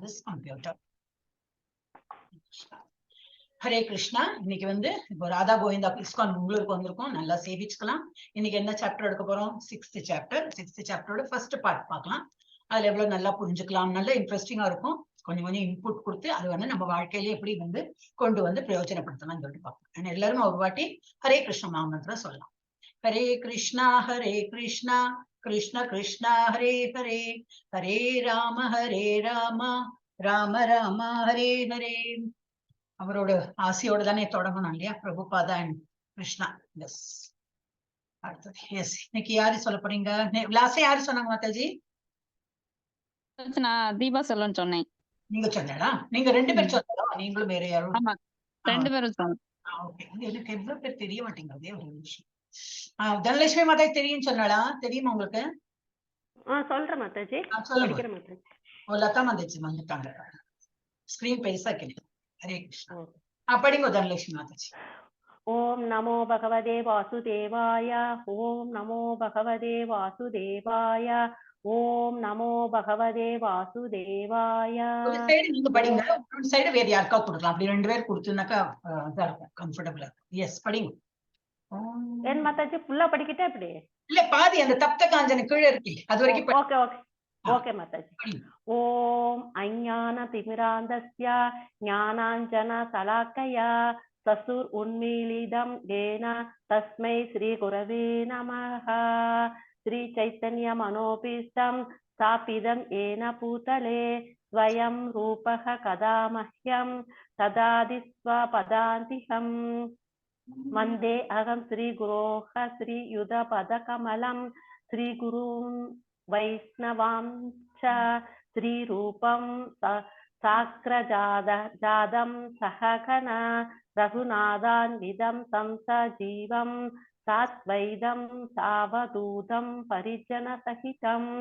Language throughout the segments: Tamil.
this computer. Hare Krishna. இன்னைக்கு வந்து இப்போ ராதா கோவிந்தா ISKCON உங்களுக்கு வந்திருக்கோம். நல்லா சேவிச்சுக்கலாம். இன்னைக்கு என்ன சாப்டர் எடுக்க போறோம்? 6th சாப்டரோட ஃபர்ஸ்ட் பார்ட் பார்க்கலாம். அதுல எவ்வளவு நல்லா புரிஞ்சுக்கலாம், நல்ல இன்ட்ரெஸ்டிங்கா இருக்கும். கொஞ்சம் கொஞ்சம் இன்புட் கொடுத்து அது வந்து நம்ம வாழ்க்கையில எப்படி வந்து கொண்டு வந்து பிரயோஜனப்படுத்தலாம்னு சொல்லிட்டு பார்ப்போம். எல்லாரும் ஒரு வாட்டி ஹரே கிருஷ்ண மந்திரம் சொல்லலாம். ஹரே கிருஷ்ணா கிருஷ்ண கிருஷ்ணா ஹரே ஹரே, ஹரே ராம ராம ராம ஹரே ஹரே. அவரோட ஆசையோட தானே தொடங்கணும் இல்லையா? பிரபுபாதா அண்ட் கிருஷ்ணா. எஸ், அடுத்தது எஸ். இன்னைக்கு யாரு சொல்ல போறீங்க? லாஸ்ட் யாரு சொன்னாங்க மாதாஜி? நான் தீபா சொல்லன்னு சொன்னேன். நீங்க சொன்னீங்களா? நீங்க 2 பேர் சொன்னீங்களா? நீங்களும் வேற யாரும்? ஆமா, 2 பேரும் சொன்னோம். ஓகே, எனக்கு எவ்வளவு பேர் தெரிய மாட்டேங்குது. ஒரு நிமிஷம். தனலட்சுமி மாதாஜி தெரியும் சொன்னாளா? தெரியுமா உங்களுக்கு? சொல்றேன் மாதாஜி. சொல்லுங்க மாதாஜி. லதா மாதாஜி வந்துட்டாங்க. ஸ்கிரீன் பெருசா கேட்குது. ஹரே கிருஷ்ணா. படிங்க தனலட்சுமி மாதாஜி. ஓம் நமோ பகவதே வாசுதேவாய, ஓம் நமோ பகவதே வாசுதேவாய, ஓம் நமோ பகவதே வாசுதேவாய. ஒரு சைடு நீங்க படிங்க, ஒரு சைடு வேற யாருக்கா கொடுக்கலாம். அப்படி 2 பேர் கொடுத்தீங்கன்னாக்கா இதா இருக்கும், கம்ஃபர்டபிளா இருக்கும். எஸ், படிங்க. ஏன் மாதாஜி ஃபுல்லா படிக்கிட்டே அப்படி இல்ல, பாதி அந்த தப்த காஞ்சன கீழே இருக்கு, அது வரைக்கும். Okay okay okay Mataji. ஓம் அஞ்ஞான திமிராந்தஸ்ய ஞானாஞ்சன சலாக்கயா சசுர் உன்மீலிதம் ஏன தஸ்மை ஸ்ரீ குரவே நமஹ. ஸ்ரீ சைத்தன்ய மனோபீஷ்டம் ஸ்தாபிதம் ஏன பூதலே ஸ்வயம் ரூபஹ கதா மஹ்யம் ததாதி ஸ்வபதாந்திஹம். வந்தே அகம் ஸ்ரீ குரோஹ ஸ்ரீ யுத பத கமலம் ஸ்ரீ குரும் வைஷ்ணவாம் ச ஸ்ரீ ரூபம் சாக்ரஜாதம் சஹகன ரகுநாதான்விதம் தம் சஜீவம் சாத்வைதம் சாவதூதம் பரிஜன சகிதம்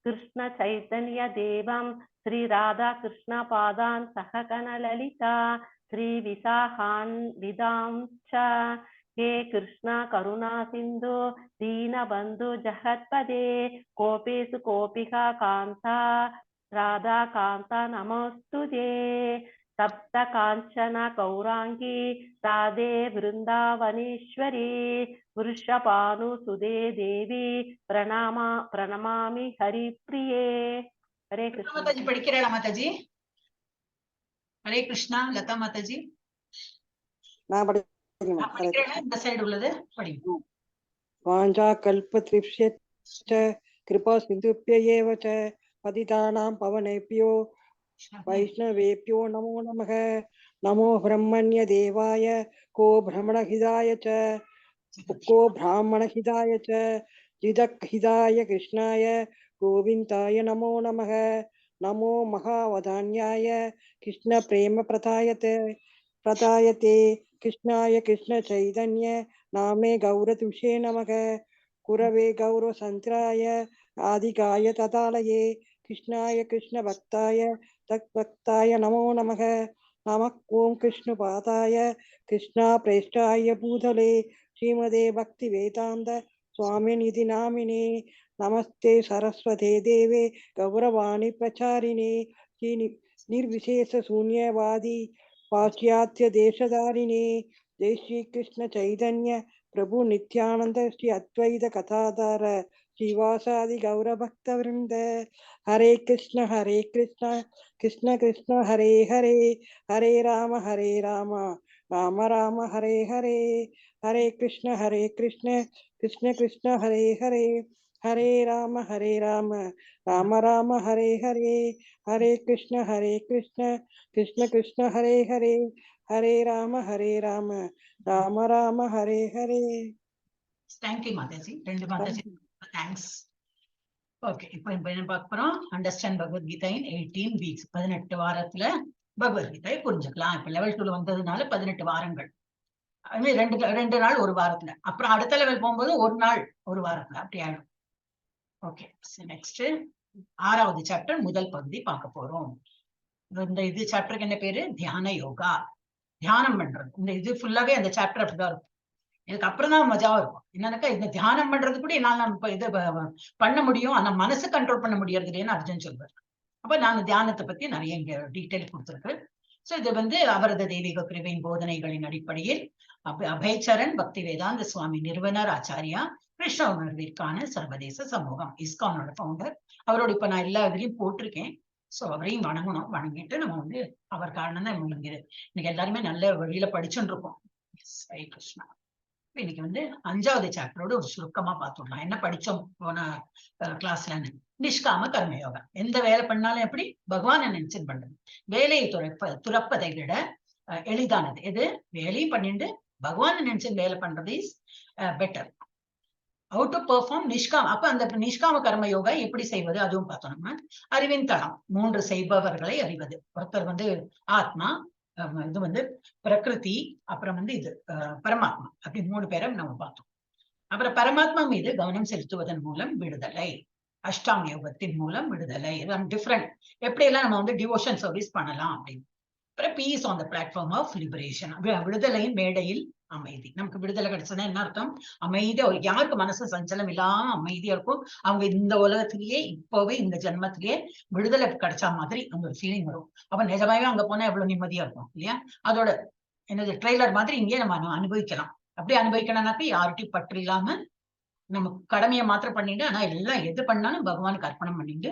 கிருஷ்ண சைத்தன்ய தேவம் ஸ்ரீ ராதா கிருஷ்ண பாதான் சஹகன லலிதா ஸ்ரீ விசாகான் விதாம் ச. हे कृष्णा करुणा सिंधु दीनबंधु जगत्पदे गोपेषु गोपिका कांता राधा कांता नमोस्तुते. सप्त कांचन गौरांगी राधे वृंदावनेश्वरी वृषभानुसुते देवी प्रणमामि हरिप्रिये. हरे कृष्ण माताजी படிக்கிறேன். மாதாஜி ஹரே கிருஷ்ணா. லதா மாதாஜி நான் இந்த சைடு உள்ளது படிங்க. வாஞ்சா கல்பத்ருஷ்யச்ச கிருபா சிந்துப்யேவ ச பதிதானாம் பவனேப்யோ வைஷ்ணவேப்யோ நமோ நமः. நமோ பிரம்மண்ய தேவாய கோ பிரமணஹிதாய ச ஜிதக்ஹிதாய கிருஷ்ணாய கோவிந்தாய நமோ நமः. நமோ மகாவதான்யாய கிருஷ்ண பிரேம பிரதாயதே கிருஷ்ணாய கிருஷ்ண சைதன்ய நாமே கௌரதுஷே நமக. குரவே கௌர சந்திராய ஆதிகாய ததாலயே கிருஷ்ணாய கிருஷ்ண பக்தாய தத்பக்தாய நமோ நமக. நமக் ஓம் கிருஷ்ண பாதாய கிருஷ்ணா பிரேஷ்டாய பூதலே ஸ்ரீமதே பக்தி வேதாந்த சுவாமிநிதி நாமினே. நமஸ்தே சரஸ்வதே தேவே கௌரவாணி பிரச்சாரிணே ஸ்ரீ நிர்விசேஷ சூன்யவாதி पाश्चात्य देशधारिणे. जय श्री कृष्ण चैतन्य प्रभु नित्यानंद श्री अद्वैत कथाधार श्रीवासादि गौर भक्त वृंद. हरे कृष्ण कृष्ण कृष्ण हरे हरे, हरे राम राम राम हरे हरे. हरे कृष्ण कृष्ण कृष्ण हरे हरे, हरे राम राम राम हरे हरे. हरे कृष्ण कृष्ण कृष्ण हरे हरे, हरे Ram Ram Ram Hare Hare. Thank you Mataji. 2 Mataji thanks. Okay, இப்போ என்ன பார்க்க போறோம்? அண்டர்ஸ்டாண்ட் பகவத் கீதா இன் 18 வீக்ஸ். 18 வாரத்துல பகவத் கீதையை புரிஞ்சுக்கலாம். இப்ப லெவல் 2 வந்ததுனால 18 வாரங்கள். அதுமாதிரி 2 நாள் ஒரு வாரத்துல. அப்புறம் அடுத்த லெவல் போகும்போது 1 நாள் ஒரு வாரத்துல அப்படி ஆயிடும். ஓகே, நெக்ஸ்ட் 6வது சாப்டர் முதல் பகுதி பார்க்க போறோம். இந்த சாப்டருக்கு என்ன பேரு? தியான யோகா, தியானம் பண்றது. இந்த இது ஃபுல்லாவே அந்த சாப்டர் அப்படிதான் இருக்கும். இதுக்கு அப்புறம் தான் மஜாவா இருக்கும். என்னன்னாக்கா இந்த தியானம் பண்றது கூட என்னால இது பண்ண முடியும், ஆனா மனசு கண்ட்ரோல் பண்ண முடியறது இல்லைன்னு அர்ஜுன் சொல்வார். அப்ப நான் தியானத்தை பத்தி நிறைய இங்க டீட்டெயில் கொடுத்துருக்கு. சோ இது வந்து அவரது தெய்வீக கிருபையின் போதனைகளின் அடிப்படையில் அபயச்சரண் பக்தி வேதாந்த சுவாமி நிறுவனர் ஆச்சாரியா கிருஷ்ண உணர்விற்கான சர்வதேச சமூகம் இஸ்கானோட ஃபவுண்டர். அவரோட இப்ப நான் எல்லா இதுலயும் போட்டிருக்கேன். சோ அவரையும் வணங்கணும். வணங்கிட்டு நம்ம வந்து அவர் காரணம் தான் இன்னைக்கு எல்லாருமே நல்ல வழியில படிச்சுட்டு இருக்கோம். ஹரே கிருஷ்ணா. இன்னைக்கு வந்து 5வது சாப்டரோட ஒரு சுருக்கமா பார்த்துடலாம். என்ன படிச்சோம் போன கிளாஸ்ல? நிஷ்காம கர்மயோகம். எந்த வேலை பண்ணாலும் எப்படி பகவானை நினைச்சு பண்றது. வேலையை துறப்பதை விட எளிதானது எது? வேலையும் பண்ணிட்டு பகவானை நினைச்சு வேலை பண்றது is better. How to perform நிஷ்காம. அப்ப அந்த நிஷ்காம கர்ம யோகா எப்படி செய்வது அதுவும் பார்த்தோம். நம்ம அறிவின் தளம் 3 செய்பவர்களை அறிவது. ஒருத்தர் வந்து ஆத்மா, இது வந்து பிரகிருதி, அப்புறம் வந்து இது பரமாத்மா. அப்படி 3 பேரை நம்ம பார்த்தோம். அப்புறம் பரமாத்மா மீது கவனம் செலுத்துவதன் மூலம் விடுதலை. அஷ்டாங்க யோகத்தின் மூலம் விடுதலை. டிஃப்ரெண்ட் எப்படி எல்லாம் நம்ம வந்து டிவோஷன் சர்வீஸ் பண்ணலாம் அப்படின்னு. அப்புறம் peace on the platform of liberation. விடுதலையின் மேடையில் அமைதி. நமக்கு விடுதலை கிடைச்சதுன்னா என்ன அர்த்தம்? அமைதியா, யாருக்கு மனசு சஞ்சலம் இல்லாம அமைதியா இருக்கும், அவங்க இந்த உலகத்திலேயே இப்பவே இந்த ஜென்மத்திலேயே விடுதலை கிடைச்சா மாதிரி அந்த ஒரு ஃபீலிங் வரும். அப்ப நிஜமாவே அங்க போனா எவ்வளவு நிம்மதியா இருக்கும் இல்லையா? அதோட என்னது ட்ரெய்லர் மாதிரி இங்கே நம்ம அனுபவிக்கலாம். அப்படி அனுபவிக்கணும்னாக்க யார்கிட்டையும் பற்று இல்லாம நம்ம கடமையை மாத்திரம் பண்ணிட்டு, ஆனா எல்லாம் எது பண்ணாலும் பகவானுக்கு அர்ப்பணம் பண்ணிட்டு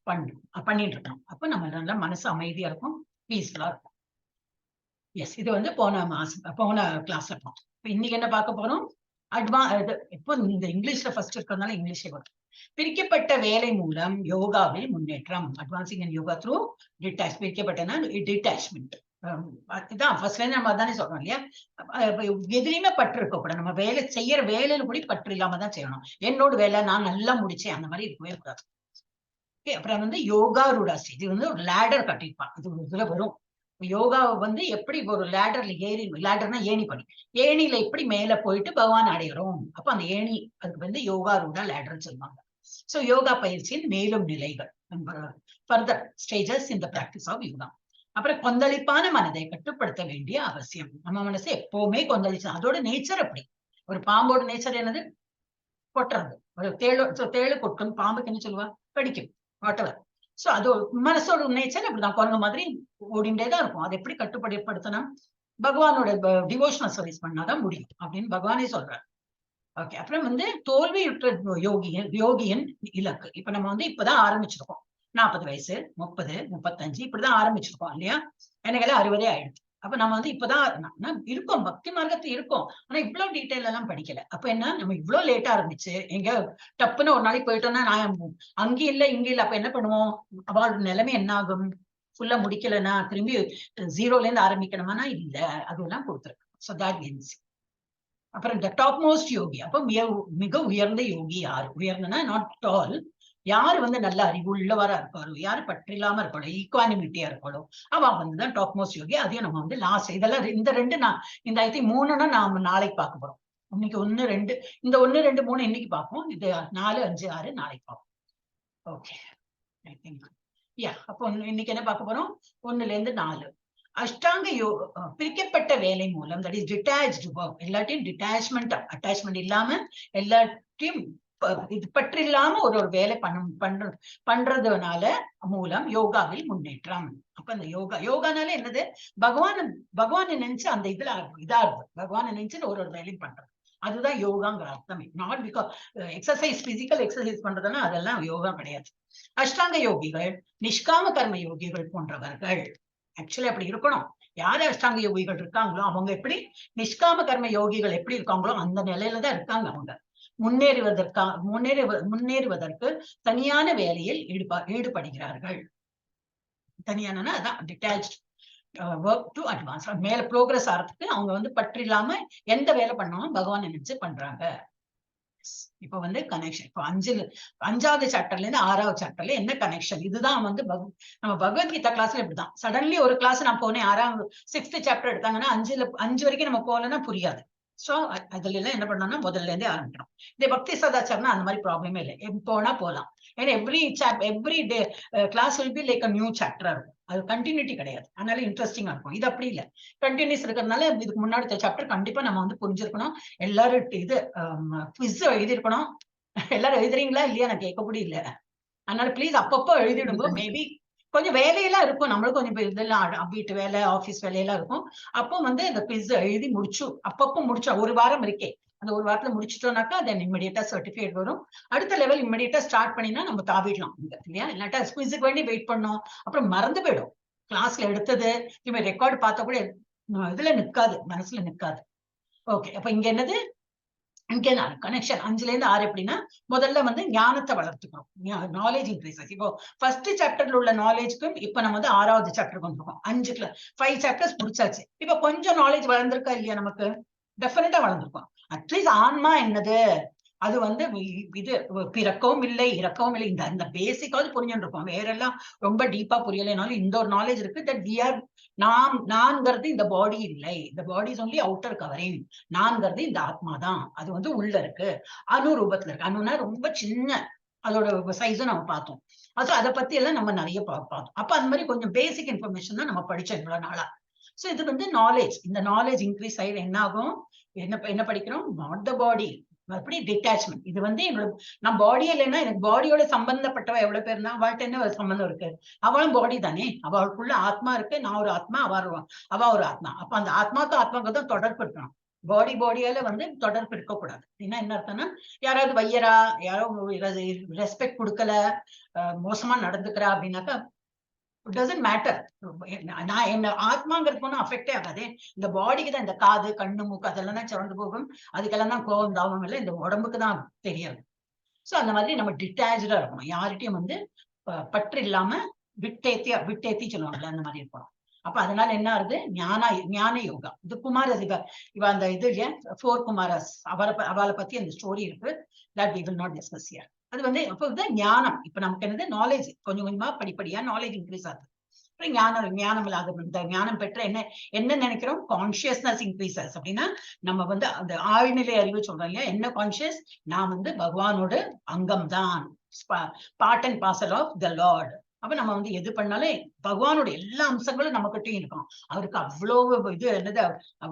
பண்ணிட்டு இருக்கோம். அப்ப நம்ம நல்லா மனசு அமைதியா இருக்கும், பீஸ்ஃபுல்லா இருக்கும். எஸ், இது வந்து போன கிளாஸ்ல பார்த்தோம். இன்னைக்கு என்ன பார்க்க போறோம்? இப்போ இந்த இங்கிலீஷ்ல ஃபர்ஸ்ட் இருக்கிறதுனால இங்கிலீஷே வரும். பிரிக்கப்பட்ட வேலை மூலம் யோகாவில் முன்னேற்றம். அட்வான்சிங் இன் யோகா த்ரூ டிட்டாச். பிரிக்கப்பட்டனா டிட்டாச்மெண்ட். இதான் ஃபர்ஸ்ட்ல நம்ம அதானே சொல்றோம் இல்லையா? எதுலையுமே பற்று இருக்க கூடாது. நம்ம வேலை செய்யற வேலையில கூட பற்று இல்லாம தான் செய்யணும். என்னோட வேலை நான் நல்லா முடிச்சேன் அந்த மாதிரி இருக்கவே கூடாது. அப்புறம் வந்து யோகா ரூடாஸ். இது வந்து ஒரு லேடர் கட்டிருப்பான். இது ஒரு இதுல வரும். யோகாவை வந்து எப்படி ஒரு லேடர்ல ஏறி, லேடர்னா ஏணி படி, ஏணியில எப்படி மேல போயிட்டு பகவான் அடையிறோம். அப்ப அந்த ஏணி அதுக்கு வந்து யோகா ரூடா லேடர்ன்னு சொல்லுவாங்க. சோ யோகா பயிற்சியின் மேலும் நிலைகள், further stages in the practice of yoga. அப்புறம் கொந்தளிப்பான மனதை கட்டுப்படுத்த வேண்டிய அவசியம். நம்ம மனசு எப்பவுமே கொந்தளிச்சு, அதோட நேச்சர் அப்படி. ஒரு பாம்போட நேச்சர் என்னது? கொட்டுறது. ஒரு தேழு கொட்டும், பாம்புக்கு என்ன சொல்லுவா? கடிக்கும், வாட்டவர். சோ அது மனசோட நேச்சர் அப்படிதான், குரங்கு மாதிரி ஓடிண்டேதான் இருக்கும். அதை எப்படி கட்டுப்படுத்தணும்? பகவானோட டிவோஷனல் சர்வீஸ் பண்ணாதான் முடியும் அப்படின்னு பகவானே சொல்றாரு. ஓகே. அப்புறம் வந்து தோல்வியுற்ற யோகியின் இலக்கு. இப்ப நம்ம வந்து இப்பதான் ஆரம்பிச்சிருக்கோம். 40 வயசு, 30, 35 இப்படிதான் ஆரம்பிச்சிருக்கோம் இல்லையா? எனக்கெல்லாம் 60 ஆயிடுச்சு. அப்ப நம்ம வந்து இப்பதான் இருக்கோம், பக்தி மார்க்கத்துல இருக்கோம். ஆனா இவ்வளவு டீட்டெயில் எல்லாம் படிக்கல. அப்ப என்ன, நம்ம இவ்வளவு லேட்டா ஆரம்பிச்சு எங்க டப்புன்னு ஒரு நாளைக்கு போயிட்டோம்னா நான் அங்கேயும் இல்ல இங்க இல்ல. அப்ப என்ன பண்ணுவோம்? அவளோட நிலைமை என்ன ஆகும்? ஃபுல்லா முடிக்கலன்னா திரும்பி 0ல இருந்து ஆரம்பிக்கணுமானா இல்ல, அதெல்லாம் கொடுத்துருக்கு. So that means. அப்புறம் இந்த டாப் மோஸ்ட் யோகி. அப்ப மிக உயர்ந்த யோகி யாரு? உயர்ந்தனா நாட் டால். யாரு வந்து நல்ல அறிவுள்ளவரா இருக்காரோ, யாரு பற்றில்லாம இருக்காளோ, ஈக்வானிமிட்டியா இருக்காளோ, அவ வந்துதான் டாப் மோஸ்ட் யோகி. அதையும் நம்ம வந்து லாஸ்ட் இதெல்லாம் இந்த 2 இந்த ஐ திங்க் 3ன்னா நாம நாளைக்கு பார்க்க போறோம். இன்னைக்கு 1, 2 இந்த 1, 2, 3 இன்னைக்கு பார்ப்போம். இது 4, 5, 6 நாளைக்கு பார்ப்போம். Okay, I think yeah. அப்போ இன்னைக்கு என்ன பார்க்க போறோம்? 1ல இருந்து 4 அஷ்டாங்க பிரிக்கப்பட்ட வேலை மூலம், தட் இஸ் டிட்டாச்டு ஒர்க். எல்லாத்தையும் டிட்டாச்மெண்ட், அட்டாச்மெண்ட் இல்லாம எல்லாத்தையும் இது பற்றி இல்லாம ஒரு வேலை பண்றதுனால மூலம் யோகாவில் முன்னேற்றம். அப்ப அந்த யோகானால என்னது? பகவானை நினைச்சு அந்த இதுல இதா இருக்கு. பகவானை நினைச்சு ஒரு வேலையும் பண்றது, அதுதான் யோகாங்கிற அர்த்தமே. Not because exercise, physical exercise பண்றதுன்னா அதெல்லாம் யோகா கிடையாது. அஷ்டாங்க யோகிகள் நிஷ்காம கர்ம யோகிகள் போன்றவர்கள். ஆக்சுவலி அப்படி இருக்கணும். யாரு அஷ்டாங்க யோகிகள் இருக்காங்களோ அவங்க எப்படி நிஷ்காம கர்ம யோகிகள் எப்படி இருக்காங்களோ அந்த நிலையில தான் இருக்காங்க. அவங்க முன்னேறுவதற்கு தனியான வேலையில் ஈடுபடுகிறார்கள். தனியான அதான் டிட்டாச்ட் ஒர்க் டு அட்வான்ஸ். மேல ப்ரோக்ரஸ் ஆகிறதுக்கு அவங்க வந்து பற்று இல்லாம எந்த வேலை பண்ணாலும் பகவான் நினைச்சு பண்றாங்க. இப்ப வந்து கனெக்ஷன். இப்போ 5வது சாப்டர்ல இருந்து 6வது சாப்டர்ல என்ன கனெக்ஷன்? இதுதான் வந்து நம்ம பகவத்கீதா கிளாஸ்ல இப்படிதான். சடன்லி ஒரு கிளாஸ் நான் போனேன், 6th சாப்டர் எடுத்தாங்கன்னா 5 வரைக்கும் நம்ம போகலன்னா புரியாது. சோ அதுல எல்லாம் என்ன பண்ணோம்னா முதல்ல இருந்தே ஆரம்பிக்கணும். இந்த பக்தி சதாச்சாரம்னா அந்த மாதிரி ப்ராப்ளமே இல்லை, போனா போகலாம். ஏன்னா every day class will be like a new சாப்டரா இருக்கும். அது கண்டினியூட்டி கிடையாது, அதனால இன்ட்ரெஸ்டிங்கா இருக்கும். இது அப்படி இல்லை, கண்டினியூஸ் இருக்கிறதுனால இதுக்கு முன்னாடி சாப்டர் கண்டிப்பா நம்ம வந்து புரிஞ்சிருக்கணும். எல்லாரும் இது குவிஸ் எழுதிருக்கணும். எல்லாரும் எழுதுறீங்களா இல்லையா நான் கேட்க கூட இல்லை. அதனால பிளீஸ் அப்பப்போ எழுதிடுங்க. மேபி கொஞ்சம் வேலையெல்லாம் இருக்கும், நம்மளுக்கு கொஞ்சம் இதெல்லாம் வீட்டு வேலை ஆபீஸ் வேலையெல்லாம் இருக்கும். அப்போ வந்து இந்த குவிஸ் எழுதி முடிச்சு அப்பப்போ முடிச்சா 1 வாரம் இருக்கே, அந்த 1 வாரத்துல முடிச்சிட்டோம்னாக்கா தென் இமிடியேட்டா சர்டிபிகேட் வரும். அடுத்த லெவல் இமிடியேட்டா ஸ்டார்ட் பண்ணினா நம்ம தாவிடலாம் இல்லையா? இல்லாட்டா குவிஸுக்கு வேண்டி வெயிட் பண்ணோம், அப்புறம் மறந்து போயிடும். கிளாஸ்ல எடுத்தது இவன் ரெக்கார்டு பார்த்தா கூட இதுல நிக்காது, மனசுல நிக்காது. ஓகே, அப்ப இங்க என்னது, இங்க கனெக்ஷன் 5ல இருந்து 6 எப்படின்னா, முதல்ல வந்து ஞானத்தை வளர்த்துக்கிறோம், நாலேஜ் இன்க்ரீஸ். இப்போ ஃபர்ஸ்ட் சாப்டர்ல உள்ள நாலேஜ்க்கும் இப்ப நம்ம வந்து 6வது சாப்டருக்கு வந்திருக்கோம். 5 சாப்டர்ஸ் முடிச்சாச்சு. இப்ப கொஞ்சம் நாலேஜ் வளர்ந்துருக்கா இல்லையா? நமக்கு டெஃபினட்டா வளர்ந்துருக்கும். அட்லீஸ்ட் ஆன்மா என்னது, அது வந்து இது பிறக்கவும் இல்லை இறக்கவும் இல்லை, இந்த பேசிக்காவது புரிஞ்சுட்டு இருக்கோம். வேற எல்லாம் ரொம்ப டீப்பா புரியலைனாலும் இந்த ஒரு நாலேஜ் இருக்கு தட் வி ஆர் நான்கிறது இந்த பாடி இல்லை, இந்த body is only outer covering. நான்கிறது இந்த ஆத்மா தான், அது வந்து உள்ள இருக்கு, அணு ரூபத்துல இருக்கு. அணுனா ரொம்ப சின்ன, அதோட சைஸும் நம்ம பார்த்தோம். அதை பத்தி எல்லாம் நம்ம நிறைய பார்த்தோம். அப்ப அந்த மாதிரி கொஞ்சம் பேசிக் இன்ஃபர்மேஷன் தான் நம்ம படிச்சோம் இவ்வளவு நாளா. சோ இது வந்து நாலேஜ். இந்த நாலேஜ் இன்க்ரீஸ் ஆயிடும், என்ன ஆகும், என்ன படிக்கிறோம், நாட் த பாடி, அப்படி டிட்டாச்மெண்ட். இது வந்து நான் பாடியே இல்லைன்னா எனக்கு பாடியோட சம்பந்தப்பட்டவ எவ்வளவு பேர்னா அவள்கிட்ட என்ன சம்பந்தம் இருக்கு, அவளும் பாடி தானே, அவளுக்குள்ள ஆத்மா இருக்கு, நான் ஒரு ஆத்மா, அவ ஒரு ஆத்மா. அப்ப அந்த ஆத்மாவுக்கு தான் தொடர்பு இருக்கணும். பாடியால வந்து தொடர்பு இருக்கக்கூடாது. என்ன அர்த்தம்னா, யாராவது வையரா, யாரோ ரெஸ்பெக்ட் கொடுக்கல, மோசமா நடந்துக்கிறா அப்படின்னாக்கா it doesn't matter. நான் என்ன ஆத்மாங்கிறது ஒன்றும் அஃபெக்டே ஆகாது. இந்த பாடிக்கு தான், இந்த காது கண்ணு மூக்கு அதெல்லாம் தான் சிறந்து போகும், அதுக்கெல்லாம் தான் கோபம் தாபம் இல்லை, இந்த உடம்புக்கு தான் தெரியாது. சோ அந்த மாதிரி நம்ம டிட்டாச்சா இருக்கணும், யார்கிட்டயும் வந்து பற்று இல்லாம விட்டேத்தி சொல்லுவாங்கல்ல, அந்த மாதிரி இருக்கணும். அப்ப அதனால என்ன ஆகுது, ஞான யோகா. இது குமார இவ அந்த இது 4 குமாரஸ், அவளை பத்தி அந்த ஸ்டோரி இருக்கு, that we will not discuss here. அது வந்து அப்ப ஞானம். இப்ப நமக்கு என்னது, நாலேஜ் கொஞ்சம் கொஞ்சமா படிப்படியா நாலேஜ் இன்க்ரீஸ் ஆகுது. ஞானம் இல்லாத இந்த ஞானம் பெற்ற என்ன நினைக்கிறோம், கான்சியஸ்னஸ் இன்க்ரீசஸ். அப்படின்னா நம்ம வந்து அந்த ஆழ்நிலை அறிவு சொல்றோம் இல்லையா, என்ன கான்சியஸ், நான் வந்து பகவானோட அங்கம் தான், part and parcel of the lord. அப்ப நம்ம வந்து எது பண்ணாலும் பகவானோட எல்லா அம்சங்களும் நம்ம கிட்டயும் இருக்கும். அவருக்கு அவ்வளவு இது என்னது,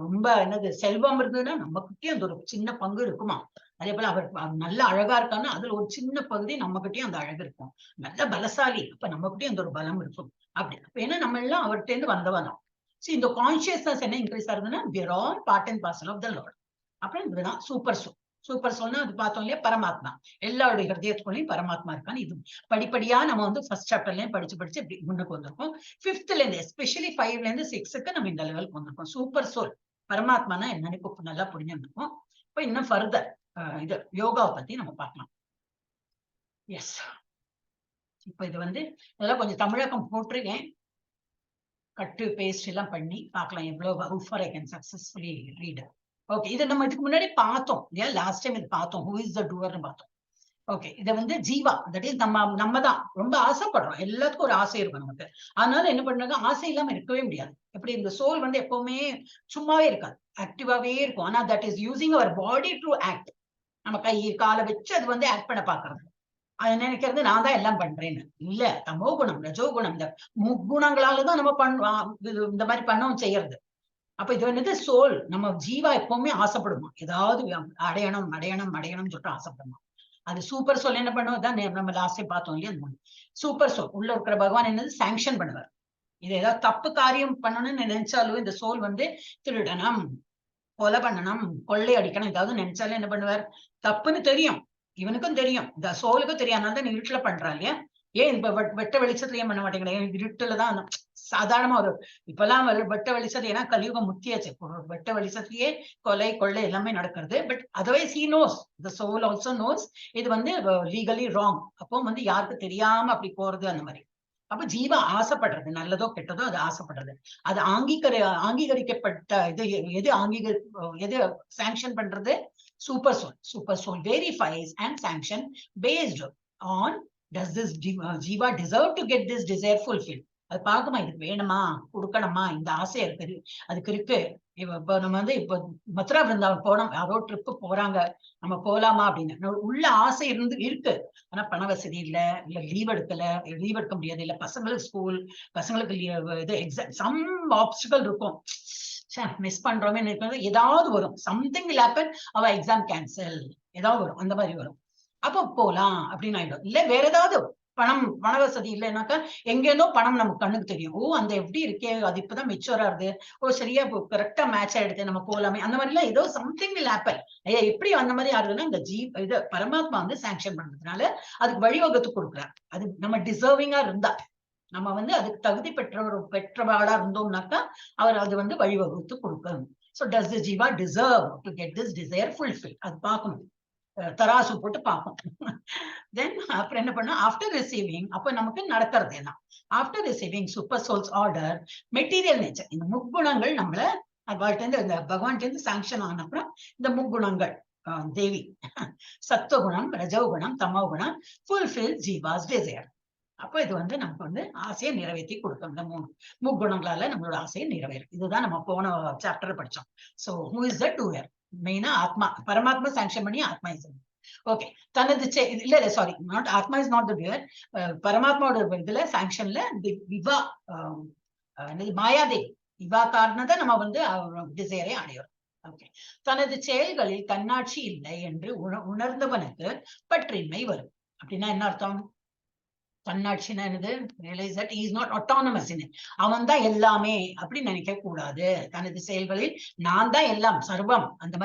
ரொம்ப என்னது செல்வம் இருந்ததுன்னா நம்ம கிட்டயும் அந்த ஒரு சின்ன பங்கு இருக்குமா. அதே போல அவர் நல்ல அழகா இருக்கான்னா அதுல ஒரு சின்ன பகுதி நம்ம கிட்டயும் அந்த அழகு இருக்கும். நல்ல பலசாலி, அப்ப நம்ம கிட்டயும் அந்த ஒரு பலம் இருக்கும். அப்படி அப்ப ஏன்னா நம்ம எல்லாம் அவர்கிட்ட இருந்து வந்தவன். சோ இந்த கான்சியஸ்னஸ் என்ன இன்க்ரீஸ் ஆகுதுன்னா, we are all part and parcel of the Lord. அப்புறம் இதுதான் சூப்பர் சோல்னா அது பார்த்தோம் இல்லையா, பரமாத்மா. எல்லாருடைய ஹிருதயத்துக்குள்ளேயும் பரமாத்மா இருக்கான்னு இது படிப்படியா நம்ம வந்து ஃபர்ஸ்ட் சாப்டர்லயும் படிச்சு இப்படி முன்னுக்கு வந்திருக்கோம். 5th இருந்து எஸ்பெஷலி 5ல இருந்து 6க்கு நம்ம இந்த லெவலுக்கு வந்திருக்கோம். சூப்பர் சோல் பரமாத்மானா என்னன்னு இப்ப நல்லா புரிஞ்சிருக்கோம். இப்ப இன்னும் ஃபர்தர் இது யோகாவை பத்தி நம்ம பார்க்கலாம். எஸ், இப்ப இது வந்து இதெல்லாம் கொஞ்சம் தமிழகம் போட்டிருக்கேன், கட்டு பேஸ்ட் எல்லாம் பண்ணி பார்க்கலாம் எவ்வளவு how far I can successfully read. Okay, இதை நம்ம இதுக்கு முன்னாடி பார்த்தோம் இல்லையா, லாஸ்ட் டைம் இது பார்த்தோம், who is the doer ன்னு பார்த்தோம். ஓகே, இதை வந்து ஜீவா, தட் இஸ் நம்ம தான் ரொம்ப ஆசைப்படுறோம், எல்லாத்துக்கும் ஒரு ஆசை இருக்கும் நமக்கு. அதனால என்ன பண்றாங்க, ஆசை இல்லாம இருக்கவே முடியாது. எப்படி இந்த சோல் வந்து எப்பவுமே சும்மாவே இருக்காது, ஆக்டிவாவே இருக்கும். ஆனா that is using our body to act. நம்ம கை காலை வச்சு அது வந்து ஆக்ட் பண்ண பாக்குறது. அது நினைக்கிறது நான் தான் எல்லாம் பண்றேன்னு. இல்ல, தமோ குணம் ரஜோ குணம் இந்த முக்குணங்களாலதான் நம்ம இந்த மாதிரி பண்ணவும் செய்யறது. அப்ப இது வந்து சோல், நம்ம ஜீவா எப்பவுமே ஆசைப்படுமா, ஏதாவது அடையணும்னு சொல்லிட்டு ஆசைப்படுமா. அது சூப்பர் சோல் என்ன பண்ணுவோம், தான் நம்ம லாஸ்ட் பார்த்தோம் இல்லையா, சூப்பர் சோல் உள்ள இருக்கிற பகவான் என்னது சாங்ஷன் பண்ணுவார். இது ஏதாவது தப்பு காரியம் பண்ணணும்னு நினைச்சாலும் இந்த சோல் வந்து திருடணும், கொலை பண்ணணும், கொள்ளை அடிக்கணும், ஏதாவது நினைச்சாலும் என்ன பண்ணுவார், தப்புன்னு தெரியும், இவனுக்கும் தெரியும், இந்த சோலுக்கும் தெரியும், அதனால தான் இருட்டுல பண்றா இல்லையா. ஏன் இப்ப வெட்ட வெளிச்சத்துல ஏன் பண்ண மாட்டேங்கிறேன், இருட்டுலதான் சாதாரணமா ஒரு இப்பெல்லாம் வெட்ட வெளிச்சத்துல, ஏன்னா கலியுகம் முக்கியாச்சு, வெட்ட வெளிச்சத்திலேயே கொலை கொள்ளை எல்லாமே நடக்கிறது. But otherwise he knows, the soul also knows இது வந்து லீகலி ராங். அப்போ வந்து யாருக்கு தெரியாம அப்படி போறது அந்த மாதிரி. அப்ப ஜீவா ஆசைப்படுறது, நல்லதோ கெட்டதோ அது ஆசைப்படுறது. அது அங்கீகரிக்கப்பட்ட இது எது சாங்ஷன் பண்றது, super soul verifies and sanction based on does this jiva deserve to get this desire fulfilled. அது பார்க்குமா, இதுக்கு வேணுமா, கொடுக்கணுமா, இந்த ஆசை இருக்கு, அதுக்கு இருக்கு. இப்ப நம்ம வந்து இப்ப மதுரா பிருந்தாவன் போனோம், யாரோ ட்ரிப்பு போறாங்க, நம்ம போலாமா அப்படின்னு உள்ள ஆசை இருக்கு. ஆனா பண வசதி இல்ல லீவ் எடுக்க முடியாது, இல்ல பசங்களுக்கு ஸ்கூல், பசங்களுக்கு இது எக்ஸாம், சம் ஆப்ஸ்டிகல் இருக்கும், மிஸ் பண்றோமே, ஏதாவது வரும், சம்திங் will happen, அவ எக்ஸாம் கேன்சல், ஏதாவது வரும், அந்த மாதிரி வரும். அப்போ போலாம் அப்படின்னு ஆயிடும். இல்ல வேற ஏதாவது பண வசதி இல்லைன்னாக்கா எங்கேருந்தோ பணம் நமக்கு கண்ணுக்கு தெரியும். ஓ அந்த எப்படி இருக்கே, அது இப்பதான் மெச்சூரா இருக்கு, ஓ சரியா கரெக்டா மேட்ச் ஆயிடுது, நம்ம போலாமே, அந்த மாதிரி எல்லாம் ஏதோ சம்திங் வில் ஹேப்பன். எப்படி அந்த மாதிரி ஆகுதுன்னா இந்த இது பரமாத்மா வந்து சாங்ஷன் பண்றதுனால அதுக்கு வழிவகுத்து கொடுக்குறார். அது நம்ம டிசர்விங்கா இருந்தா, நம்ம வந்து அதுக்கு தகுதி பெற்றவாளா இருந்தோம்னாக்கா அவர் அது வந்து வழிவகுத்து கொடுக்கணும். So does the jiva deserve to get this desire fulfilled? அது பார்க்கணும், தராசு போட்டு பார்ப்போம். தென் அப்புறம் என்ன பண்ணா, ஆஃப்டர் ரிசீவிங், அப்ப நமக்கு நடக்கிறது என்ன, after receiving super soul's order material nature, இந்த முக்குணங்கள் நம்மள அவள்கிட்ட இந்த பகவான்கிட்ட இருந்து சாங்ஷன் ஆன அப்புறம் இந்த முக்குணங்கள் தேவி சத்துவகுணம், ரஜோகுணம், தமோகுணம் ஃபுல்ஃபில் ஜீவாஸ் டிசையர். அப்ப இது வந்து நமக்கு வந்து ஆசையை நிறைவேற்றி கொடுக்கும். இந்த முக்குணங்களால நம்மளோட ஆசையை நிறைவேறும். இதுதான் நம்ம போன சாப்டர் படிச்சோம். So who is the doer? மெயினா ஆத்மா, பரமாத்மா சாங்ஷன் பண்ணி ஆத்மா இஸ் ஓகே. தனது இல்ல சாரி, நாட் ஆத்மா இஸ் நாட் த டூயர். பரமாத்மாவோட இதுல சாங்ஷன்ல விவா மாயாதேவி இவா காரணத்தை நம்ம வந்து டிசையரை அடையோம். ஓகே. தனது செயல்களில் தன்னாட்சி இல்லை என்று உணர்ந்தவனுக்கு பற்றின்மை வரும். அப்படின்னா என்ன அர்த்தம்? தன்னாட்சினா என்னது? Realise that he is not autonomous in it. அவன் தான் எல்லாமே அப்படி நினைக்க கூடாது. தனது செயல்களில் நான் தான் எல்லாம் சர்வம், அந்த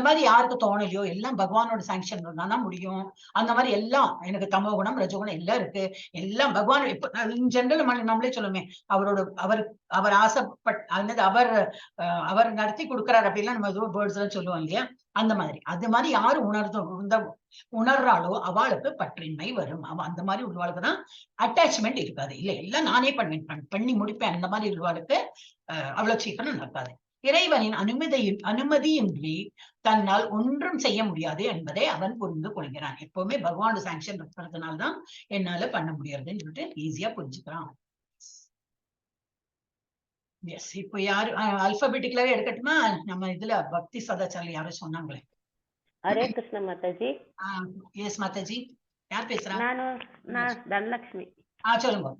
மாதிரி யாருக்கு தோணலையோ, எல்லாம் பகவானோட சாங்ஷன் தான் முடியும். அந்த மாதிரி எல்லாம் எனக்கு தமோ குணம், ரஜகுணம் எல்லாம் இருக்கு, எல்லாம் பகவான். இன் ஜெனரல் நம்மளே சொல்லுமே, அவர் ஆசைப்பட்ட அவர் நடத்தி கொடுக்கிறார் அப்படிலாம் நம்ம வேர்ட்ஸ் எல்லாம் சொல்லுவோம் இல்லையா? அந்த மாதிரி அது மாதிரி யாரு உணர்றாளோ அவளுக்கு பற்றின்மை வரும். அந்த மாதிரி உள்ளவாளுக்கு தான் அட்டாச்மெண்ட் இருக்காது. இல்ல எல்லாம் நானே பண்ணி முடிப்பேன், அந்த மாதிரி உள்ளவாளுக்கு அவ்வளவு சீக்கிரம் நடக்காது. இறைவனின் அனுமதியின்றி தன்னால் ஒன்றும் செய்ய முடியாது என்பதை அவன் புரிந்து கொள்கிறான். எப்பவுமே பகவானோட சாங்ஷன் இருக்கிறதுனால்தான் என்னால பண்ண முடியாதுன்னு சொல்லிட்டு ஈஸியா புரிஞ்சுக்கிறான். எஸ், இப்போ யாரு அல்பாபெட்டிக்கலாவே எடுக்கட்டுமா? நம்ம இதுல பக்தி சதாச்சாரம் யாரும் சொன்னாங்களே. ஹரே கிருஷ்ண மாதாஜி. எஸ் மாதாஜி, யார் பேசுறா? நான் தனலட்சுமி. சொல்லுங்க.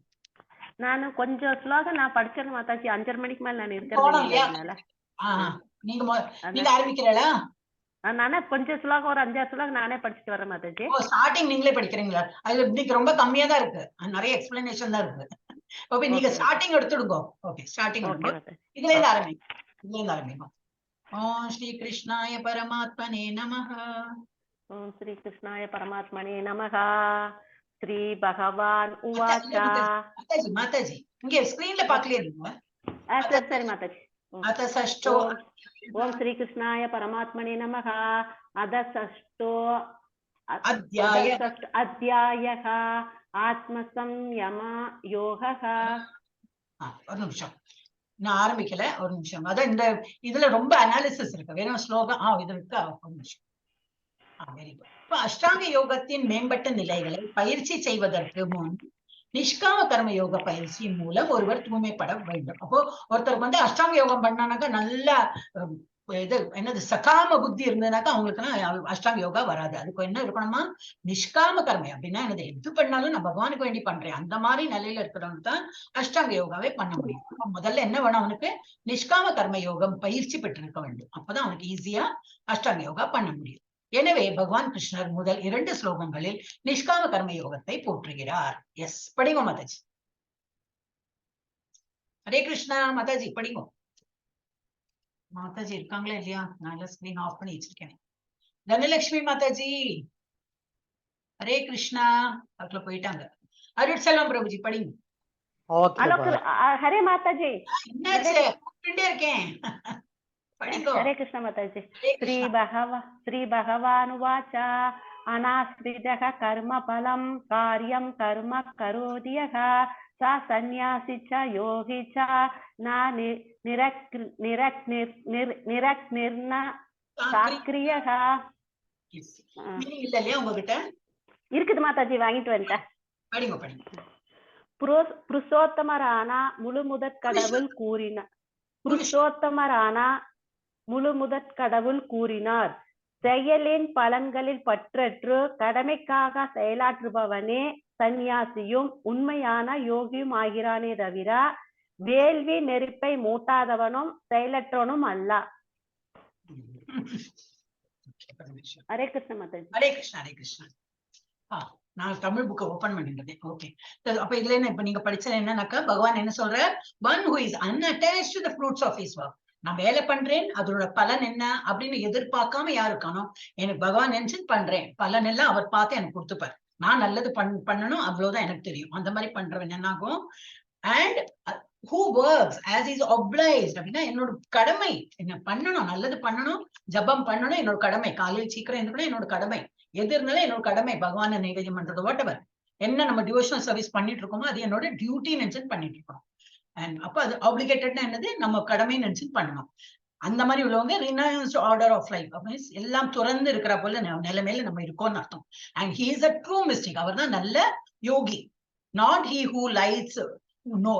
நான் கொஞ்சம் ஸ்லோகம் நான் படிச்சிருக்கேன் மாதாஜி. 5:30 மணிக்கு மேல நான் இருக்கிறேன். நீங்க ஆரம்பிக்கிறீங்களா? நானே கொஞ்சம் ஸ்லோகம் ஒரு 5-6 ஸ்லோகம் நானே படிச்சுட்டு வரேன் மாதாஜி. ஸ்டார்டிங் நீங்களே படிக்கிறீங்களா? அது இன்னைக்கு ரொம்ப கம்மியா தான் இருக்கு, நிறைய எக்ஸ்பிளனேஷன் தான் இருக்கு. ஓகே, நீங்க ஸ்டார்டிங் எடுத்துடுங்க. ஓகே, ஸ்டார்டிங் இதுல இருந்து ஆரம்பிங்க. ஓம் ஸ்ரீ கிருஷ்ணாய பரமாத்மனே நமஹ. ஓம் ஸ்ரீ கிருஷ்ணாய பரமாத்மனே நமஹ. ஸ்ரீ பகவான் உவாச்சா. மாதாஜி இங்க ஸ்கிரீன்ல பாக்கலையா நீங்க? சரி மாதாஜி. அத ஷஷ்டோ. ஓம் ஸ்ரீ கிருஷ்ணாய பரமாத்மனே நமஹ. அத ஷஷ்டோ அத்தியாயः ஆத்ம சம்யம யோகः. ஒரு நிமிஷம், நான் ஆரம்பிக்கல, ஒரு நிமிஷம். அதான் இந்த இதுல ரொம்ப அனாலிசிஸ் இருக்கு, வேணும் ஸ்லோகம் இது இருக்கா? ஒரு நிமிஷம். Very good. இப்ப அஷ்டாங்க யோகத்தின் மேம்பட்ட நிலைகளை பயிற்சி செய்வதற்கு முன் நிஷ்காம கர்ம யோக பயிற்சி மூலம் ஒருவர் தூய்மைப்பட வேண்டும். அப்போ ஒருத்தருக்கு வந்து அஷ்டாங்க யோகம் பண்ணானாக்கா நல்ல இது என்னது சகாம புத்தி இருந்ததுனாக்கா அவங்களுக்கு அஷ்டாங்க யோகா வராது. அதுக்கு என்ன இருக்கணுமா? நிஷ்காம கர்மை. அப்படின்னா என்னது? எது பண்ணாலும் நான் பகவானுக்கு வேண்டி பண்றேன், அந்த மாதிரி நிலையில இருக்கிறவங்க தான் அஷ்டாங்க யோகாவே பண்ண முடியும். முதல்ல என்ன வேணும்? அவனுக்கு நிஷ்காம கர்ம யோகம் பயிற்சி பெற்றிருக்க வேண்டும். அப்பதான் அவனுக்கு ஈஸியா அஷ்டாங்க யோகா பண்ண முடியும். எனவே பகவான் கிருஷ்ணர் முதல் 2 ஸ்லோகங்களில் நிஷ்காம கர்ம யோகத்தை போற்றுகிறார். எஸ், படிங்க மாதாஜி. ஹரே கிருஷ்ணா. மாதாஜி படிங்க. மாதாஜி இருக்காங்களா இல்லையா? நான் ஸ்கிரீன் ஆஃப் பண்ணி வச்சிருக்கேன். தனலட்சுமி மாதாஜி, ஹரே கிருஷ்ணா. அதுக்குள்ள போயிட்டாங்க. அருட்செல்வம் பிரபுஜி படிங்க. ஹரே மாதாஜி. என்னாச்சு? கூப்பிட்டுட்டே இருக்கேன். ஹரே கிருஷ்ண மாதாஜி. ஸ்ரீ பகவான் உவாச்சா. அநாஸ்ரிதः கர்ம பலம் காரியம் கர்ம கரோதி யः ச சந்நியாசி ச யோகி ச ந நிரக்னிர்ன சாக்ரியः. இல்ல இல்லையா உங்ககிட்ட? இருக்குது மாதாஜி, வாங்கிட்டு வந்துட்டேன். படிங்க படிங்க. புருஷோத்தமரான முழுமுதற் கடவுள் கூறினார். புருஷோத்தமரான முழுமுதற் கடவுள் கூறினார், செயலின் பலன்களில் பற்றற்று கடமைக்காக செயலாற்றுபவனே சந்நியாசியும் உண்மையான யோகியும் ஆகிறானே தவிர வேள்வி நெருப்பை மூட்டாதவனும் செயலற்றவனும் அல்ல. ஹரே கிருஷ்ண மாதாஜி. ஹரே கிருஷ்ணா. ஹரே கிருஷ்ணா. நான் தமிழ் புக்கை ஓபன் பண்ணிருக்கேன். ஓகே, அப்ப இதுல என்ன இப்ப நீங்க படிச்சது என்னன்னாக்கா, பகவான் என்ன சொல்ற, one who is unattached to the fruits of his work. நான் வேலை பண்றேன், அதோட பலன் என்ன அப்படின்னு எதிர்பார்க்காம யாரு இருக்கானோ, எனக்கு பகவான் நினைச்சு பண்றேன், பலன் எல்லாம் அவர் பார்த்து எனக்கு கொடுத்துப்பார், நான் நல்லது பண்ணணும், அவ்வளவுதான் எனக்கு தெரியும், அந்த மாதிரி பண்றவன் என்ன ஆகும். And who works as is obliged அப்படின்னா என்னோட கடமை, என்ன பண்ணணும், நல்லது பண்ணணும், ஜபம் பண்ணணும், என்னோட கடமை, காலையில் சீக்கிரம் எந்திரணும், என்னோட கடமை, எது இருந்தாலும் என்னோட கடமை, பகவானை நைவேத்தியம் பண்றது, வாட் எவர் என்ன நம்ம டிவோஷனல் சர்வீஸ் பண்ணிட்டு இருக்கோமோ அது என்னோட டியூட்டி நினைச்சு பண்ணிட்டு இருக்கோம். அண்ட் அப்ப அது ஆப்ளிகேட்டட்னா என்னது, நம்ம கடமை நினைச்சு பண்ணணும். அந்த மாதிரி உள்ளவங்க ரினவுன்ஸ்ட் ஆர்டர் ஆஃப் லைஃப் அப்படின்னு எல்லாம் துறந்து இருக்கிற போல நிலைமையில நம்ம இருக்கோம்னு அர்த்தம். And he is a true mystic, அவர் தான் நல்ல யோகி. Not he who lights no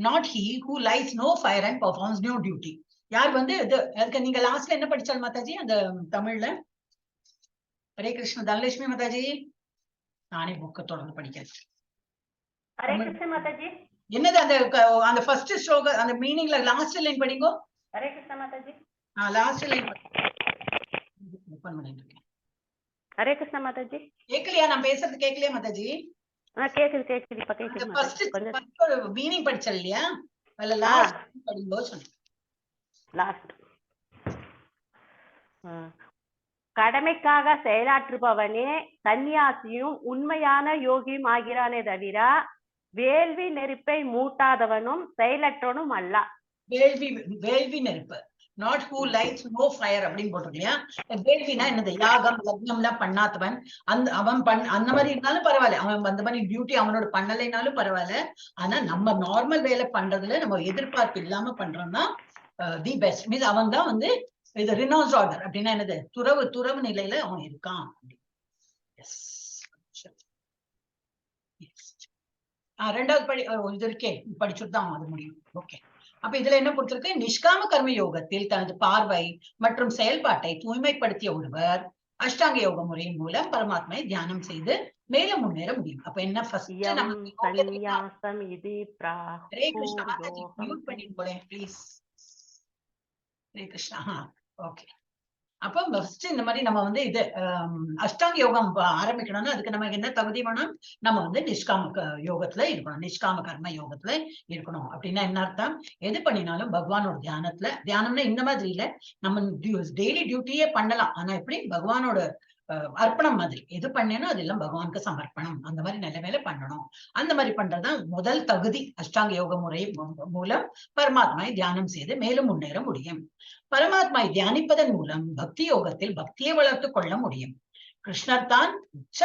not he who lights no fire and performs no duty. யார் வந்து அதுக்கு நீங்க லாஸ்ட்ல என்ன படிச்சால் மாதாஜி அந்த தமிழ்ல? ஹரே கிருஷ்ண தனலட்சுமி மாதாஜி, நானே புக்க தொடர்ந்து படிக்கிறேன். ஹரே கிருஷ்ண மாதாஜி. என்னது அந்த ஃபர்ஸ்ட் ஸ்லோக அந்த மீனிங்ல லாஸ்ட் லைன் படிங்கோ. Hare Krishna Mataji. Last line open பண்ணிட்டு இருக்கேன். ஹரே கிருஷ்ண மாதாஜி. கேக்கலையா நான் பேசுறது? கேக்கலையா மாதாஜி? கேக்குது இப்ப கேக்குது. ஃபர்ஸ்ட் ஒரு மீனிங் படிச்சல் இல்லையா, அல்ல லாஸ்ட் படிங்கோ சொன்னேன். லாஸ்ட் கடமைக்காக செயலாற்றுபவனே சன்னியாசியும் உண்மையான யோகியும் ஆகிறானே தவிர வேள்வி நெருப்பை மூட்டாதவனும் செயலற்றவனும் அல்ல. வேள்வி நெருப்பு, not who lights no fire அப்படின்னு போட்டிருக்கலையா. வேள்வினா என்னது, யாகம் லக்னம் எல்லாம் பண்ணாதவன், அவன் அந்த மாதிரி இருந்தாலும் பரவாயில்ல, அவன் அந்த மாதிரி டியூட்டி அவனோட பண்ணலைனாலும் பரவாயில்ல. ஆனா நம்ம நார்மல் வேலை பண்றதுல நம்ம எதிர்பார்ப்பு இல்லாம பண்றோம்னா தி பெஸ்ட் மீன்ஸ் அவன் தான் வந்து இது ரினவுன்ஸ் ஆர்டர் அப்படின்னா என்னது, துறவு நிலையில அவன் இருக்கான். ரெண்டாவது இது இருக்கே படிச்சுட்டு தான் அது முடியும். ஓகே, அப்ப இதுல என்ன கொடுத்திருக்கு, நிஷ்காம கர்ம யோகத்தில் தனது பார்வை மற்றும் செயல்பாட்டை தூய்மைப்படுத்திய ஒருவர் அஷ்டாங்க யோக முறையின் மூலம் பரமாத்மாவை தியானம் செய்து மேலும் முன்னேற முடியும். அப்ப என்ன ஃபர்ஸ்ட் சந்நியாசம் இது ஹரே கிருஷ்ணா மாதாஜி மியூட் பண்ணிட்டு போறேன் ப்ளீஸ். ஹரே கிருஷ்ணா. ஓகே, அப்போ ஃபர்ஸ்ட் இந்த மாதிரி நம்ம வந்து இது அஷ்டாங்க யோகம் ஆரம்பிக்கணும்னா அதுக்கு நமக்கு என்ன தகுதி வேணும், நம்ம வந்து நிஷ்காம யோகத்துல இருக்கணும், நிஷ்காம கர்ம யோகத்துல இருக்கணும். அப்படின்னா என்ன அர்த்தம், எது பண்ணினாலும் பகவானோட தியானம்னா இந்த மாதிரி இல்ல, நம்ம டெய்லி டியூட்டியே பண்ணலாம், ஆனா எப்படி பகவானோட அர்ப்பணம் மாதிரி எது பண்ணேனோ அதெல்லாம் பகவானுக்கு சமர்ப்பணம், அந்த மாதிரி நிலைமையில பண்ணணும். அந்த மாதிரி பண்றதுதான் முதல் தகுதி. அஷ்டாங்க யோக முறை மூலம் பரமாத்மாவை தியானம் செய்து மேலும் முன்னேற முடியும். பரமாத்மாவை தியானிப்பதன் மூலம் பக்தி யோகத்தில் பக்தியை வளர்த்து கொள்ள முடியும். கிருஷ்ணர் தான் உச்ச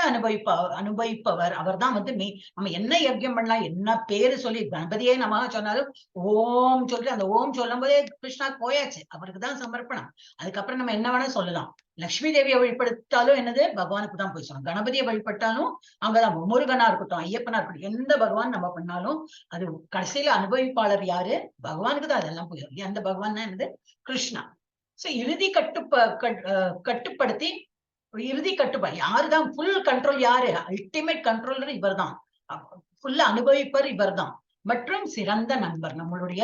அனுபவிப்பவர். அவர் தான் வந்து நம்ம என்ன யஜ்யம் பண்ணலாம், என்ன பேரு சொல்லி கணபதியே நமக சொன்னாலும் ஓம் சொல்லிட்டு அந்த ஓம் சொல்லும் போதே கிருஷ்ணா போயாச்சு, அவருக்கு தான் சமர்ப்பணம். அதுக்கப்புறம் நம்ம என்ன வேணா சொல்லலாம். லட்சுமி தேவியை வழிபடுத்தாலும் என்னது, பகவானுக்கு தான் போய் சொல்லணும். கணபதியை வழிபட்டாலும் அங்கதான், முருகனா இருக்கட்டும், ஐயப்பனா இருக்கட்டும், எந்த பகவான் நம்ம பண்ணாலும் அது கடைசியில அனுபவிப்பாளர் யாரு, பகவானுக்கு தான் அதெல்லாம் போயிடும். அந்த பகவான் தான் என்னது, கிருஷ்ணா. சோ இறுதி கட்டுப்படுத்தி இறுதி கட்டுப்பாடு யாருதான், ஃபுல் கண்ட்ரோல் யாரு, அல்டிமேட் கண்ட்ரோலர் இவர் தான், ஃபுல்லா அனுபவிப்பர் இவர் தான், மற்றும் சிறந்த நண்பர், நம்மளுடைய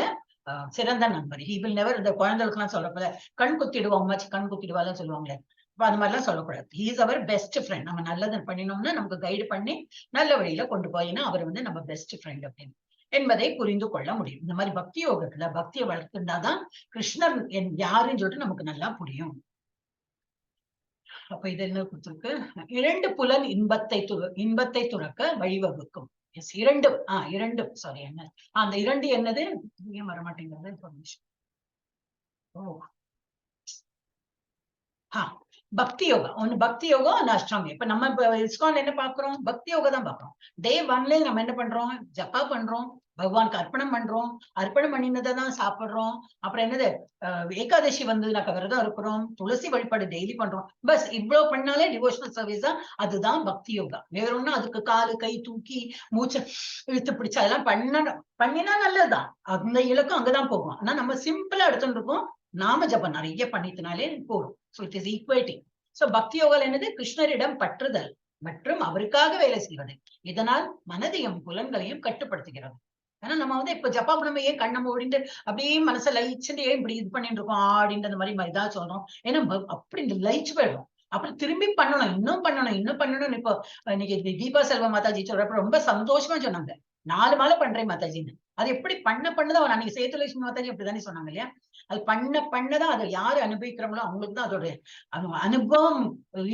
சிறந்த நண்பர். ஹி வில் நெவர், இந்த குழந்தைகளுக்கு எல்லாம் சொல்லக்கூடாது, கண் குத்திடுவோம் கண் குத்திடுவாங்கன்னு சொல்லுவாங்களே, அது மாதிரிலாம் சொல்லக்கூடாது. He is our best friend. நம்ம நல்லது பண்ணினோம்னா நமக்கு கைடு பண்ணி நல்ல வழியில கொண்டு போயினா அவர் வந்து நம்ம பெஸ்ட் ஃப்ரெண்ட் அப்படின்னு என்பதை புரிந்து கொள்ள முடியும். இந்த மாதிரி பக்தி யோகத்துல பக்தியை வளர்த்துட்டாதான் கிருஷ்ணர் யாருன்னு சொல்லிட்டு நமக்கு நல்லா புரியும். அப்ப இது என்ன கொடுத்திருக்கு, இரண்டு புலன் இன்பத்தை துறக்க வழிவகுக்கும். இரண்டு சாரி என்ன அந்த இரண்டு என்னது ஏன் வரமாட்டேங்கிறது இன்ஃபர்மேஷன். பக்தி யோகா ஒண்ணு, பக்தி யோகா ஒன்னு அஷ்டாங்க. இப்ப நம்ம ISKCON என்ன பாக்குறோம், பக்தி யோகா தான் பாக்குறோம். டே 1ல நம்ம என்ன பண்றோம், ஜப்பா பண்றோம், பகவானுக்கு அர்ப்பணம் பண்றோம், அர்ப்பணம் பண்ணினதான் சாப்பிடுறோம். அப்புறம் என்னது, ஏகாதசி வந்ததுனாக்க விரதம் இருக்கிறோம், துளசி வழிபாடு டெய்லி பண்றோம். பஸ் இவ்வளவு பண்ணாலே டிவோஷனல் சர்வீஸ் தான், அதுதான் பக்தி யோகா. வேற ஒண்ணும் அதுக்கு காலு கை தூக்கி மூச்சை இழுத்து பிடிச்சா அதெல்லாம் பண்ணினா நல்லதுதான், அந்த இலக்கும் அங்கதான் போகும். ஆனா நம்ம சிம்பிளா எடுத்துட்டு இருக்கோம், நாம ஜபம் நிறைய பண்ணிட்டனாலே போடும். So it is equating. So bhakti yoga என்னது, கிருஷ்ணரிடம் பற்றுதல் மற்றும் அவருக்காக வேலை செய்வது. இதனால் மனதையும் புலன்களையும் கட்டுப்படுத்துகிறது. ஏன்னா நம்ம வந்து இப்ப ஜப்பா நம்ம ஏன் கண்ணை மூடிட்டு அப்படியே மனசை லயிச்சுட்டு ஏன் இப்படி இது பண்ணிட்டு இருக்கோம் அப்படின்ற மாதிரி தான் சொல்றோம். ஏன்னா அப்படி இந்த லயிச்சு போயிடும். அப்புறம் திரும்பி பண்ணணும், இன்னும் பண்ணணும். இப்போ இன்னைக்கு தீபா செல்வா மாதாஜி சொல்றப்ப ரொம்ப சந்தோஷமா சொன்னாங்க, 4 மாலை பண்றேன் மாதாஜின்னு. அது எப்படி பண்ணதான் அவர் அன்னைக்கு சேத்துலட்சுமி மாதாஜி அப்படித்தானே சொன்னாங்க இல்லையா? அது பண்ணதான் அதை யாரு அனுபவிக்கிறவங்களோ அவங்களுக்கு தான் அதோட அனுபவம்.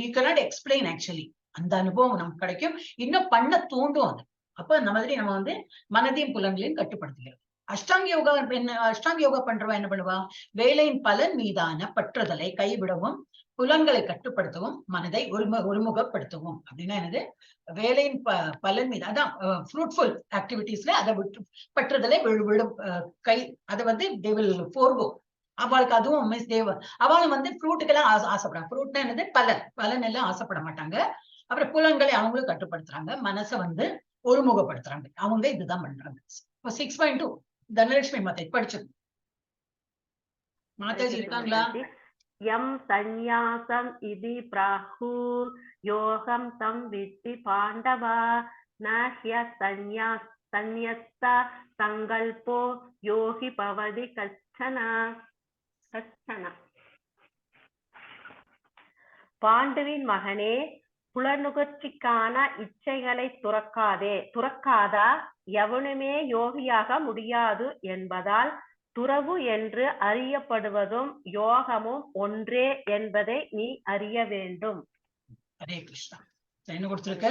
You cannot explain actually. அந்த அனுபவம் நமக்கு கிடைக்கும், இன்னும் பண்ண தூண்டும் அது. அப்ப அந்த மாதிரி நம்ம வந்து மனதையும் புலன்களையும் கட்டுப்படுத்திக்கிறோம். அஷ்டாங்க யோகா என்ன? அஷ்டாங்க யோகா பண்றவா என்ன பண்ணுவா? வேலையின் பலன் மீதான பற்றுதலை கைவிடவும், புலன்களை கட்டுப்படுத்தவும், மனதை ஒருமுகப்படுத்தவும். அப்படின்னா என்னது? வேலையின் பலன் மீது, அதான் ஃப்ரூட்ஃபுல் ஆக்டிவிட்டிஸ்ல அதை விட்டு பற்றுதலை விடும் கை, அதை வந்து they will forego. அவளுக்கு அதுவும் மிஸ் தேவ அவளும் வந்து ஃப்ரூட்டுக்கெல்லாம் ஆசைப்படுறாங்க. ஃப்ரூட்னா என்னது? பலன் எல்லாம் ஆசைப்பட மாட்டாங்க. அப்புறம் புலன்களை அவங்களும் கட்டுப்படுத்துறாங்க, மனசை வந்து ஒருமுகப்படுத்துறாங்க. அவங்க இதுதான் பண்றாங்க. 6.2 தனலட்சுமி மாதாஜி படிச்சு. மாதாஜி இருக்காங்களா? யம் சந்நியாசம் இதி பிராஹுர் யோகம் தம் வித்தி பாண்டவா நஹ்ய சந்நியஸ்த சங்கல்போ யோகி பவதி கச்சன. பாண்டுவின் மகனே, புலனுகர்ச்சிக்கான இச்சைகளை துறக்காதா எவனுமே யோகியாக முடியாது என்பதால் துறவு என்று அறியப்படுவதும் யோகமும் ஒன்றே என்பதை நீ அறிய வேண்டும். ஹரே கிருஷ்ணா. என்ன கொடுத்திருக்க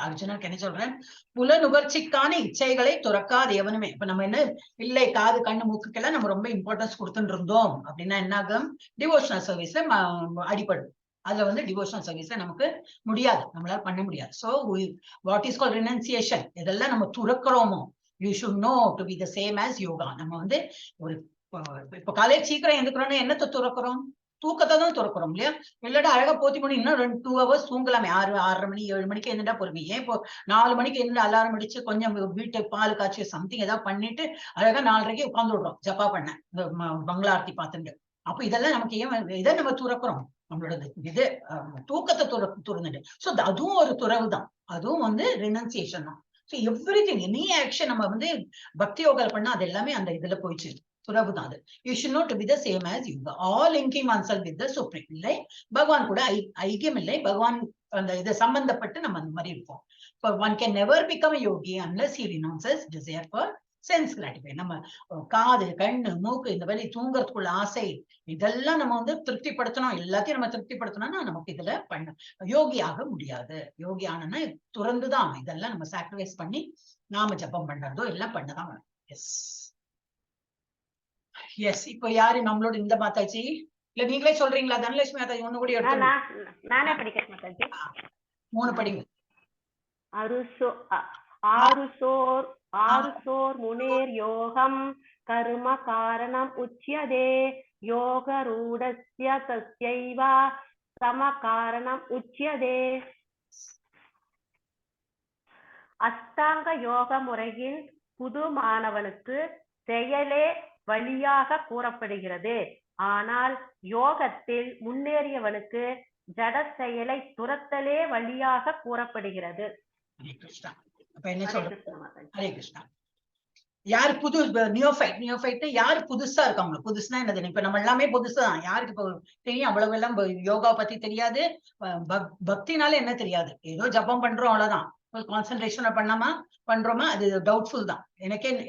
அர்ஜுனருக்கு? என்ன சொல்றேன்? புலனுகர்ச்சிக்கான இச்சைகளை துறக்காது எவனுமே. இப்ப நம்ம என்ன இல்லை, காது கண்ணு மூக்குக்கெல்லாம் நம்ம ரொம்ப இம்பார்ட்டன்ஸ் கொடுத்துட்டு இருந்தோம் அப்படின்னா என்ன ஆகும்? டிவோஷனல் சர்வீஸ்ல அடிப்படும். அதுல வந்து டிவோஷனல் சர்வீஸ்ல நமக்கு முடியாது, நம்மளால பண்ண முடியாது. So what is called renunciation. இதெல்லாம் நம்ம துறக்கிறோமோ, you should know to be the same as yoga. நம்ம வந்து ஒரு இப்ப காலையில சீக்கிரம் எந்துக்கிறோம்னா என்னத்தை துறக்கிறோம்? தூக்கத்தை தான் துறக்கிறோம் இல்லையா? இல்லாட்டா அழகா போத்தி பண்ணி இன்னும் 2 hours தூங்கலாமே. 6:30 மணி 7 மணிக்கு என்னடா பொறுமை? ஏன் இப்போ 4 மணிக்கு என்ன அலாரம் அடிச்சு கொஞ்சம் வீட்டு பால் காய்ச்சி சம்திங் ஏதாவது பண்ணிட்டு அழகா 4:30க்கு உட்கார்ந்து விடுறோம் ஜப்பா பண்ண, இந்த பங்களார்த்தி பார்த்துட்டு. அப்ப இதெல்லாம் நமக்கு ஏன் இதை நம்ம துறக்கிறோம்? நம்மளோட இது தூக்கத்தை துறந்துட்டு. சோ அதுவும் ஒரு துறவு தான், அதுவும் வந்து ரினன்சியேஷன் தான். சோ எவ்ரிதிங், எனி ஆக்ஷன் நம்ம வந்து பக்தி யோகா பண்ணா அது எல்லாமே அந்த இதுல போயிடுச்சு, துறவு தான் அது. You should not be the same as yoga. All linking oneself with the supreme. இல்லை பகவான் கூட ஐக்கியம் இல்லை, பகவான் அந்த இதை சம்பந்தப்பட்டு நம்ம அந்த மாதிரி இருப்போம். For one can never become a yogi unless he renounces desire for sense gratify. நம்ம காது கண்ணு மூக்கு இந்த மாதிரி தூங்குறதுக்குள்ள ஆசை இதெல்லாம் நம்ம வந்து திருப்திப்படுத்தணும். எல்லாத்தையும் நம்ம திருப்திப்படுத்தணும்னா நமக்கு இதுல பண்ண யோகி ஆக முடியாது. யோகி ஆனன்னா துறந்துதான் இதெல்லாம் நம்ம சாக்ரிஃபைஸ் பண்ணி நாம ஜபம் பண்றதோ எல்லாம் பண்ணதான் வேணும். Yes yes. இப்ப யாரு நம்மளோட இந்த மாதாஜி? இல்ல நீங்களே சொல்றீங்களா? தனலட்சுமி மாதாஜி ஒண்ணு கூட எடுத்து நானே படிக்கிறேன் மாதாஜி. 3 படிங்க. ஆருசோர் முனேர் யோகம் கர்ம காரணம் உச்யதே யோக ரூடஸ்ய தஸ்யைவ சம காரணம் உச்யதே. அஷ்டாங்க யோக முறையின் புது மாணவனுக்கு செயலே வழியாக கூறப்படுகிறது. ஆனால் யோகத்தில் முன்னேறியவனுக்கு ஜட செயலை துரத்தலே வழியாக கூறப்படுகிறது. ஹரே கிருஷ்ணா. அப்ப என்ன சொல்றேன்? ஹரே கிருஷ்ணா. யாரு புது நியோஃபைட் யாரு புதுசா இருக்காங்க? புதுசுனா என்னது? இப்ப நம்ம எல்லாமே புதுசுதான். யாருக்கு இப்போ தெரியும்? அவ்வளவு எல்லாம் யோகா பத்தி தெரியாது, பக்தினால என்ன தெரியாது. ஏதோ ஜபம் பண்றோம் அவ்வளவுதான். கான்சென்ட்ரேஷன் பண்றோமா அது டவுட்ஃபுல் தான்.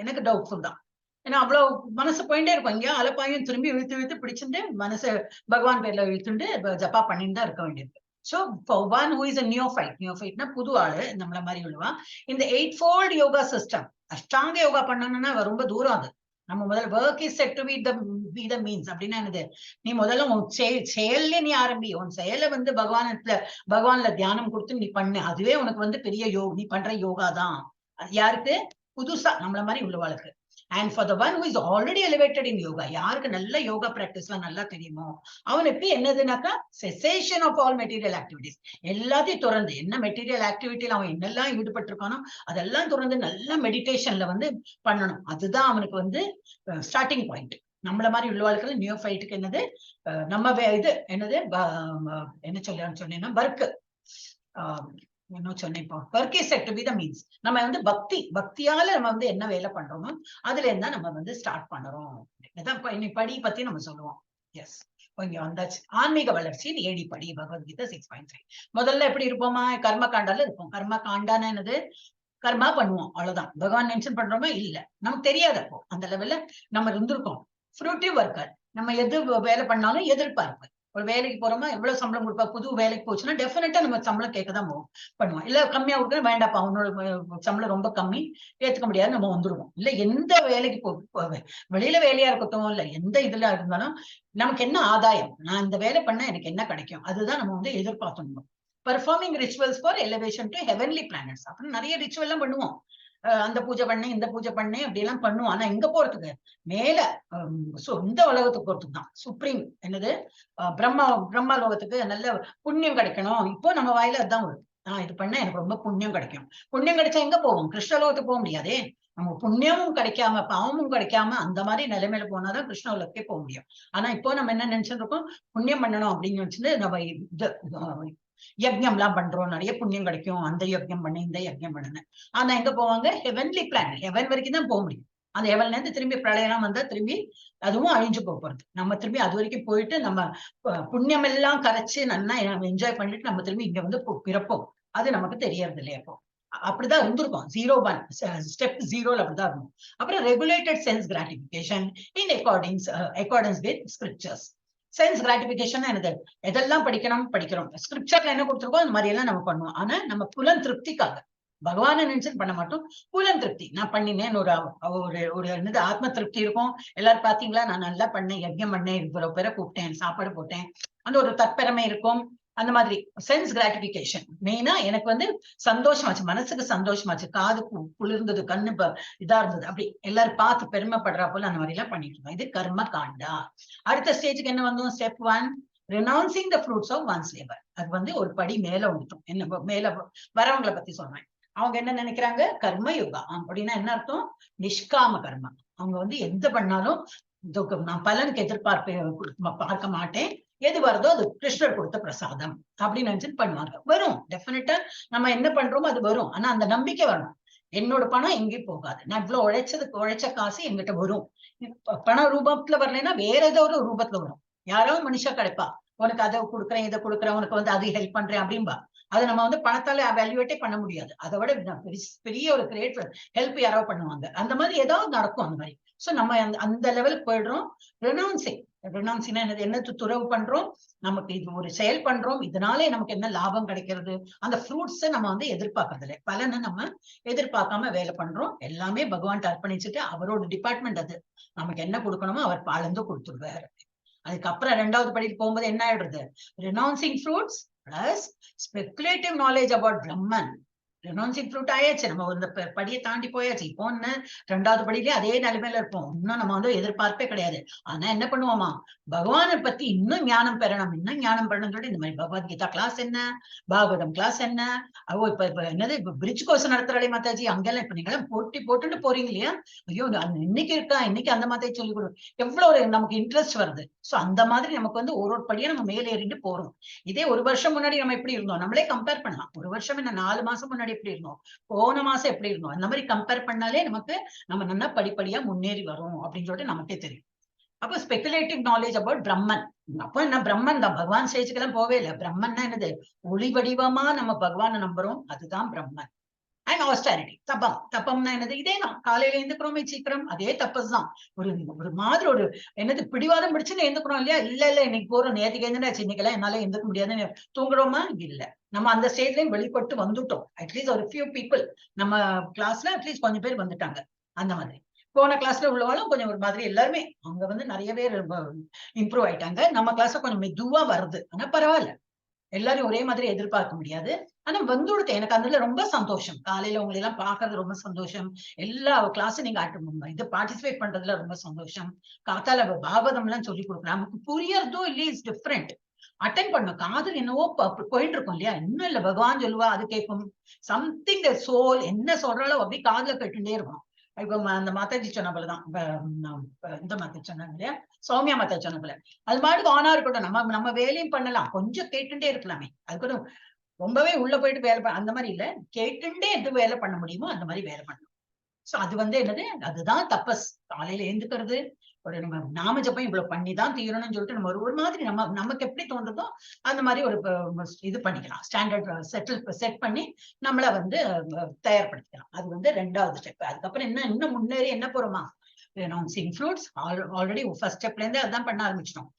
எனக்கு டவுட்ஃபுல் தான். ஏன்னா அவ்வளவு மனசு போயிட்டே இருக்கும், இங்கேயா அலப்பாயும் திரும்பி இழுத்து பிடிச்சிட்டு மனசு பகவான் பேர்ல இழுத்துட்டு ஜப்பா பண்ணிட்டு தான் இருக்க வேண்டியது. So for one who is a neophyte புது ஆளு நம்மள மாதிரி உள்ளவா, இந்த 8-fold யோகா சிஸ்டம் அஷ்டாங்க யோகா பண்ணணும்னா ரொம்ப தூரம். அது நம்ம முதல்ல work is set to be the means. அப்படின்னா என்னது? நீ முதல்ல உன் செயல்ல நீ ஆரம்பி. உன் செயலை வந்து பகவான்ல தியானம் கொடுத்து நீ பண்ணு. அதுவே உனக்கு வந்து பெரிய நீ பண்ற யோகா தான். யாருக்கு? புதுசா நம்மள மாதிரி உள்ளவாளுக்கு. And for the one who is already elevated in yoga, யாருக்கு நல்ல யோகா பிராக்டிஸ்லாம் நல்லா தெரியுமோ அவனுக்கு என்னதுனாக்கா cessation of all material activities. எல்லாத்தையும் துறந்து, என்ன மெட்டீரியல் ஆக்டிவிட்டியில அவன் என்னெல்லாம் ஈடுபட்டு இருக்கானோ அதெல்லாம் துறந்து நல்ல மெடிடேஷன்ல வந்து பண்ணணும். அதுதான் அவனுக்கு வந்து ஸ்டார்டிங் பாயிண்ட். நம்மள மாதிரி உள்ளவாளுக்கு நியோஃபைட்டுக்கு என்னது? நம்ம இது என்னது என்ன சொன்னேன்னா வர்க்கு என்ன சொன்னேன் இப்போ, work is set to be the means. நம்ம வந்து பக்தியால நம்ம வந்து என்ன வேலை பண்றோமோ அதுல இருந்தா நம்ம வந்து ஸ்டார்ட் பண்றோம். படி பத்தி நம்ம சொல்லுவோம். எஸ். கொஞ்சம் வந்தாச்சு. ஆன்மீக வளர்ச்சி ஏடி படி பகவத்கீதை 6.3. முதல்ல எப்படி இருப்போமா, கர்ம காண்டால இருப்போம். கர்ம காண்டான என்னது, கர்மா பண்ணுவோம், அவ்வளவுதான். பகவான் மென்ஷன் பண்றோமா இல்ல, நமக்கு தெரியாது. அப்போ அந்த லெவல்ல நம்ம இருந்திருக்கோம். ஃப்ரூட்டிவ் ஒர்க்கர், நம்ம எது வேலை பண்ணாலும் எதிர்பார்ப்பு. ஒரு வேலைக்கு போறோமா, எவ்வளவு சம்பளம் கொடுப்பா, புது வேலைக்கு போச்சுன்னா டெஃபினட்டா நம்ம சம்பளம் கேட்கதான் பண்ணுவோம். இல்ல கம்மியா கொடுக்க வேண்டாப்பா, அவனோட சம்பளம் ரொம்ப கம்மி, ஏத்துக்க முடியாது, நம்ம வந்துருவோம். இல்ல எந்த வேலைக்கு வெளியில வேலையா இருக்கட்டும், இல்ல எந்த இதுல இருந்தாலும் நமக்கு என்ன ஆதாயம், நான் இந்த வேலை பண்ணா எனக்கு என்ன கிடைக்கும், அதுதான் நம்ம வந்து எதிர்பார்க்கணும். Performing rituals for elevation to heavenly planets. அப்புறம் நிறைய ரிச்சுவல் எல்லாம் பண்ணுவோம். அந்த பூஜை பண்ணேன், இந்த பூஜை பண்ணேன், அப்படி எல்லாம் பண்ணுவோம். ஆனா எங்க போறதுக்கு, மேல இந்த உலகத்துக்கு போறதுக்கு தான். சுப்ரீம் என்னது, பிரம்மா லோகத்துக்கு நல்ல புண்ணியம் கிடைக்கணும். இப்போ நம்ம வாயில அதுதான் வரும், நான் இது பண்ண எனக்கு ரொம்ப புண்ணியம் கிடைக்கும். புண்ணியம் கிடைச்சா எங்க போவோம், கிருஷ்ணலோகத்துக்கு போக முடியாதே. நம்ம புண்ணியமும் கிடைக்காம பாவமும் கிடைக்காம அந்த மாதிரி நிலைமையில போனாதான் கிருஷ்ணலோகத்துக்கே போக முடியும். ஆனா இப்போ நம்ம என்ன நினைச்சிட்டு இருக்கோம், புண்ணியம் பண்ணணும் அப்படின்னு வச்சுட்டு நம்ம யஜ்ஞம் எல்லாம் பண்றோம், நிறைய புண்ணியம் கிடைக்கும், அந்த யஜ்ஞம் பண்ணு, இந்த யஜ்ஞம் பண்ணுன்னு. ஆனா எங்க போவாங்க, ஹெவன்லி பிளான், ஹெவன் வரைக்கும் தான் போக முடியும். அந்த ஹெவன்ல இருந்து திரும்பி பிரளயம் வந்தா திரும்பி அதுவும் அழிஞ்சு போறது. நம்ம திரும்பி அது வரைக்கும் போயிட்டு நம்ம புண்ணியம் எல்லாம் கரைச்சு நல்லா என்ஜாய் பண்ணிட்டு நம்ம திரும்பி இங்க வந்து பிறப்போம். அது நமக்கு தெரியறது இல்லையா. அப்போ அப்படிதான் இருந்திருக்கும். 0-1 ஸ்டெப் 0ல அப்படிதான் இருக்கும். அப்புறம் regulated sense gratification in accordance with scriptures. Sense gratification என்னது, எதெல்லாம் படிக்கிறோம், ஸ்கிரிப்சர்ல என்ன கொடுத்துருக்கோம் அந்த மாதிரி எல்லாம் நம்ம பண்ணுவோம். ஆனா நம்ம புலன் திருப்திக்காக பகவானை நினைச்சு பண்ண மாட்டோம். புலன் திருப்தி, நான் பண்ணினேன் ஒரு என்னது ஆத்ம திருப்தி இருக்கும். எல்லாரும் பாத்தீங்களா, நான் நல்லா பண்ணேன், யஜ்ஞம் பண்ணேன், இவ்வளவு பேரை கூப்பிட்டேன், சாப்பாடு போட்டேன், அந்த ஒரு தற்பெருமை இருக்கும். அந்த மாதிரி சென்ஸ் கிராட்டிபிகேஷன் மெயினா எனக்கு வந்து சந்தோஷமாச்சு, மனசுக்கு சந்தோஷமாச்சு, காது குளிர்ந்தது, கண்ணு இதா இருந்தது, அப்படி எல்லாரும் பார்த்து பெருமைப்படுறா போல அந்த மாதிரி எல்லாம் பண்ணிட்டு இருக்கோம். இது கர்ம காண்டா. அடுத்த ஸ்டேஜுக்கு என்ன வந்தோம், step 1 renouncing the fruits of one's labor. அது வந்து ஒரு படி மேல வந்துட்டோம். என்ன மேல வரவங்களை பத்தி சொல்றேன். அவங்க என்ன நினைக்கிறாங்க, கர்ம யுகா அப்படின்னா என்ன அர்த்தம், நிஷ்காம கர்மா. அவங்க வந்து எந்த பண்ணாலும் நான் பலனுக்கு பார்க்க மாட்டேன், எது வருதோ அது கிருஷ்ணர் கொடுத்த பிரசாதம் அப்படின்னு நினைச்சுட்டு பண்ணுவாங்க. வரும், டெஃபினட்டா நம்ம என்ன பண்றோமோ அது வரும். ஆனா அந்த நம்பிக்கை வரணும், என்னோட பணம் எங்கேயும் போகாது, நான் இவ்வளவு உழைச்ச காசு எங்கிட்ட வரும். பண ரூபத்துல வரலைன்னா வேற ஏதோ ஒரு ரூபத்துல வரும். யாராவது மனுஷா கிடைப்பா, உனக்கு அதை கொடுக்குறேன், இதை கொடுக்குறேன், உனக்கு வந்து அது ஹெல்ப் பண்றேன் அப்படின்பா. அதை நம்ம வந்து பணத்தால வேல்யூவேட்டே பண்ண முடியாது. அதை விட பெரிய ஒரு கிரேட் ஹெல்ப் யாராவது பண்ணுவாங்க. அந்த மாதிரி ஏதாவது நடக்கும் அந்த மாதிரி. சோ நம்ம அந்த லெவலுக்கு போயிடுறோம். ரெனவுன்சிங் என்ன துறவு பண்றோம், நமக்கு இது ஒரு செயல் பண்றோம், இதனாலே நமக்கு என்ன லாபம் கிடைக்கிறது, அந்த ஃப்ரூட்ஸ் நம்ம வந்து எதிர்பார்க்கறது இல்லை, பலனை நம்ம எதிர்பார்க்காம வேலை பண்றோம். எல்லாமே பகவான் அர்ப்பணிச்சுட்டு அவரோட டிபார்ட்மெண்ட் அது, நமக்கு என்ன கொடுக்கணுமோ அவர் பாலந்து கொடுத்துருவாரு. அதுக்கப்புறம் 2வது படிக்கு போகும்போது என்ன ஆயிடுறது, renouncing fruits plus speculative knowledge about Brahman. Renouncing fruit ஆயாச்சு, நம்ம இந்த படியை தாண்டி போயாச்சு. இப்போ ஒண்ணு 2வது படியிலே அதே நிலைமையில இருப்போம், இன்னும் நம்ம வந்து எதிர்பார்ப்பே கிடையாது. ஆனா என்ன பண்ணுவோமா, பகவானை பத்தி இன்னும் ஞானம் பெறணும், சொல்லிட்டு இந்த மாதிரி பகவத்கீதா கிளாஸ் என்ன, பாகவதம் கிளாஸ் என்ன, இப்ப என்னது பிரிட்ஜ் கோர்ஸ் நடத்துறாளே மாதாஜி, அங்கெல்லாம் இப்ப நீங்க போட்டுட்டு போறீங்க இல்லையா, ஐயோ இன்னைக்கு இருக்கா, இன்னைக்கு அந்த மாதிரி சொல்லி கொடு, எவ்வளவு ஒரு நமக்கு இன்ட்ரெஸ்ட் வருது. சோ அந்த மாதிரி நமக்கு வந்து ஒரு படியா நம்ம மேலே ஏறிட்டு போறோம். இதே ஒரு வருஷம் முன்னாடி நம்ம எப்படி இருந்தோம், நம்மளே கம்பேர் பண்ணலாம். ஒரு வருஷம் என்ன 4 மாசம் முன்னாடி எப்படி இருந்தோம், போன மாசம் எப்படி இருந்தோம், அந்த மாதிரி கம்பேர் பண்ணாலே நமக்கு நம்ம நல்லா படிப்படியா முன்னேறி வரும் அப்படின்னு சொல்லிட்டு நமக்கே தெரியும். அப்போ ஸ்பெகுலேட்டிவ் நாலேஜ் அபவுட் பிரம்மன். அப்போ என்ன, பிரம்மன் தான், பகவான் ஸ்டேஜுக்கு எல்லாம் போவே இல்லை. பிரம்மன்னா என்னது, ஒளி வடிவமா நம்ம பகவானை நம்புறோம், அதுதான் பிரம்மன். அண்ட் ஆஸ்டாரிட்டி, தப்பம்னா என்னது, இதேதான், காலையில எழுந்துக்கிறோமே சீக்கிரம், அதே தப்பஸ் தான். ஒரு மாதிரி ஒரு என்னது பிடிவாதம் பிடிச்சுன்னு எழுந்துக்கிறோம் இல்லையா, இல்ல இன்னைக்கு போறோம், நேற்றுக்கு எழுந்துடாச்சு, இன்னைக்கெல்லாம் என்னால எழுந்துக்க முடியாதுன்னு தூங்குறோமா, இல்ல. நம்ம அந்த ஸ்டேஜ்லயும் வெளிப்பட்டு வந்துட்டோம். அட்லீஸ்ட் ஒரு ஃபியூ பீப்புள் நம்ம கிளாஸ்ல அட்லீஸ்ட் கொஞ்சம் பேர் வந்துட்டாங்க. அந்த மாதிரி போன கிளாஸ்ல உள்ளவாலும் கொஞ்சம் ஒரு மாதிரி எல்லாருமே அவங்க வந்து நிறைய பேர் இம்ப்ரூவ் ஆயிட்டாங்க. நம்ம கிளாஸ்ல கொஞ்சம் மெதுவா வருது, ஆனா பரவாயில்ல, எல்லாரும் ஒரே மாதிரி எதிர்பார்க்க முடியாது. ஆனா வந்துடுது, எனக்கு அதுல ரொம்ப சந்தோஷம். காலையில உங்களை எல்லாம் பாக்குறது ரொம்ப சந்தோஷம். எல்லா கிளாஸும் நீங்க இது பார்ட்டிசிபேட் பண்றதுல ரொம்ப சந்தோஷம். காத்தால பாகவதம் எல்லாம் சொல்லி கொடுக்குறேன், நமக்கு புரியறதோ இல்லையே, இஸ் டிஃப்ரெண்ட். அட்டென்ட் பண்ணும், காதல் என்னவோ போயிட்டு இருக்கும் இல்லையா, இன்னும் இல்ல பகவான் சொல்லுவா, அது கேட்கும். சம்திங் த சோல் என்ன சொல்றாலோ அப்படி காதுல கேட்டுட்டே இருக்கும். இப்ப அந்த மாதாஜி சொன்ன போலதான், இந்த மாதாஜி சொன்னாங்க இல்லையா, சௌமியா மாதாஜி சொன்ன போல, அது பாட்டுக்கு ஆனா இருக்கட்டும், நம்ம வேலையும் பண்ணலாம், கொஞ்சம் கேட்டுட்டே இருக்கலாமே. அது கூட ரொம்பவே உள்ள போயிட்டு வேலை அந்த மாதிரி இல்ல, கேட்டுட்டே எது வேலை பண்ண முடியுமோ அந்த மாதிரி வேலை பண்ணணும். சோ அது வந்து என்னது, அதுதான் தபஸ். காலையில எழுந்துக்கிறது, ஒரு நம்ம நாம ஜப்பம் இவ்வளவு பண்ணிதான் தீரணும்னு சொல்லிட்டு நம்ம ஒரு மாதிரி நமக்கு எப்படி தோன்றதோ அந்த மாதிரி ஒரு இது பண்ணிக்கலாம். ஸ்டாண்டர்ட் செட் பண்ணி நம்மள வந்து தயார்படுத்திக்கலாம். அது வந்து 2வது ஸ்டெப். அதுக்கப்புறம் இன்னும் முன்னேறி என்ன போறோமா, renouncing fruits. ஆல்ரெடி ஃபர்ஸ்ட் ஸ்டெப்ல இருந்தே அதான் பண்ண ஆரம்பிச்சிட்டோம்.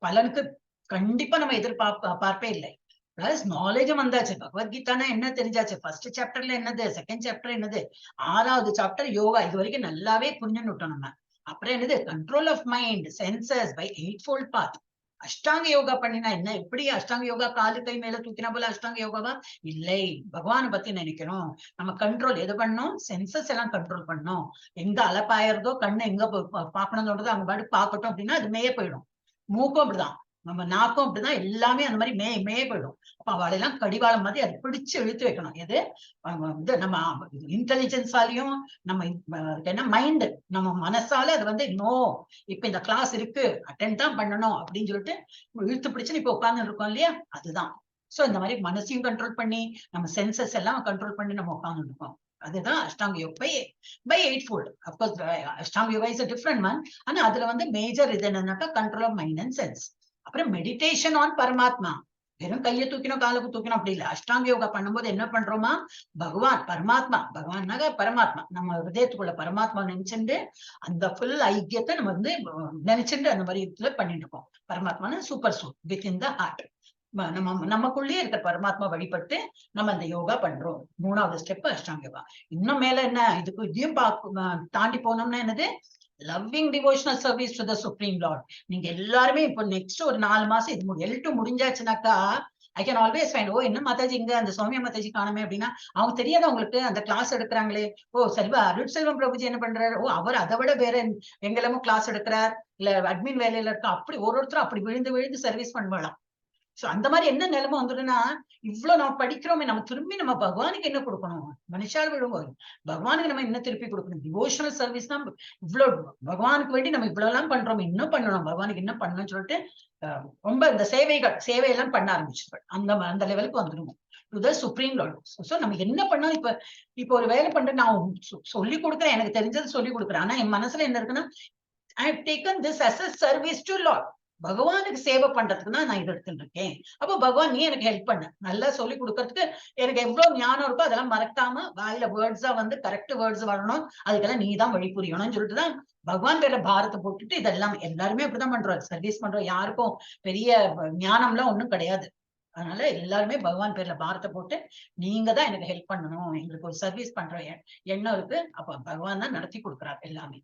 பலனுக்கு கண்டிப்பா நம்ம பார்ப்பே இல்லை. பிளஸ் நாலேஜும் வந்தாச்சு. பகவத்கீதானா என்ன தெரிஞ்சாச்சு. ஃபர்ஸ்ட் சாப்டர்ல என்னது, செகண்ட் சாப்டர் என்னது, 6வது சாப்டர் யோகா. இது வரைக்கும் நல்லாவே புரிஞ்சுட்டோம் நம்ம. அப்புறம் என்னது, control of mind senses by 8-fold path. அஷ்டாங்க யோகா பண்ணினா என்ன, எப்படி அஷ்டாங்க யோகா காலு கை மேல தூக்கினா போல அஷ்டாங்க யோகாவா இல்லை. பகவானை பத்தி நினைக்கணும். நம்ம கண்ட்ரோல் எது பண்ணோம், சென்சஸ் எல்லாம் கண்ட்ரோல் பண்ணோம். எங்க அலப்பாயறதோ, கண்ணு எங்க பாக்கணும்ன்றதோ அவங்க பாட்டு பாக்கட்டும் அப்படின்னா அது மேய போயிடும். மூக்கும் அப்படிதான், நம்ம நாக்கும் அப்படிதான், எல்லாமே அந்த மாதிரி மேய போயிடும். அப்ப அவளையெல்லாம் கடிவாளம் மாதிரி அதை பிடிச்சு இழுத்து வைக்கணும். எது நம்ம இன்டெலிஜென்ஸாலையும் நம்ம என்ன மைண்ட் நம்ம மனசால அது வந்து நோ இப்ப இந்த கிளாஸ் இருக்கு அட்டென்ட் தான் பண்ணணும் அப்படின்னு சொல்லிட்டு இழுத்து பிடிச்சு இப்ப உட்கார்ந்து இருக்கோம் இல்லையா, அதுதான். சோ இந்த மாதிரி மனசையும் கண்ட்ரோல் பண்ணி நம்ம சென்சஸ் எல்லாம் கண்ட்ரோல் பண்ணி நம்ம உட்கார்ந்து இருக்கோம். அதுதான் அஷ்டாங்க yoga by 8-fold. Of course Ashtanga yoga is a different one. ஆனா அதுல வந்து மேஜர் இது என்னன்னாக்கா control of mind and sense. அப்புறம் மெடிடேஷன் ஆன் பரமாத்மா. வெறும் கையை தூக்கணும் காலுக்கு தூக்கணும் அப்படி இல்லை. அஷ்டாங்க யோகா பண்ணும்போது என்ன பண்றோமா, பகவான் பரமாத்மா, பகவான்னாக பரமாத்மா, நம்ம ஹிருதயத்துக்குள்ள பரமாத்மா நினைச்சுட்டு அந்த ஃபுல் ஐக்கியத்தை நம்ம வந்து நினைச்சுட்டு அந்த மாதிரி இதுல பண்ணிட்டு இருக்கோம். பரமாத்மான்னு super soul within the heart. நமக்குள்ளேயே இருக்கிற பரமாத்மா வழிபட்டு நம்ம அந்த யோகா பண்றோம். 3வது ஸ்டெப் அஷ்டாங்க யோகா. இன்னும் மேல என்ன, இதையும் தாண்டி போனோம்னா என்னது, loving devotional service to the supreme lord. நீங்க எல்லாருமே இப்போ நெக்ஸ்ட் ஒரு 4 மாசம் இது L2 முடிஞ்சாச்சுனாக்கா ஐ கேன் ஆல்வேஸ் ஃபைண்ட், ஓ என்ன மாதாஜி இங்க அந்த சௌமியா மாதாஜி காணுமே அப்படின்னா அவங்க தெரியாத உங்களுக்கு அந்த கிளாஸ் எடுக்கிறாங்களே, ஓ அருட்செல்வம் பிரபுஜி என்ன பண்றாரு, ஓ அவர் அதை விட வேற எங்கெல்லாமோ கிளாஸ் எடுக்கிறார், இல்ல அட்மின் வேலையில இருக்க, அப்படி ஒருத்தரும் அப்படி விழுந்து சர்வீஸ் பண்ணலாம். சோ அந்த மாதிரி என்ன நிலைமை வந்துடுன்னா, இவ்வளவு நம்ம படிக்கிறோமே, நம்ம திரும்பி நம்ம பகவானுக்கு என்ன கொடுக்கணும், மனுஷால் விழுவோம் பகவானுக்கு நம்ம என்ன திருப்பி கொடுக்கணும். டிவோஷனல் சர்வீஸ் தான் இவ்வளவு பகவானுக்கு வேண்டி நம்ம இவ்வளவு எல்லாம் பண்றோம், இன்னும் பண்ணணும், பகவானுக்கு என்ன பண்ணணும்னு சொல்லிட்டு ரொம்ப இந்த சேவையெல்லாம் பண்ண ஆரம்பிச்சிருக்கோம். அந்த லெவலுக்கு வந்துடுவோம் to the supreme Lord. So நம்ம என்ன பண்ணோம், இப்ப ஒரு வேலை பண்றேன், நான் சொல்லி கொடுக்குறேன், எனக்கு தெரிஞ்சது சொல்லி கொடுக்குறேன். ஆனா என் மனசுல என்ன இருக்குன்னா, I have taken this as a service to lord. பகவானுக்கு சேவை பண்றதுக்கு தான் நான் இது எடுத்துட்டு இருக்கேன். அப்போ பகவான் நீ எனக்கு ஹெல்ப் பண்ண, நல்லா சொல்லி கொடுக்கறதுக்கு எனக்கு எவ்வளவு ஞானம் இருக்கோ அதெல்லாம் மறக்காம வாயில வேர்ட்ஸா வந்து கரெக்ட் வேர்ட்ஸ் வரணும், அதுக்கெல்லாம் நீ தான் வழி புரியணும்னு சொல்லிட்டுதான் பகவான் பேர்ல பாரத்தை போட்டுட்டு இதெல்லாம் எல்லாருமே அப்படிதான் பண்றோம், சர்வீஸ் பண்றோம். யாருக்கும் பெரிய ஞானம்லாம் ஒண்ணும் கிடையாது. அதனால எல்லாருமே பகவான் பேர்ல பாரத்தை போட்டு நீங்க தான் எனக்கு ஹெல்ப் பண்ணணும், எங்களுக்கு ஒரு சர்வீஸ் பண்ற எண்ணம் இருக்கு. அப்ப பகவான் தான் நடத்தி கொடுக்குறாரு எல்லாமே.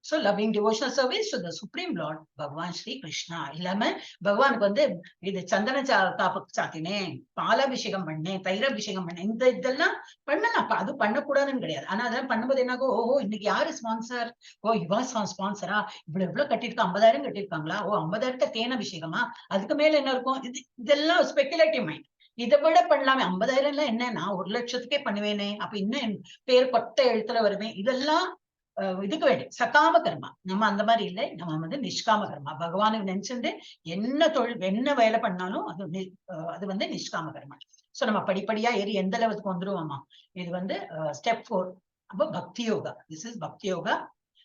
So loving devotional service to the Supreme Lord, பகவான் ஸ்ரீ கிருஷ்ணா. இல்லாம பகவானுக்கு வந்து இது சந்தன காப்பு சாத்தினேன், பாலாபிஷேகம் பண்ணேன், தைராபிஷேகம் பண்ணேன், இதெல்லாம் பண்ணலாம். அது பண்ணக்கூடாதுன்னு கிடையாது. ஆனா அதெல்லாம் பண்ணும்போது என்னாகும், ஓஹோ இன்னைக்கு யாரு ஸ்பான்சர், ஓ இவா ஸ்பான்சரா, இவ்வளவு கட்டிருக்கா, 50,000 கட்டிருக்காங்களா, ஓ 50,000 தேனாபிஷேகமா, அதுக்கு மேல என்ன இருக்கும், இதெல்லாம் ஸ்பெகுலேட்டிவ் மைண்ட். இதை விட பண்ணலாமே, 50,000 எல்லாம் என்ன, நான் 1,00,000க்கே பண்ணுவேனே, அப்ப இன்னும் பேர் கொட்ட எழுத்துல வருவேன். இதெல்லாம் இதுக்கு வேண்டி சகாம கர்மா. நம்ம அந்த மாதிரி இல்லை, நம்ம வந்து நிஷ்காம கர்மா. பகவானுக்கு நினைச்சுட்டு என்ன தொழில் என்ன வேலை பண்ணாலும் அது வந்து நிஷ்காம கர்மா. சோ நம்ம படிப்படியா ஏறி எந்த லெவலுக்கு வந்துருவோமா, இது வந்து ஸ்டெப் 4. அப்போ பக்தி யோகா, திஸ் இஸ் பக்தி யோகா.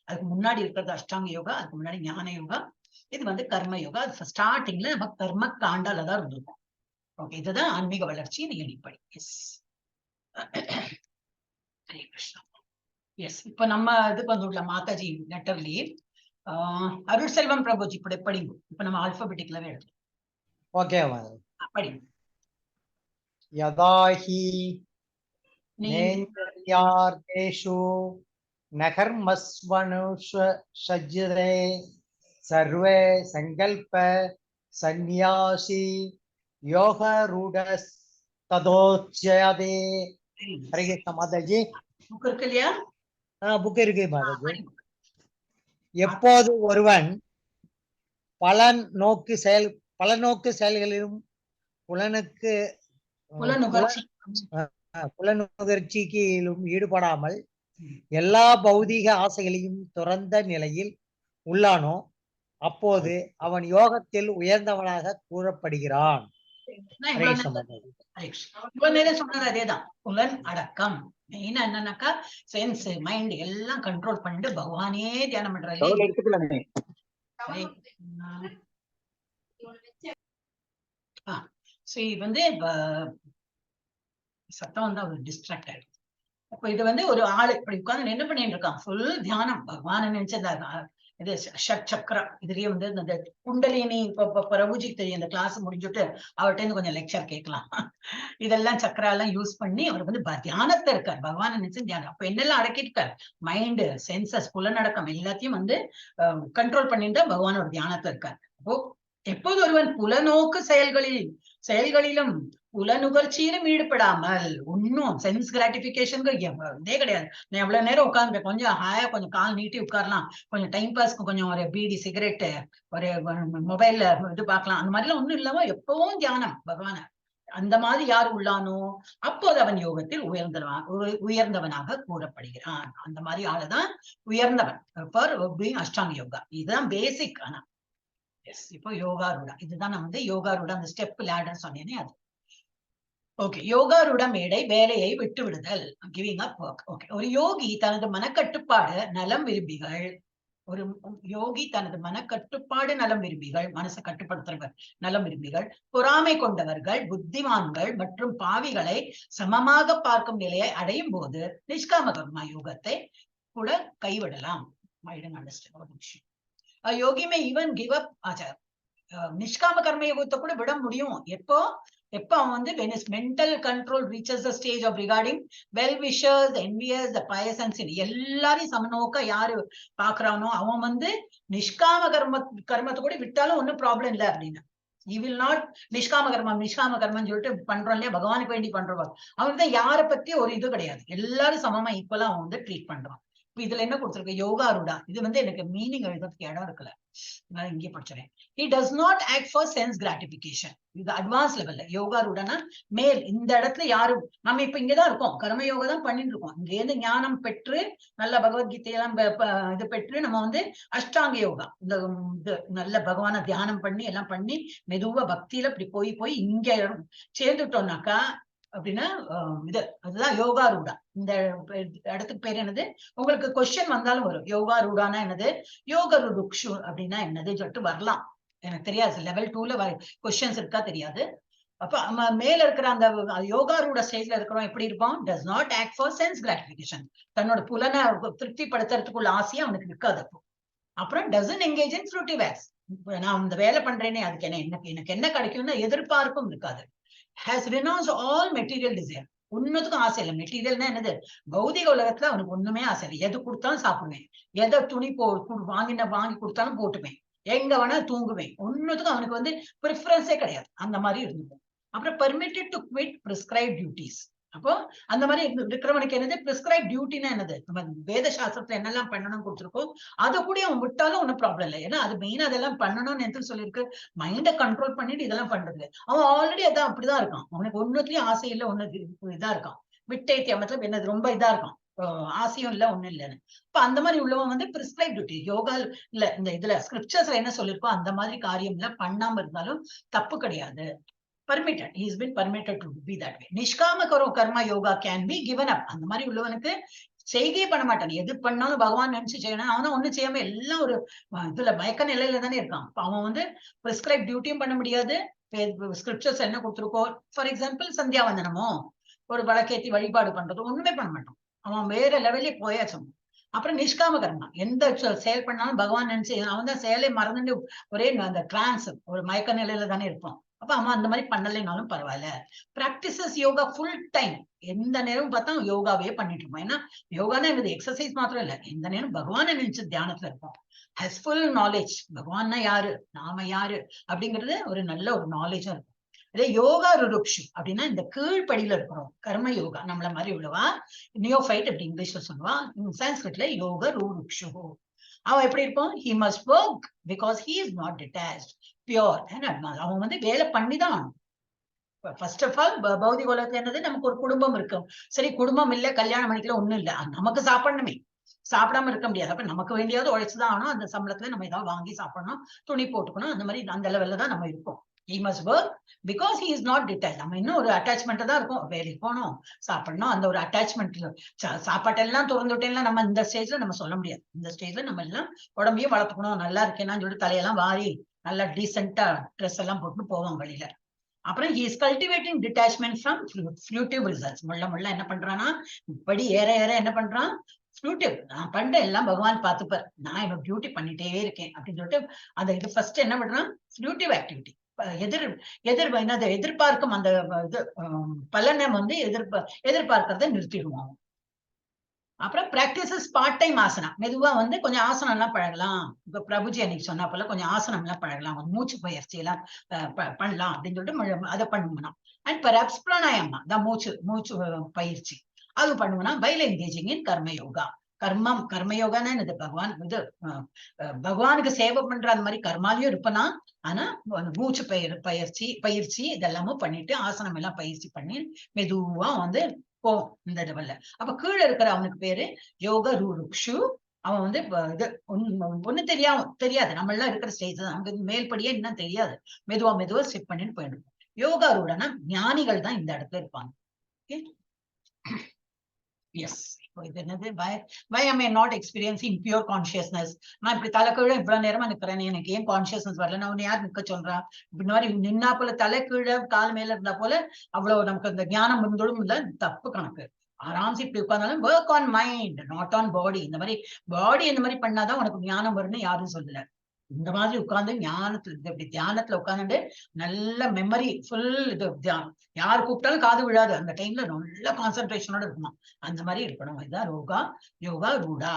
அதுக்கு முன்னாடி இருக்கிறது அஷ்டாங்க யோகா, அதுக்கு முன்னாடி ஞான யோகா, இது வந்து கர்ம யோகா. ஸ்டார்டிங்ல நம்ம கர்ம காண்டால தான் இருந்திருக்கோம். ஓகே, இதுதான் ஆன்மீக வளர்ச்சியின் எளிப்படி. எஸ், ஹரே கிருஷ்ணா. எஸ், இப்ப நம்ம இதுக்கு வந்துடலாம் மாதாஜி லெட்டர்லயே. அருட்செல்வம் பிரபுஜி இப்படி படிங்க. இப்ப நம்ம ஆல்பபெட்டிக்கலாவே எடுக்கலாம். ஓகே படிங்க. யதாஹி நேந்தியார்தேஷு நகர்மஸ்வனுஷஜ்ரே சர்வே சங்கல்ப சந்நியாசி யோகரூடஸ் ததோச்யதே. ஹரே கிருஷ்ண மாதாஜி. புக் இருக்கு இல்லையா? புக் இருக்கு மாதாஜி. எப்போது ஒருவன் பலநோக்கு செயல்களிலும் புலனுகர்ச்சியிலும் ஈடுபடாமல் எல்லா பௌதீக ஆசைகளையும் துறந்த நிலையில் உள்ளானோ அப்போது அவன் யோகத்தில் உயர்ந்தவனாக கூறப்படுகிறான். நான் ஹரே இவ்வளவு சமாதானம். இவ்வளவு நேரம் சொன்னது அதேதான். புலன் அடக்கம் மெயினா என்னன்னாக்கா சென்ஸ் மைண்ட் எல்லாம் கண்ட்ரோல் பண்ணிட்டு பகவானே தியானம் பண்றாரு. எடுத்துக்கலாமே. வந்து சத்தம் வந்து அவர் டிஸ்ட்ராக்ட் ஆயிடும். அப்ப இது வந்து ஒரு ஆளு இப்படி உட்கார்ந்து என்ன பண்ணிட்டு இருக்கான், ஃபுல் தியானம் பகவான நினைச்சதா. இது ஷட் சக்கரம் இதுலயே வந்து இந்த குண்டலினி இப்ப பிரபுஜிக்கு தெரியும். இந்த கிளாஸ் முடிஞ்சுட்டு அவர்கிட்ட இருந்து கொஞ்சம் லெக்சர் கேட்கலாம். இதெல்லாம் சக்கரா எல்லாம் யூஸ் பண்ணி அவர் வந்து தியானத்தை இருக்கார், பகவான நினைச்சு தியானம். அப்ப என்னெல்லாம் அடக்கிட்டு இருக்கார், மைண்டு, சென்சஸ், புலனடக்கம் எல்லாத்தையும் வந்து கண்ட்ரோல் பண்ணிட்டு பகவானோட தியானத்துல இருக்கார். அப்போ எப்போது ஒருவன் புலநோக்கு செயல்களிலும் புலனுகர்ச்சியிலும் ஈடுபடாமல் ஒன்னும் சென்ஸ் கிராட்டிபிகேஷனுக்கு இதே கிடையாது. நான் எவ்வளவு நேரம் உட்கார்ந்து கொஞ்சம் ஹாயா கொஞ்சம் கால் நீட்டி உட்காரலாம், கொஞ்சம் டைம் பாஸ்க்கு கொஞ்சம் ஒரு பீடி சிகரெட்டு ஒரு மொபைல்ல இது பார்க்கலாம், அந்த மாதிரி எல்லாம் ஒண்ணும் இல்லாம எப்பவும் தியானம் பகவான. அந்த மாதிரி யார் உள்ளானோ அப்போது அவன் யோகத்தில் உயர்ந்தவனாக கூறப்படுகிறான். அந்த மாதிரி ஆளுதான் உயர்ந்தவன் ஃபார் பீயிங் அஷ்டாங்க யோகா. இதுதான் பேசிக். ஆனா இப்போ யோகாரூடா இதுதான் நான் வந்து யோகாரூடா அந்த ஸ்டெப் லேடர் சொன்னேனே அது. ஓகே, யோகாரூட மேடை வேலையை விட்டு விடுதல், கிவிங் அப் ஒர்க். ஓகே, ஒரு யோகி தனது மனக்கட்டுப்பாடு நலம் விரும்பிகள் மனசை கட்டுப்படுத்துறவர் நலம் விரும்பிகள், பொறாமை கொண்டவர்கள், புத்திமான்கள் மற்றும் பாவிகளை சமமாக பார்க்கும் நிலையை அடையும் போது நிஷ்காம கர்மா யோகத்தை கூட கைவிடலாம். யோகி மே ஈவன் கிவ் அப் ஆச்சார். நிஷ்காம கர்ம யோகத்தை கூட விட முடியும். எப்ப அவன் வந்து when his mental control reaches the stage of regarding well wishers, the envious, the pious and sin எல்லாரையும் சமநோக்கா யாரு பாக்குறானோ அவன் வந்து நிஷ்காம கர்மத்தை கூட விட்டாலும் ஒன்னும் ப்ராப்ளம் இல்லை அப்படின்னு. he will not நிஷ்காம கர்மம் சொல்லிட்டு பண்றோம் இல்லையா, பகவானுக்கு வேண்டி பண்றவன் அவனுக்கு தான் யாரை பத்தி ஒரு இது கிடையாது, எல்லாரும் சமமா ஈக்குவலா அவன் வந்து ட்ரீட் பண்றான். இப்ப இதுல என்ன கொடுத்திருக்கு, யோகாரூடா. இது வந்து எனக்கு மீனிங் எழுதுறதுக்கு இடம் இருக்குல்ல, நான் இங்கே படிச்சுறேன். he does not act for sense gratification. இது அட்வான்ஸ் லெவல்ல யோகாரூடனா மேல். இந்த இடத்துல யாரும் நம்ம இப்ப இங்கதான் இருக்கோம், கர்ம யோகா தான் பண்ணிட்டு இருக்கோம். இங்க இருந்து ஞானம் பெற்று நல்ல பகவத்கீதையெல்லாம் இது பெற்று நம்ம வந்து அஷ்டாங்க யோகா இந்த நல்ல பகவான தியானம் பண்ணி எல்லாம் பண்ணி மெதுவா பக்தியில இப்படி போய் இங்க சேர்ந்துட்டோம்னாக்கா அப்படின்னா இது அதுதான் யோகாரூடா. இந்த இடத்துக்கு பேர் என்னது, உங்களுக்கு கொஸ்டின் வந்தாலும் வரும், யோகாரூடானா என்னது, யோகருக்ஷு அப்படின்னா என்னது சொல்லிட்டு வரலாம். எனக்கு தெரியாது, லெவல் 2ல கொஸ்டின்ஸ் இருக்கா தெரியாது. அப்ப மேல இருக்கிற அந்த யோகாரூட ஸ்டேஜ்ல இருக்கிறோம் எப்படி இருப்போம், does not act for sense gratification. தன்னோட புலனை திருப்திப்படுத்துறதுக்குள்ள ஆசையா அவனுக்கு இருக்காது. அப்புறம் doesn't engage in fruitive acts. நான் இந்த வேலை பண்றேனே அதுக்கு எனக்கு என்ன கிடைக்கும்னு எதிர்பார்ப்பும் இருக்காது. has renounced all material desire. ஒன்னுத்துக்கும் ஆசை இல்லை. மெட்டீரியல்னா என்னது, பௌதிக உலகத்துல அவனுக்கு ஒண்ணுமே ஆசை இல்லை. எது கொடுத்தாலும் சாப்பிடுவேன், எதை துணி வாங்கி கொடுத்தாலும் போட்டுவேன், எங்க வேணா தூங்குவேன், ஒன்னுத்துக்கும் அவனுக்கு வந்து ப்ரிஃபரன்ஸே கிடையாது. அந்த மாதிரி இருந்துக்கும். அப்புறம் permitted to quit prescribed duties. அப்போ அந்த மாதிரி இருக்கிறவனுக்கு என்னது, பிரிஸ்கிரைப் டியூட்டினா என்னது, நம்ம வேத சாஸ்திரத்துல என்னெல்லாம் பண்ணணும்னு கொடுத்துருக்கோம் அதை கூட அவன் விட்டாலும் ஒன்னும் ப்ராப்ளம் இல்லை. ஏன்னா அது மெயினா அதெல்லாம் பண்ணணும்னு எந்த சொல்லியிருக்கு, மைண்டை கண்ட்ரோல் பண்ணிட்டு இதெல்லாம் பண்றது. அவன் ஆல்ரெடி அதான் அப்படிதான் இருக்கான், அவனுக்கு ஒன்னுத்துலயும் ஆசை இல்லை, ஒண்ணு இதா இருக்கான், விட்டேத்தியமத்துல என்னது ரொம்ப இதா இருக்கான், ஆசையும் இல்லை ஒண்ணும் இல்லைன்னு. இப்ப அந்த மாதிரி உள்ளவன் வந்து பிரிஸ்கிரைப் டியூட்டி யோகா இல்ல இந்த இதுல ஸ்கிரிப்சர்ஸ்ல என்ன சொல்லிருக்கோம் அந்த மாதிரி காரியம் எல்லாம் பண்ணாம இருந்தாலும் தப்பு கிடையாது. permitted, he has been permitted to be that way. நிஷ்காம karma yoga can be given up. அந்த மாதிரி உள்ளவனுக்கு செய்கையே பண்ண மாட்டான், எது பண்ணாலும் பகவான் நினைச்சு செய்யணும். அவனா ஒண்ணும் செய்யாம எல்லாம் ஒரு இதுல மயக்க நிலையில தானே இருக்கான். அவன் வந்து பிரிஸ்கிரைப் டியூட்டியும் பண்ண முடியாது. ஸ்கிரிப்சர்ஸ் என்ன கொடுத்துருக்கோம், ஃபார் எக்ஸாம்பிள் சந்தியாவந்தனமோ ஒரு வழக்கேத்தி வழிபாடு பண்றதோ ஒண்ணுமே பண்ண மாட்டான், அவன் வேற லெவல்லே போயாச்சு. அப்புறம் நிஷ்காம கர்மா எந்த செயல் பண்ணாலும் பகவான் நினைச்சு அவன் தான் செயலை மறந்துட்டு ஒரே அந்த டிரான்ஸ் ஒரு மயக்க நிலையில தானே இருப்பான். அப்ப அவன் அந்த மாதிரி பண்ணலைனாலும் பரவாயில்ல. பிராக்டிசஸ் யோகா ஃபுல் டைம், எந்த நேரம் பார்த்தா யோகாவே பண்ணிட்டு இருப்போம். ஏன்னா யோகானா என்னது, எக்ஸசைஸ் மாத்திரம் இல்ல, எந்த நேரம் பகவானை நினைச்சு தியானத்துல இருப்போம். ஹஸ் ஃபுல் நாலேஜ், பகவான்னா யாரு நாம யாரு அப்படிங்கிறது ஒரு நல்ல ஒரு நாலேஜா இருக்கும். அதே யோகா ருருக்ஷு அப்படின்னா இந்த கீழ்படியில இருக்கிறோம், கர்ம யோகா நம்மள மாதிரி உள்ளவா நியோஃபைட் அப்படி இங்கிலீஷ்ல சொல்லுவா, சான்ஸ்கிரிட்ல யோக ருருக்ஷு. அவன் எப்படி இருப்பான், he must work because he is not detached, pure and advanced. அவன் வந்து வேலை பண்ணிதான். ஃபர்ஸ்ட் ஆஃப் ஆல் பௌதிக உலகத்துல என்னது, நமக்கு ஒரு குடும்பம் இருக்கும், சரி குடும்பம் இல்ல கல்யாணம் பண்ணிக்கல ஒண்ணும் இல்ல, நமக்கு சாப்பிடணுமே, சாப்பிடாம இருக்க முடியாது. அப்ப நமக்கு வேண்டியாவது உழைச்சுதான் ஆகணும், அந்த சம்பளத்துல நம்ம ஏதாவது வாங்கி சாப்பிடணும், துணி போட்டுக்கணும், அந்த மாதிரி அந்த லெவல்ல தான் நம்ம இருக்கோம். He must work because he is not detached. நம்ம இன்னும் ஒரு அட்டாச்மெண்ட் தான் இருக்கும். வேலைக்கு போகணும், சாப்பிடணும், அந்த ஒரு அட்டாச்மெண்ட். சாப்பாட்டெல்லாம் திறந்துட்டேன்னா நம்ம இந்த ஸ்டேஜ்ல நம்ம சொல்ல முடியாது. இந்த ஸ்டேஜ்ல நம்ம எல்லாம் உடம்பையும் வளர்த்துக்கணும், நல்லா இருக்கேன்னு சொல்லிட்டு தலையெல்லாம் வாரி நல்லா டீசென்டா ட்ரெஸ் எல்லாம் போட்டு போவோம் வெளியில. அப்புறம் he is cultivating detachment from fruitive results. முள்ள முள்ள என்ன பண்றான்னா, இப்படி ஏற ஏற என்ன பண்றான், ஃப்ளூட்டிவ். நான் பண்ற எல்லாம் பகவான் பார்த்துப்பார், நான் இவன் டியூட்டி பண்ணிட்டே இருக்கேன் அப்படின்னு சொல்லிட்டு அந்த இது ஃபர்ஸ்ட் என்ன பண்றான், ஃப்ளூட்டிவ் ஆக்டிவிட்டி. என்னது எதிர்பார்க்கும் அந்த இது பலனை வந்து எதிர்பார்க்கறத நிறுத்திடுவோம். அப்புறம் பிராக்டிசஸ் பார்ட் டைம் ஆசனா. மெதுவா வந்து கொஞ்சம் ஆசனம் எல்லாம் பழகலாம். இப்ப பிரபுஜி அன்னைக்கு சொன்னா போல கொஞ்சம் ஆசனம் எல்லாம் பழகலாம், மூச்சு பயிற்சி எல்லாம் பண்ணலாம் அப்படின்னு சொல்லிட்டு அதை பண்ணுவோம். அண்ட் பெர்ஹாப்ஸ் பிராணாயாமா தான் மூச்சு பயிற்சி, அது பண்ணுவோம்னா வைல் என்கேஜிங் இன் கர்மயோகா. கர்மயோகான்னு இது பகவானுக்கு சேவை பண்ற அந்த மாதிரி கர்மாலையும் இருப்பனா. ஆனா மூச்சு பயிற்சி இதெல்லாமும் பண்ணிட்டு ஆசனம் எல்லாம் பயிற்சி பண்ணி மெதுவா வந்து போவோம் இந்த லெவல்ல. அப்ப கீழே இருக்கிற அவனுக்கு பேரு யோக ரூருக்ஷு. அவன் வந்து இது ஒண்ணு தெரியாது, நம்ம எல்லாம் இருக்கிற ஸ்டேஜ் தான், நமக்கு மேல்படியே இன்னும் தெரியாது. மெதுவா ஸ்டெப் பண்ணிட்டு போயிடும். யோகா ரூடனா ஞானிகள் தான் இந்த இடத்துல இருப்பாங்க. எஸ், இது என்னது, why am I not experiencing pure consciousness? நான் இப்படி தலைக்கீழ இவ்வளவு நேரமா நிக்கிறேன், எனக்கு ஏன் கான்சியஸ்னஸ் வரல? நான் உன்னை யார் நிக்க சொல்றா? இப்படி மாதிரி நின்னா போல தலைக்கீழ கால் மேல இருந்தா போல அவ்வளவு நமக்கு அந்த ஞானம் இருந்தோடும் இல்ல, தப்பு கணக்கு. ஆராம்சி இப்படி உட்கார்ந்தாலும் work on mind, not on body. இந்த மாதிரி பாடி இந்த மாதிரி பண்ணாதான் உனக்கு ஞானம் வரும்னு யாரும் சொல்லல. இந்த மாதிரி உட்கார்ந்து ஞானத்துல இப்படி தியானத்துல உட்கார்ந்துட்டு நல்ல மெமரி ஃபுல் இது யார் கூப்பிட்டாலும் காது விழாது, அந்த டைம்ல நல்ல கான்சென்ட்ரேஷனோட இருக்குமா, அந்த மாதிரி இருக்கணும். இதுதான் யோகா ரூடா.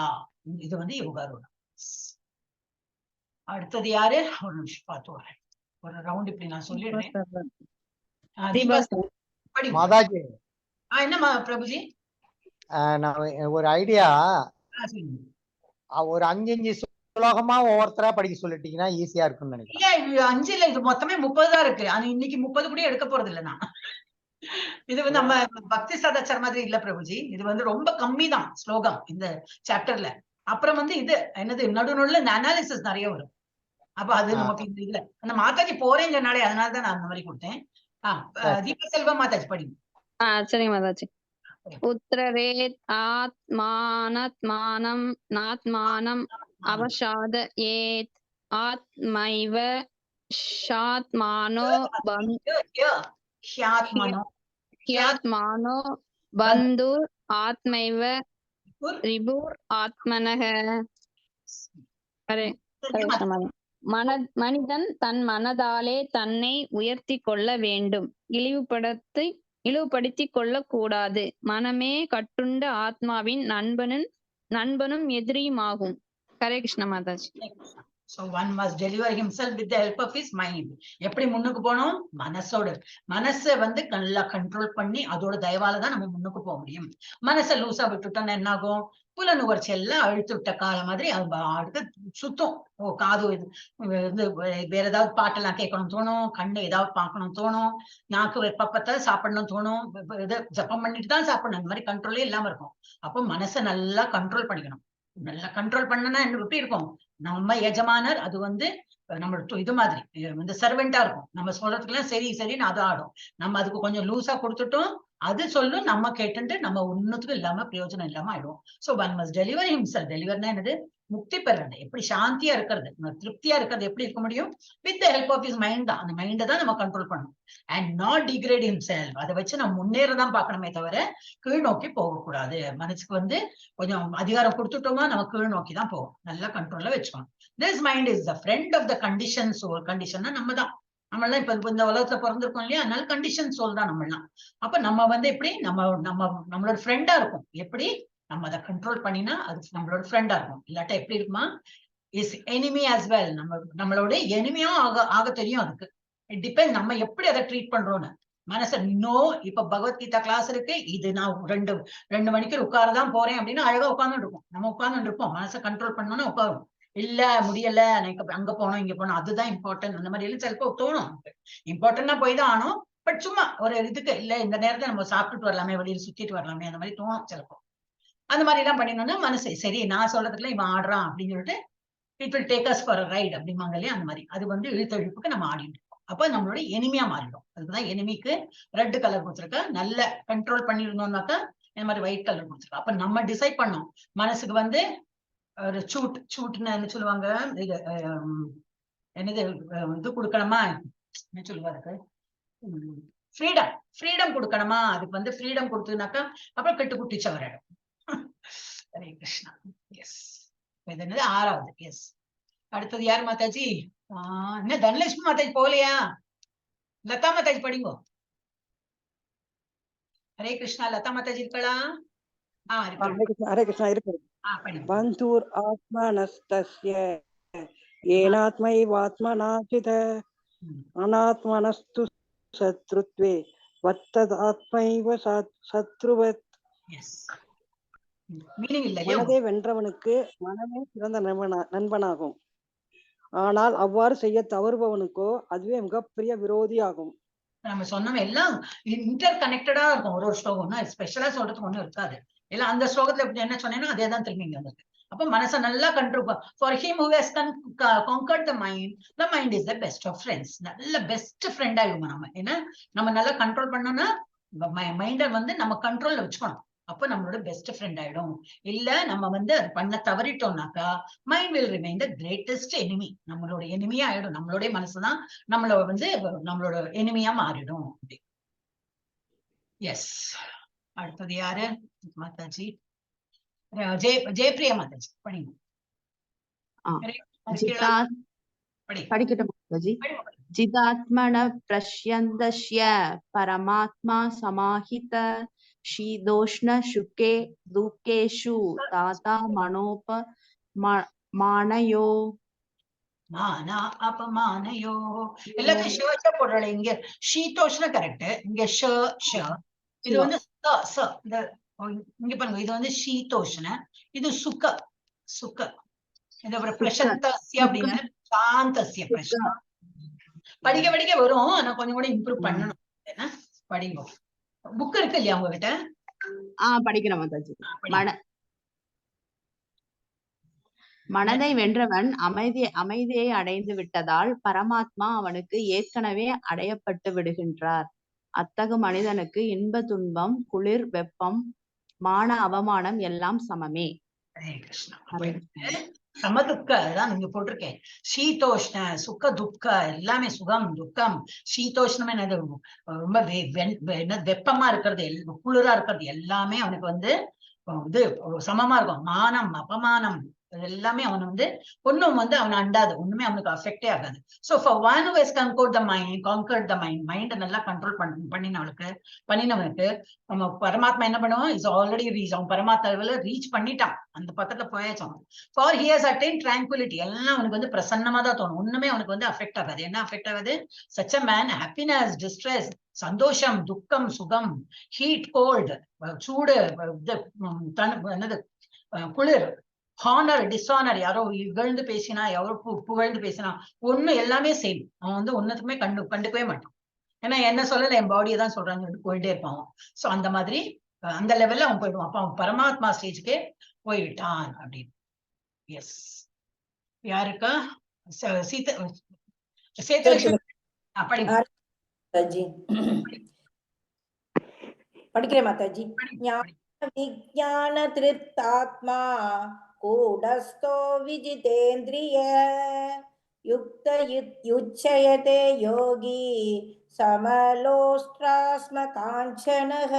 இது வந்து யோகா ரூடா. அடுத்தது யாரு, ஒரு நிமிஷம் பார்த்து வரேன், ஒரு ரவுண்ட் இப்படி நான் சொல்லிடுறேன். மாதாஜி, என்னம்மா பிரபுஜி? நான் ஒரு ஐடியா, ஒரு 5 ஸ்லோகமா ஒவ்வொருத்தரா படிக்க சொல்லிட்டீங்கன்னா ஈஸியா இருக்கும்னு நினைக்கிறேன். இல்ல 5 இல்ல, இது மொத்தமே 30 தான் இருக்கு. ஆனா இன்னைக்கு 30 கூட எடுக்க போறது இல்ல நான். இது வந்து நம்ம பக்தி சதாச்சார மாதிரி இல்ல பிரபுஜி, இது வந்து ரொம்ப கம்மி தான் ஸ்லோகம் இந்த சாப்டர்ல. அப்புறம் வந்து இது என்னது நடுநடுல இந்த அனாலிசிஸ் நிறைய வரும். அப்ப அது நமக்கு இந்த இதுல அந்த மாதாஜி போறேங்கனாலே அதனாலதான் நான் அந்த மாதிரி கொடுத்தேன். தீப செல்வம் மாதாஜி படிங்க. சரிங்க மாதாஜி. உத்ரரேத் ஆத்மானத்மானம் நாத்மானம் அவசாத ஏத் ஆத்மைவ ஷாத்மானோ ஹ்யாத்மானோ பந்துர் ஆத்மைவ ரிபுர் ஆத்மனஹ. மனிதன் தன் மனதாலே தன்னை உயர்த்தி கொள்ள வேண்டும், இழிவுபடுத்திக் கொள்ள கூடாது. மனமே கட்டுண்ட ஆத்மாவின் நண்பனும் எதிரியுமாகும். Hare Krishna Mataji. So one must deliver himself with the help of his mind. எப்படி முன்னுக்கு போனோம், மனசோட மனசை வந்து நல்லா கண்ட்ரோல் பண்ணி அதோட தயவால தான் நம்ம முன்னுக்கு போக முடியும். மனசை லூசா விட்டுட்டோம்னா என்ன ஆகும், புலனுணர்ச்சி எல்லாம் அழுத்து விட்ட காலம் மாதிரி அடுத்து சுத்தம். காது இது வேற ஏதாவது பாட்டெல்லாம் கேட்கணும் தோணும், கண்ணு ஏதாவது பார்க்கணும் தோணும், நாக்கு பப்பத்தை சாப்பிடணும் தோணும், இது ஜப்பம் பண்ணிட்டு தான் சாப்பிடணும், அந்த மாதிரி கண்ட்ரோலே இல்லாம இருக்கும். அப்போ மனசை நல்லா கண்ட்ரோல் பண்ணிக்கணும். நல்லா கண்ட்ரோல் பண்ணனா எப்படி இருக்கும், நம்ம எஜமானர், அது வந்து நம்ம இது மாதிரி வந்து சர்வெண்டா இருக்கும். நம்ம சொல்றதுக்கெல்லாம் சரி சரின்னு அது ஆடும். நம்ம அதுக்கு கொஞ்சம் லூஸா கொடுத்துட்டோம், அது சொல்லும், நம்ம கேட்டுட்டு நம்ம ஒண்ணுத்துக்கும் இல்லாம பிரயோஜனம் இல்லாம ஆயிடும். So one must deliver himself. டெலிவர்னா என்னது, முக்தி பெறது, எப்படி சாந்தியா இருக்கிறது, திருப்தியா இருக்கிறது எப்படி இருக்க முடியும், with the help of his mind தான். அந்த மைண்டை தான் நம்ம கண்ட்ரோல் பண்ணணும். And not degrade himself. அதை வச்சு நம்ம முன்னேறதான் பார்க்கணுமே தவிர கீழ் நோக்கி போகக்கூடாது. மனசுக்கு வந்து கொஞ்சம் அதிகாரம் கொடுத்துட்டோமா நம்ம கீழ் நோக்கி தான் போவோம். நல்லா கண்ட்ரோல்ல வச்சுக்கணும். This mind is the friend of the condition soul. கண்டிஷன்னா நம்ம தான், நம்மளாம் இப்ப இந்த உலகத்துல பிறந்திருக்கோம் இல்லையா, அதனால கண்டிஷன் சோல் தான் நம்மளாம். அப்ப நம்ம வந்து எப்படி நம்மளோட ஃப்ரெண்டா இருக்கும். எப்படி நம்ம அதை கண்ட்ரோல் பண்ணினா அது நம்மளோட ஃப்ரெண்டா இருக்கும். இல்லாட்டா எப்படி இருக்குமா, இஸ் எனிமி ஆஸ் வெல். நம்மளோட எனிமியா ஆக தெரியும். அதுக்கு இட் டிபெண்ட் நம்ம எப்படி அதை ட்ரீட் பண்றோம்னு. மனசை இப்ப பகவத்கீதா கிளாஸ் இருக்கு, இது நான் 2 மணிக்கு உட்காரதான் போறேன் அப்படின்னா அழகா உட்கார்ந்து இருப்போம். நம்ம உட்கார்ந்து இருப்போம், மனசை கண்ட்ரோல் பண்ணோம்னா உட்காரும். இல்ல முடியல, எனக்கு அங்க போனோம் இங்க போனோம் அதுதான் இம்பார்ட்டன்ட், அந்த மாதிரி எல்லாம் சிலப்போ தோணும். இம்பார்ட்டன்டா போய் தான் ஆனோம், பட் சும்மா ஒரு இதுக்கு இல்ல இந்த நேரத்தை நம்ம சாப்பிட்டுட்டு வரலாமே, வெளியில சுத்திட்டு வரலாமே, அந்த மாதிரி தோணும் சிலப்போ. அந்த மாதிரி எல்லாம் பண்ணினோம்னா மனசு சரி, நான் சொல்றதுக்குள்ள இவன் ஆடுறான் அப்படின்னு சொல்லிட்டு it will take as for a right அப்படிம்பாங்க இல்லையா, அந்த மாதிரி அது வந்து இழுத்தழுப்புக்கு நம்ம ஆடிட்டு இருக்கோம். அப்ப நம்மளோட எனிமியா மாறிடும். அதுக்குதான் எனிமிக்கு ரெட் கலர் கொடுத்துருக்க. நல்ல கண்ட்ரோல் பண்ணிருந்தோம்னாக்கா இந்த மாதிரி ஒயிட் கலர் கொடுத்துருக்க. அப்ப நம்ம டிசைட் பண்ணோம் மனசுக்கு வந்து ஒரு சூட்னு என்ன சொல்லுவாங்க, இது என்னது இது கொடுக்கணுமா, என்ன சொல்லுவாருக்கு, ஃப்ரீடம் கொடுக்கணுமா. அதுக்கு வந்து ஃப்ரீடம் கொடுத்ததுனாக்கா அப்புறம் கெட்டு குட்டிச்ச வரும். ஹரே கிருஷ்ணா. எஸ், இது என்னது 6வது. எஸ், அடுத்தது யார் மாதாஜி? என்ன தனலட்சுமி மாதாஜி போகலையா? லதா மாதாஜி படிங்கோ. ஹரே கிருஷ்ணா. லதா மாதாஜி இருக்கலாம். ஹரே கிருஷ்ணா இருக்கு. பந்தூர் ஆத்மனஸ்தஸ்ய ஏனாத்மைவாத்மனாசித அனாத்மனஸ்து சத்ருத்வே வத்ததாத்மைவ சத்ருவத். மனதை வென்றவனுக்கு மனமே சிறந்த நண்பனாகும். ஆனால் அவ்வாறு செய்ய தவறுபவனுக்கோ அதுவே மிகப்பெரிய விரோதி ஆகும். நம்ம சொன்னோம் எல்லாம் இன்டர் கனெக்டடா இருக்கும். ஒரு ஸ்லோகம் ஸ்பெஷலா சொல்றதுக்கு ஒண்ணும் இருக்காது. எல்லாம் அந்த ஸ்லோகத்துல என்ன சொன்னேன்னா அதே தான் திரும்பி இங்க வந்திருக்கு. அப்ப மனசை நல்லா control. For him who has conquered the mind is the best of friends. நல்ல பெஸ்ட் ஃப்ரெண்ட் ஆயிடுவோம் நம்ம. ஏன்னா நம்ம நல்லா கண்ட்ரோல் பண்ணோம்னா மைண்டை வந்து நம்ம கண்ட்ரோல்ல வச்சுக்கணும். அப்ப நம்மளோட பெஸ்ட் ஃப்ரெண்ட் ஆயிடும். இல்ல நம்ம வந்து அது பண்ண தவறிட்டோம்னாக்கா mind will remain the greatest enemy. நம்மளோட எனிமியா ஆயிடும். நம்மளுடைய மனசுதான் நம்மளோட வந்து நம்மளோட எனிமியா மாறிடும். எஸ், அடுத்தது யாரு மாதாஜி? ஜெயப்பிரியா மாதாஜி படிங்க. படிக்கட்டும் மாதாஜி. ஜிதாத்மன பிரஷ்யந்தஸ்ய பரமாத்மா சமாஹித ஷீதோஷ்ண சுகே துக்கேஷு தாதா மனோப மானயோ மானா அபமானயோ. எல்லாத்தையும் ஷர்ட்ல போடுறாள். இங்க ஷீதோஷ்ண கரெக்ட். இங்க இது வந்து இங்க பாருங்க, இது வந்து ஷீதோஷ்ண, இது சுக. இது அப்புறம் பிரசந்தஸ்ய அப்படின்னா சாந்தஸ்ய பிரஷ்ன. படிக்க வரும். ஆனா கொஞ்சம் கூட இம்ப்ரூவ் பண்ணணும். என்ன படிங்க. புக் இருக்கு இல்லையா உங்ககிட்ட? படிக்கிறேன் மாதாஜி. மனதை வென்றவன் அமைதியை அடைந்து விட்டதால் பரமாத்மா அவனுக்கு ஏற்கனவே அடையப்பட்டு விடுகின்றார். அத்தகு மனிதனுக்கு இன்ப துன்பம், குளிர் வெப்பம், மான அவமானம் எல்லாம் சமமே. சமதுக்க அதான் நீங்க போட்டிருக்கேன். சீதோஷ்ண சுக துக்க எல்லாமே சுகம் துக்கம். சீதோஷ்ணம் என்னது ரொம்ப வெப்பமா இருக்கிறது, குளிரா இருக்கிறது எல்லாமே அவனுக்கு வந்து இது சமமா இருக்கும். மானம் அபமானம் எல்லாமே அவன் வந்து ஒண்ணும் வந்து அவனை அண்டாது. ஒண்ணுமே அவனுக்கு அஃபெக்டே ஆகாது. So for one who has conquered the mind, மைண்டை நல்லா கண்ட்ரோல் பண்ணினவனுக்கு நம்ம பரமாத்மா என்ன பண்ணுவோம்? Is already reach. அவன் பரமாத்மாவில ரீச் பண்ணிட்டான். அந்த பக்கத்துல போயாச்சு. For he has attained tranquility. எல்லாம் அவனுக்கு வந்து பிரசன்னமா தான் தோணும். ஒண்ணுமே அவனுக்கு வந்து அஃபெக்ட் ஆகாது. என்ன அஃபெக்ட் ஆகாது? Such a man happiness, distress, சந்தோஷம், துக்கம், சுகம், ஹீட், கோல்டு, சூடு, என்னது குளிர், ஹானர், டிஸ்ஆனர், யாரோ இகழ்ந்து பேசினா, யாரோ புகழ்ந்து பேசினா, ஒண்ணு எல்லாமே சேம். அவன் வந்து ஒன்னுக்குமே கண்டுக்கவே மாட்டான். ஏன்னா என்ன சொல்லல, என் பாடியை தான் சொல்றான்னு போயிட்டே இருப்பான். சோ அந்த மாதிரி அந்த லெவல்ல அவன் போயிடுவான். அப்ப அவன் பரமாத்மா ஸ்டேஜுக்கே போய்விட்டான் அப்படின்னு. எஸ், யாருக்கா? படிக்கிறேன் மாதாஜி. விஞ்ஞான திருப்தாத்மா கூடஸ்தோ விஜிதேந்திரிய யுக்த யுச்சயதே யோகி சமலோஷ்ட்ராஸ்ம காஞ்சனஹ.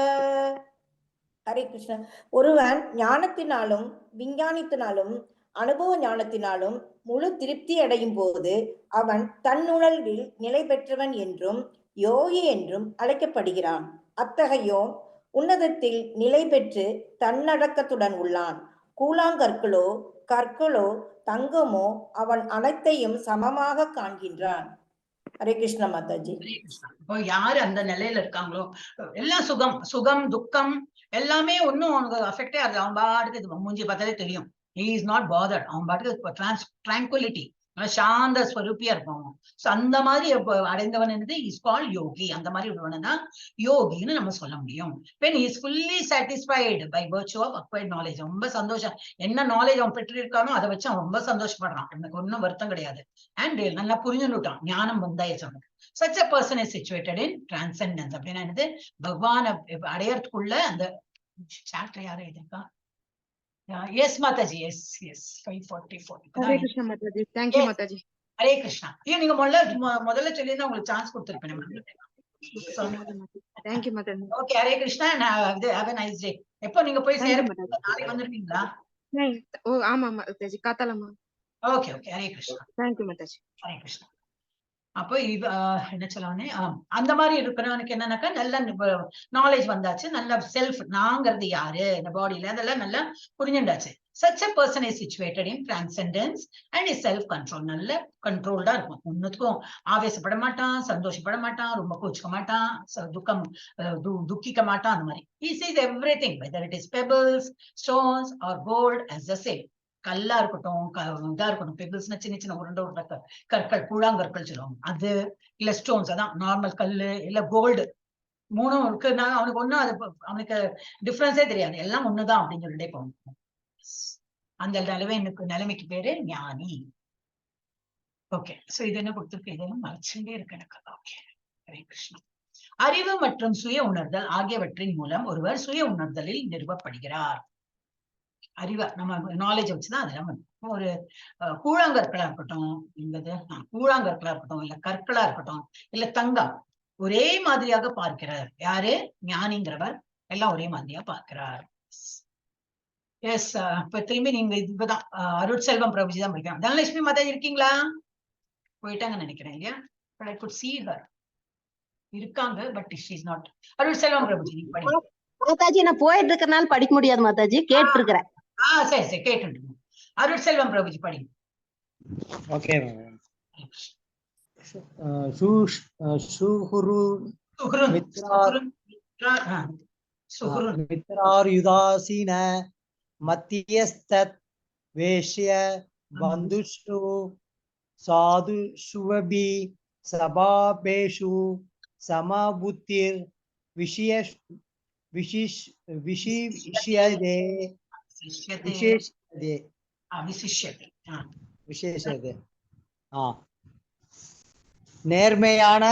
ஹரே கிருஷ்ணன். ஒருவன் ஞானத்தினாலும் விஞ்ஞானத்தினாலும் அனுபவ ஞானத்தினாலும் முழு திருப்தி அடையும் போது அவன் தன்னுணர்வில் நிலை பெற்றவன் என்றும் யோகி என்றும் அழைக்கப்படுகிறான். அத்தகையோன் உன்னதத்தில் நிலை பெற்று தன்னடக்கத்துடன் உள்ளான். கூழாங்கற்களோ கற்களோ தங்கமோ அவன் அனைத்தையும் சமமாக காண்கின்றான். ஹரே கிருஷ்ண மாதாஜி. இப்போ யாரு அந்த நிலையில இருக்காங்களோ எல்லாம் சுகம் துக்கம் எல்லாமே ஒன்னும் அவனுக்கு அஃபெக்டே ஆகுது. அவன் பாட்டுக்கு இது மூஞ்சி பார்த்தாலே தெரியும். he is not bothered. அவன் பாட்டுக்கு tranquility, சாந்த ஸ்வரூபியா இருப்போம். சோ அந்த மாதிரி அடைந்தவன் என்னது இஸ் கால்ட் யோகி. அந்த மாதிரி உள்ளவனா யோகின்னு நம்ம சொல்ல முடியும். when he is fully satisfied by virtue of acquired knowledge. ரொம்ப சந்தோஷம், என்ன நாலேஜ் அவன் பெற்றிருக்கானோ அதை வச்சு அவன் ரொம்ப சந்தோஷப்படுறான், எனக்கு ஒன்னும் வருத்தம் கிடையாது. அண்ட் நல்லா புரிஞ்சுட்டான், ஞானம் வந்தாயிடுச்சு அவனுக்கு. such a person is situated in transcendence. அப்படின்னா என்னது, பகவான அடையறதுக்குள்ள அந்த சாப்டர் யாரும் எழுதிருக்கா? Yes, Mathaji. Yes, yes. 544. Hare Krishna, Mathaji. Thank you, Yes. Mathaji. Hare Krishna. நீங்க முதல்ல சொல்லியிருந்தா உங்களுக்கு சான்ஸ் கொடுத்திருப்பேன். Thank you, Mathaji. Okay, Hare Krishna. Have a nice day. எப்போ நீங்க போய் Thank சேர you, Mathaji. நாளைக்கு வந்துருவீங்களா? ஓ ஆமா Mathaji, காத்தாலமா. Okay okay, Hare Krishna. Thank you, Mathaji. Hare Krishna. அப்போ என்ன சொல்லவனே, அந்த மாதிரி இருக்கிறவனுக்கு என்னன்னாக்கா நல்ல நாலேஜ் வந்தாச்சு, நல்ல செல்ஃப் நாங்கிறது யாரு இந்த பாடியில அதெல்லாம் நல்லா புரிஞ்சுண்டாச்சு. such a person is situated in transcendence and is self control. நல்ல கண்ட்ரோல்டா இருக்கும், ஒன்னுக்கும் ஆவேசப்பட மாட்டான், சந்தோஷப்பட மாட்டான், ரொம்ப கோச்சிக்க மாட்டான், துக்கிக்க மாட்டான். அந்த மாதிரி he sees everything, whether it is pebbles, stones or gold as the same. கல்லா இருக்கட்டும், இதா இருக்கட்டும், பெபிள்ஸ்னா சின்ன சின்ன உருண்டை உருண்டை கற்கள், கூழாங்கற்கள் சொல்லுவாங்க, அது இல்ல ஸ்டோன்ஸ், அதான் நார்மல் கல்லு இல்ல கோல்டு, மூணும் இருக்கு. அவனுக்கு ஒண்ணும் அது அவனுக்கு டிஃபரன்ஸே தெரியாது, எல்லாம் ஒண்ணுதான் அப்படின்னு சொல்லிட்டே போகணும். அந்த நிலைமைக்கு பேரு ஞானி. ஓகே, சோ இது என்ன கொடுத்திருக்கு, இதெல்லாம் மறைச்சுட்டே இருக்கு எனக்கு. ஓகே, ஹரே கிருஷ்ணா. அறிவு மற்றும் சுய உணர்தல் ஆகியவற்றின் மூலம் ஒருவர் சுய உணர்தலில் நிறுவப்படுகிறார். அறிவை நம்ம நாலேஜ் வச்சுதான் அதெல்லாம் ஒரு கூழாங்கற்களா இருக்கட்டும், கூழாங்கற்களா இருக்கட்டும், இல்ல கற்களா இருக்கட்டும், இல்ல தங்கம், ஒரே மாதிரியாக பார்க்கிறார். யாரு? ஞானிங்கிறவர் எல்லாம் ஒரே மாதிரியா பார்க்கிறார். எஸ், இப்ப திரும்பி நீங்க இப்பதான் அருட்செல்வம் பிரபுஜி தான் படிக்கலாம். தனலட்சுமி மாதாஜி இருக்கீங்களா? போயிட்டாங்கன்னு நினைக்கிறேன் இல்லையா? But I could see her. இருக்காங்க, but she is not. Arutselvam Prabhuji நீங்க படிங்க. மாதாஜி, நான் போயிட்டு இருக்கறனால படிக்க முடியாது மாதாஜி, கேட்டு இருக்கிறேன். சரி சரி, கேட்டு. அருட்செல்வம் பிரபுஜி படிங்க. ஓகே. மித்ரார்யுதாசீன மத்தியஸ்தத் வேஷ்ய பந்துஷு சாதுஷுவபி சபாபேஷு சமபுத்திர் விசிஷ்யதே. நேர்மையான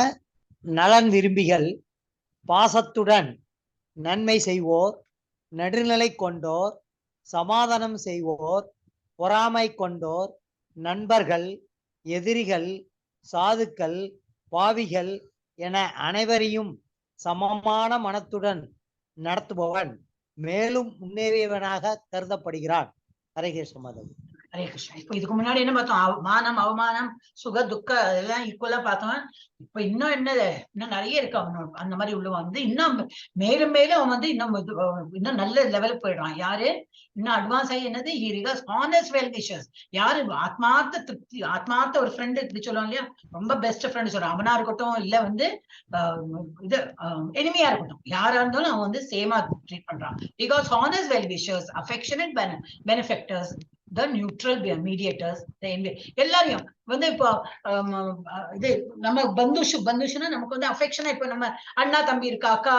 நலன் விரும்பிகள், பாசத்துடன் நன்மை செய்வோர், நடுநிலை கொண்டோர், சமாதானம் செய்வோர், பொறாமை கொண்டோர், நண்பர்கள், எதிரிகள், சாதுக்கள், பாவிகள் என அனைவரையும் சமமான மனத்துடன் நடத்துபவன் மேலும் முன்னேறியவனாக கருதப்படுகிறான். ஹரே கிருஷ்ண மாதாஜி. ஹரே கிருஷ்ணா. இப்ப இதுக்கு முன்னாடி என்ன பார்த்தோம்? மானம், அவமானம், சுக துக்க அதெல்லாம் ஈக்குவலா பார்த்தோம். இப்ப இன்னும் என்னது, இன்னும் நிறைய இருக்கு. அவன் அந்த மாதிரி உள்ளவன் இன்னும் மேலும் மேலும் அவன் இன்னும் நல்ல லெவலுக்கு போயிடுறான். யாரு இன்னும் அட்வான்ஸ் ஆகி என்னது, ஹானஸ்ட் வெல் விஷஸ். யாரு ஆத்மார்த்த திருப்தி, ஆத்மார்த்த ஒரு ஃப்ரெண்டு இப்படி சொல்லுவாங்க இல்லையா, ரொம்ப பெஸ்ட் ஃப்ரெண்ட் சொல்றான். அவனா இருக்கட்டும், இல்ல இது எனிமியா இருக்கட்டும், யாரா இருந்தாலும் அவன் சேமா ட்ரீட் பண்றான். பிகாஸ் ஹானஸ்ட் வெல் விஷஸ், affectionate benefactors, the neutral mediators, எல்லாரையும் இப்போ இது நம்ம பந்துஷுனா நமக்கு அஃபெக்ஷனா, இப்ப நம்ம அண்ணா தம்பி இருக்கா, அக்கா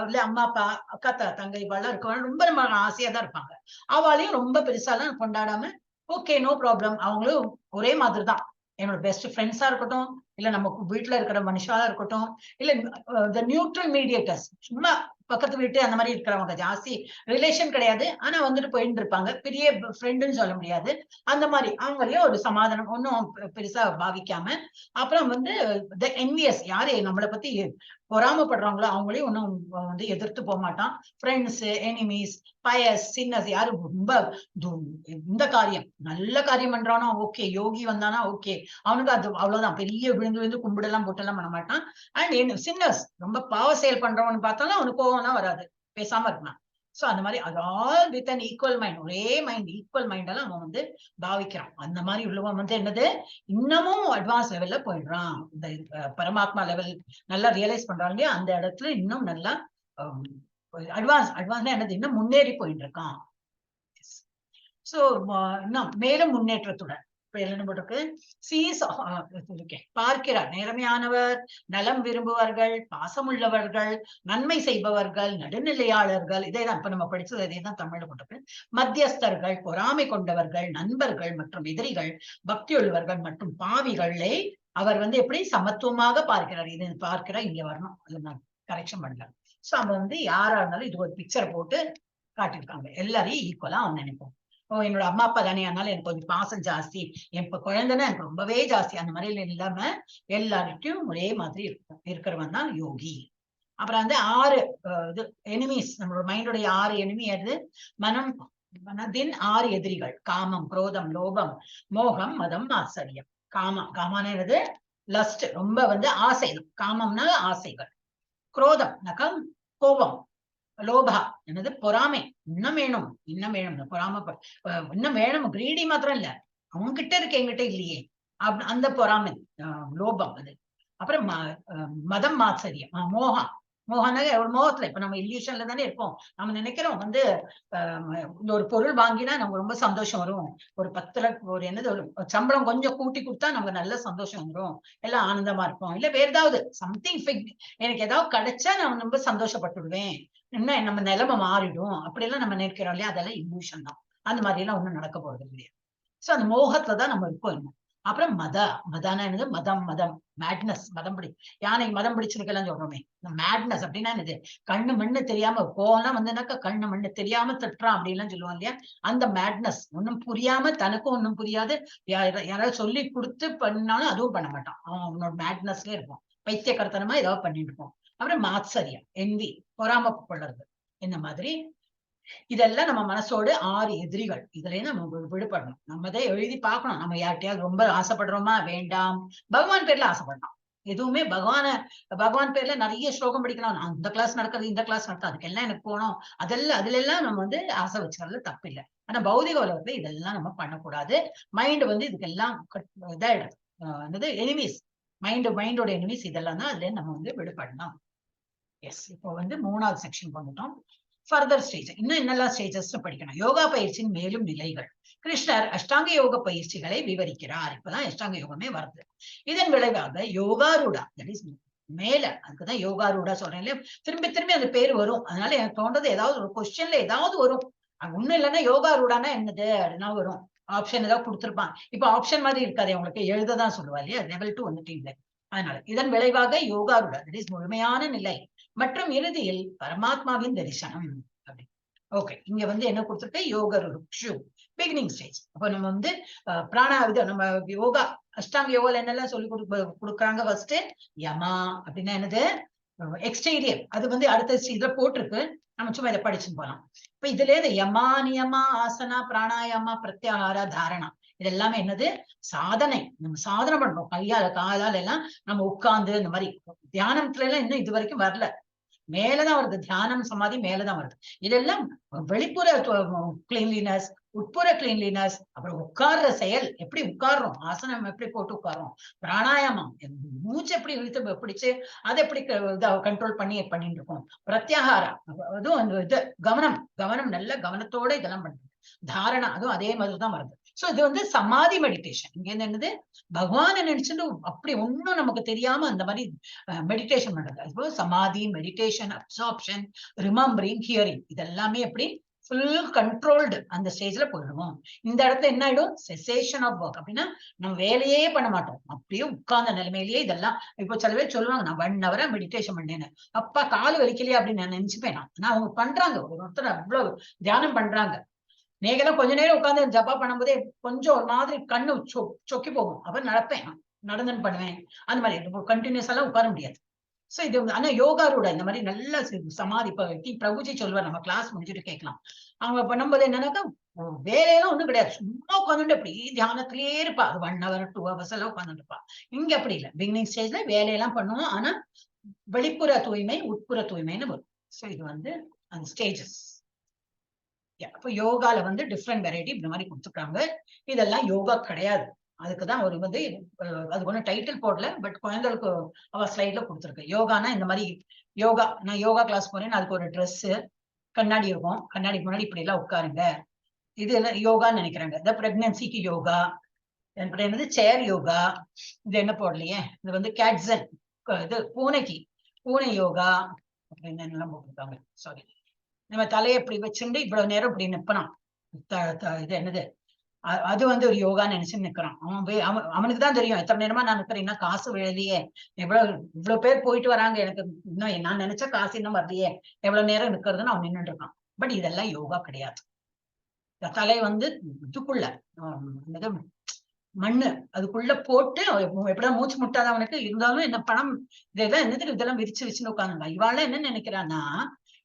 இல்ல அம்மா அப்பா, அக்கா தங்கை இவாள்லாம் இருக்க ரொம்ப நம்ம ஆசையா தான் இருப்பாங்க. அவளையும் ரொம்ப பெருசாலாம் கொண்டாடாம ஓகே நோ ப்ராப்ளம், அவங்களும் ஒரே மாதிரி தான், என்னோட பெஸ்ட் ஃப்ரெண்ட்ஸா இருக்கட்டும், இல்ல நம்ம வீட்டுல இருக்கிற மனுஷாலா இருக்கட்டும், இல்ல நியூட்ரல் மீடியேட்டர்ஸ், சும்மா பக்கத்து வீட்டு அந்த மாதிரி இருக்கிறவங்க, ஜாஸ்தி ரிலேஷன் கிடையாது, ஆனா போயிட்டு இருப்பாங்க, பெரிய ஃப்ரெண்டுன்னு சொல்ல முடியாது. அந்த மாதிரி அவங்களையும் ஒரு சமாதானம் ஒன்னும் பெருசா பாவிக்காம, அப்புறம் என்வியஸ், யாரு நம்மளை பத்தி பொறாமப்படுறாங்களோ அவங்களையும் ஒன்னும் எதிர்த்து போக மாட்டான். ஃப்ரெண்ட்ஸ், எனிமீஸ், பயஸ், சின்னஸ், யாரு ரொம்ப இந்த காரியம் நல்ல காரியம் பண்றானோ ஓகே, யோகி வந்தானா ஓகே, அவனுக்கு அது அவ்வளவுதான், பெரிய விழுந்து கும்பிடெல்லாம் போட்டெல்லாம் பண்ண மாட்டான். அண்ட் சின்னஸ், ரொம்ப பாவ செயல் பண்றவன்னு பார்த்தாலும் அவனுக்கு கோவம்லாம் வராது, பேசாம இருக்கான். சோ அந்த மாதிரி all with an equal mind, ஒரே மைண்ட், ஈக்குவல் மைண்ட் எல்லாம் அவன் பாவிக்கிறான். அந்த மாதிரி உள்ளவன் என்னது, இன்னமும் அட்வான்ஸ் லெவல்ல போயிடுறான். இந்த பரமாத்மா லெவல் நல்லா ரியலைஸ் பண்றான் இல்லையா, அந்த இடத்துல இன்னும் நல்லா அட்வான்ஸ்னா என்னது, இன்னும் முன்னேறி போயிட்டு இருக்கான். சோ இன்னும் மேலும் முன்னேற்றத்துடன் என்ன போட்டிருக்கு? சீஸ் பார்க்கிறார், நேர்மையானவர், நலம் விரும்புவர்கள், பாசமுள்ளவர்கள், நன்மை செய்பவர்கள், நடுநிலையாளர்கள், இதேதான் இப்ப நம்ம படிச்சது, இதேதான் தமிழ்ல போட்டிருக்கு. மத்தியஸ்தர்கள், பொறாமை கொண்டவர்கள், நண்பர்கள் மற்றும் எதிரிகள், பக்தியுள்ளவர்கள் மற்றும் பாவிகளை அவர் வந்து எப்படி சமத்துவமாக பார்க்கிறார். இது பார்க்கிறார், இங்க வரணும், அது நான் கரெக்ஷன் பண்ணல. சோ அவன் வந்து யாரா இருந்தாலும் இது ஒரு பிக்சர் போட்டு காட்டியிருக்காங்க. எல்லாரையும் ஈக்குவலா அவன் நினைப்போம். என்னோட அம்மா அப்பா தானே, அதனால எனக்கு கொஞ்சம் பாசம் ஜாஸ்தி, என் குழந்தைன்னா எனக்கு ரொம்பவே ஜாஸ்தி, அந்த மாதிரி இல்லாம எல்லார்கிட்டையும் ஒரே மாதிரி இருக்கிறவன் தான் யோகி. அப்புறம் வந்து 6 இது எனிமீஸ், நம்மளோட மைண்டோடைய 6 எனிமி அது. மனதின் 6 எதிரிகள்: காமம், குரோதம், லோபம், மோகம், மதம், ஆச்சரியம். காமம்னாது லஸ்ட், ரொம்ப வந்து ஆசை. காமம்னா ஆசைகள். குரோதம்னாக்கா கோபம். லோபா என்னது பொறாமை, இன்னும் வேணும் இன்னும் வேணும், பொறாம இன்னும் வேணும், கிரீடி மாத்திரம் இல்ல, அவன்கிட்ட இருக்கு என்கிட்ட இல்லையே அந்த பொறாமை, லோபம் அது. அப்புறம் மதம், ஆச்சரியம், மோகம். மோகனாக ஒரு மோகத்துல, இப்ப நம்ம இல்யூஷன்ல தானே இருப்போம். நம்ம நினைக்கிறோம் வந்து இந்த ஒரு பொருள் வாங்கினா நமக்கு ரொம்ப சந்தோஷம் வரும், ஒரு 10 ஒரு என்னது ஒரு சம்பளம் கொஞ்சம் கூட்டி கொடுத்தா நமக்கு நல்ல சந்தோஷம் வந்துடும், எல்லாம் ஆனந்தமா இருப்போம். இல்ல வேற ஏதாவது சம்திங் எனக்கு ஏதாவது கிடைச்சா நான் ரொம்ப சந்தோஷப்பட்டுடுவேன், என்ன நம்ம நிலைமை மாறிடும், அப்படி எல்லாம் நம்ம நினைக்கிறோம் இல்லையா, அதெல்லாம் இல்யூஷன் தான். அந்த மாதிரி எல்லாம் ஒண்ணும் நடக்க போறது இல்லையா. சோ அந்த மோகத்துல தான் நம்ம இருக்கோம் இன்னும். அப்புறம் மதானா என்னது? மதம், மேட்னஸ். மதம் யானைக்கு மதம் பிடிச்சிருக்கலாம் சொல்றோமே, இந்த மேட்னஸ் அப்படின்னா என்னது? கண்ணு மண்ணு தெரியாம கோவம்லாம் வந்துனாக்கா கண்ணு மண்ணு தெரியாம திட்டுறான் அப்படின்லாம் சொல்லுவோம் இல்லையா, அந்த மேட்னஸ். ஒன்னும் புரியாம, தனக்கும் ஒன்னும் புரியாது, யாராவது சொல்லி கொடுத்து பண்ணாலும் அதுவும் பண்ண மாட்டான், அவனோட மேட்னஸ்லயே இருப்பான், பைத்தியக்கரத்தனமா ஏதாவது பண்ணிட்டு இருப்போம். அப்புறம் மாத்சரியம், என்வி, பொறாமப்படுறது. இந்த மாதிரி இதெல்லாம் நம்ம மனசோட 6 எதிரிகள். இதுல நம்ம விடுபடணும். நம்ம தான் எழுதி பார்க்கணும். நம்ம யார்கிட்டயாவது ரொம்ப ஆசைப்படுறோமா? வேண்டாம். பகவான் பேர்ல ஆசைப்படணும். எதுவுமே பகவான் பேர்ல நிறைய ஸ்லோகம் படிக்கலாம், அந்த கிளாஸ் நடக்குது, இந்த கிளாஸ் நடக்குது, அதுக்கெல்லாம் எனக்கு போகணும், அதுல எல்லாம் நம்ம வந்து ஆசை வச்சுக்கிறதுல தப்பு இல்லை. ஆனா பௌதிக உலகத்துல இதெல்லாம் நம்ம பண்ணக்கூடாது. மைண்ட் வந்து இதுக்கெல்லாம் இதாயிடுது, என்னது எனிமீஸ், மைண்டோட எனிமீஸ் இதெல்லாம் தான். அதுல நம்ம வந்து விடுபடணும். எஸ், இப்போ வந்து 3வது செக்ஷன் வந்துட்டோம். ஃபர்தர் ஸ்டேஜ், இன்னும் என்னெல்லாம் ஸ்டேஜஸ் படிக்கணும். யோகா பயிற்சியின் மேலும் நிலைகள். கிருஷ்ணர் அஷ்டாங்க யோக பயிற்சிகளை விவரிக்கிறார். இப்பதான் அஷ்டாங்க யோகமே வருது. இதன் விளைவாக யோகாரூடா, தட் இஸ் மேல, அதுக்குதான் யோகாரூடா சொல்றேன் இல்லையா, திரும்பி அந்த பேர் வரும். அதனால எனக்கு தோன்றது ஏதாவது ஒரு கொஸ்டின்ல ஏதாவது வரும். ஒண்ணும் இல்லைன்னா யோகாரூடானா என்னது அப்படின்னா வரும், ஆப்ஷன் ஏதாவது கொடுத்துருப்பான். இப்ப ஆப்ஷன் மாதிரி இருக்காது, உங்களுக்கு எழுததான் சொல்லுவா இல்லையா, லெவல் 2 வந்துட்டீங்க. அதனால இதன் விளைவாக யோகாரூடா, தட் இஸ் முழுமையான நிலை மற்றும் இறுதியில் பரமாத்மாவின் தரிசனம். அப்படி ஓகே. இங்க வந்து என்ன கொடுத்துருக்க? யோகருக்ஷு, பிகினிங் ஸ்டேஜ். அப்ப நம்ம வந்து நம்ம யோகா அஷ்டாங்க யோகால என்னெல்லாம் சொல்லி கொடுக்குறாங்க? ஃபர்ஸ்ட் யமா அப்படின்னா என்னது? எக்ஸ்டீரியர். அது வந்து அடுத்த இதுல போட்டிருக்கு, நம்ம சும்மா இதை படிச்சுன்னு போலாம். இப்ப இதுல இந்த யமா, நியமா, ஆசனா, பிராணாயாமா, பிரத்யாகாரா, தாரணா, இது எல்லாமே என்னது? சாதனை. நம்ம சாதனை பண்றோம், காலால எல்லாம் நம்ம உட்கார்ந்து இந்த மாதிரி. தியானத்துல எல்லாம் இன்னும் இது வரைக்கும் வரல, மேலதான் வருது. தியானம் சமாதி மேலதான் வருது. இதெல்லாம் வெளிப்புற கிளீன்லினஸ், உட்புற கிளீன்லினஸ். அப்புறம் உட்கார்ற செயல், எப்படி உட்கார்றோம், ஆசனம் எப்படி போட்டு உட்கார்றோம், பிராணாயாமம், மூச்சு எப்படி இழுத்து பிடிச்சு அதை எப்படி கண்ட்ரோல் பண்ணிட்டு இருக்கோம், பிரத்யாகாரா, அதுவும் அந்த இது கவனம் நல்ல கவனத்தோட இதெல்லாம் பண்றது. தாரணா, அதுவும் அதே மாதிரிதான் வருது. சோ இது வந்து சமாதி மெடிடேஷன். இங்க என்னது? பகவானை நினைச்சுட்டு அப்படி ஒண்ணும் நமக்கு தெரியாம அந்த மாதிரி மெடிடேஷன் பண்றது. அது சமாதி, மெடிடேஷன், அப்சார்ப்ஷன், ரிமெம்பரிங், ஹியரிங், இதெல்லாமே எப்படி ஃபுல் கண்ட்ரோல்டு அந்த ஸ்டேஜ்ல போயிடுவோம். இந்த இடத்துல என்ன ஆயிடும்? Cessation of work. அப்படின்னா நம்ம வேலையே பண்ண மாட்டோம், அப்படியே உட்கார்ந்த நிலைமையிலேயே இதெல்லாம். இப்போ சில பேர் சொல்லுவாங்க, நான் 1 hour மெடிடேஷன் பண்ணேன்னு. அப்பா கால் வலிக்கலையே அப்படின்னு நான் நினைச்சுப்பேன். ஆனா அவங்க பண்றாங்க, ஒருத்தர் அவ்வளவு தியானம் பண்றாங்க. நேகெல்லாம் கொஞ்ச நேரம் உட்காந்து ஜப்பா பண்ணும்போதே கொஞ்சம் ஒரு மாதிரி கண்ணு சொக்கி போகும். அப்ப நடந்துன்னு பண்ணுவேன். அந்த மாதிரி கண்டினியூஸ் எல்லாம் உட்கார முடியாது. சோ இது ஆனா யோகாரூட இந்த மாதிரி நல்ல சமாதி. பிரபுஜி சொல்லுவார், நம்ம கிளாஸ் முடிச்சுட்டு கேட்கலாம். அவங்க பண்ணும்போது என்னன்னாக்கா வேலையெல்லாம் ஒண்ணும் கிடையாது, சும்மா உட்காந்துட்டு அப்படி தியானத்திலேயே இருப்பா. அது 1 hour 2 hours எல்லாம் உட்காந்துட்டு இருப்பா. இங்க அப்படி இல்லை, பிகினிங் ஸ்டேஜ்ல வேலையெல்லாம் பண்ணுவோம். ஆனா வெளிப்புற தூய்மை, உட்புற தூய்மைன்னு வரும். சோ இது வந்து அந்த ஸ்டேஜஸ். அப்ப யோகால வந்து டிஃப்ரெண்ட் வெரைட்டி இந்த மாதிரி கொடுத்துருக்காங்க. இதெல்லாம் யோகா கிடையாது. அதுக்குதான் ஒரு வந்து அது ஒன்றும் டைட்டில் போடல, பட் குழந்தைகளுக்கு அவ ஸ்லைட்ல கொடுத்துருக்கு. யோகானா இந்த மாதிரி யோகா, நான் யோகா கிளாஸ் போறேன்னு அதுக்கு ஒரு ட்ரெஸ், கண்ணாடி இருக்கும், கண்ணாடிக்கு முன்னாடி இப்படி எல்லாம் உட்காருங்க, இது எல்லாம் யோகான்னு நினைக்கிறாங்க. இந்த பிரெக்னன்சிக்கு யோகா, என்னது சேர் யோகா, இது என்ன போடலையே, இது வந்து கேட்ஸன், இது பூனை யோகா அப்படின்னு எல்லாம் போட்டிருக்காங்க. சாரி, நம்ம தலையை இப்படி வச்சுட்டு இவ்வளவு நேரம் இப்படி நிப்பலாம். இது என்னது, அது வந்து ஒரு யோகா நினைச்சு நிக்கிறான். அவனுக்கு தான் தெரியும் எத்தனை நேரமா நான் நிக்கிறேன்னா காசு விழலையே, இவ்வளவு பேர் போயிட்டு வராங்க, எனக்கு இன்னும் நான் நினைச்ச காசு இன்னும் வரலையே, எவ்வளவு நேரம் நிக்கிறதுன்னு அவன் நின்றுட்டு இருக்கான். பட் இதெல்லாம் யோகா கிடையாது. தலை வந்து இதுக்குள்ள மண்ணு அதுக்குள்ள போட்டு எப்படிதான் மூச்சு முட்டாத அவனுக்கு இருந்தாலும் என்ன பணம் இதெல்லாம் என்னது இதெல்லாம் விரிச்சு உட்காந்துங்க. இவாள என்ன நினைக்கிறான்னா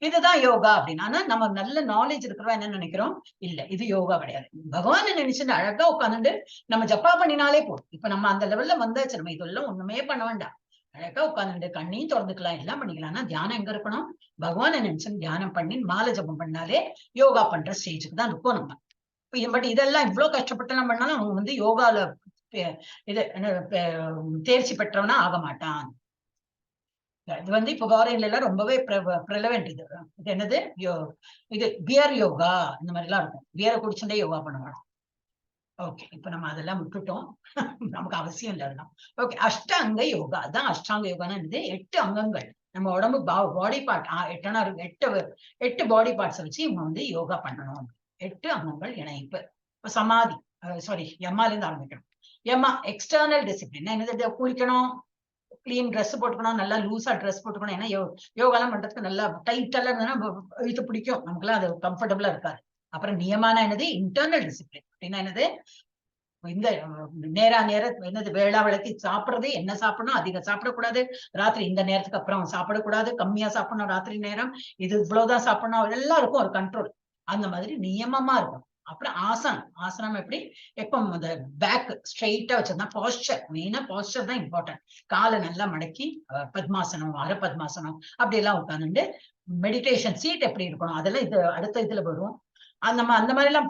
இதுதான் யோகா அப்படின்னு. ஆனா நம்ம நல்ல நாலேஜ் இருக்கிறவா என்ன நினைக்கிறோம், இல்ல இது யோகா கிடையாது. பகவான் நினைச்சுட்டு அழகா உட்காந்துட்டு நம்ம ஜப்பா பண்ணினாலே போதும். இப்ப நம்ம அந்த லெவல்ல வந்தாச்சு, நம்ம இதெல்லாம் ஒண்ணுமே பண்ண வேண்டாம். அழகா உட்காந்துட்டு கண்ணையும் திறந்துக்கலாம், எல்லாம் பண்ணிக்கலாம். ஆனா தியானம் எங்க இருக்கணும், பகவானை நினைச்சு தியானம் பண்ணி மாலை ஜபம் பண்ணாலே யோகா பண்ற ஸ்டேஜுக்கு தான் இருக்கும் நம்ம. பட் இதெல்லாம் இவ்வளவு கஷ்டப்பட்டு நம்ம பண்ணாலும் அவங்க வந்து யோகால இது தேர்ச்சி பெற்றவனா ஆக மாட்டான். இது வந்து இப்ப ஃபாரின்ல எல்லாம் ரொம்பவே ப்ரெலவென்ட். இது என்னது, இது பியர் யோகா, இந்த மாதிரி எல்லாம் இருக்கும். பியரை குடிச்சுட்டே யோகா பண்ணுவாங்க. ஓகே, இப்ப நம்ம அதெல்லாம் விட்டுட்டோம், நமக்கு அவசியம் இல்லை அதெல்லாம். ஓகே, அஷ்டாங்க யோகா, அதான் அஷ்டாங்க யோகான்னு என்னது, 8 அங்கங்கள். நம்ம உடம்பு பாடி பார்ட் 8 பாடி பார்ட்ஸை வச்சு இவங்க வந்து யோகா பண்ணணும். 8 அங்கங்கள் இணைப்பு. இப்ப சமாதி, சாரி யம்மால இருந்து ஆரம்பிக்கணும். யம்மா எக்ஸ்டர்னல் டிசிப்ளின், என்னது, குளிக்கணும், கிளீன் ட்ரெஸ் போட்டுக்கணும், நல்லா லூஸா ட்ரெஸ் போட்டுக்கணும். ஏன்னா யோகாலாம் பண்றதுக்கு நல்லா டைட்டெல்லாம் இருந்ததுன்னா இழுத்து பிடிக்கும், நமக்குலாம் அது கம்ஃபர்டபுளா இருக்காது. அப்புறம் நியமான என்னது, இன்டர்னல் டிசிப்ளின் அப்படின்னா என்னது, இந்த நேரம் என்னது, வேளா விளக்கி சாப்பிடுறது, என்ன சாப்பிடணும், அதிகம் சாப்பிடக்கூடாது, ராத்திரி இந்த நேரத்துக்கு அப்புறம் சாப்பிடக்கூடாது, கம்மியா சாப்பிடணும், ராத்திரி நேரம் இது இவ்வளவுதான் சாப்பிடணும், எல்லாம் இருக்கும் ஒரு கண்ட்ரோல். அந்த மாதிரி நியமமா இருக்கும். அப்புறம் ஆசனம் எப்படி, எப்ப அந்த பேக் ஸ்ட்ரெயிட்டா வச்சிருந்தா பாஸ்டர், மெயினா பாஸ்டர் தான் இம்பார்ட்டன்ட். காலை நல்லா மடக்கி பத்மாசனம், அரை பத்மாசனம் அப்படி எல்லாம் உட்காந்துட்டு மெடிடேஷன் சீட் எப்படி இருக்கணும், அதெல்லாம் இது அடுத்த இதுல வரும். அந்த மாதிரி எல்லாம்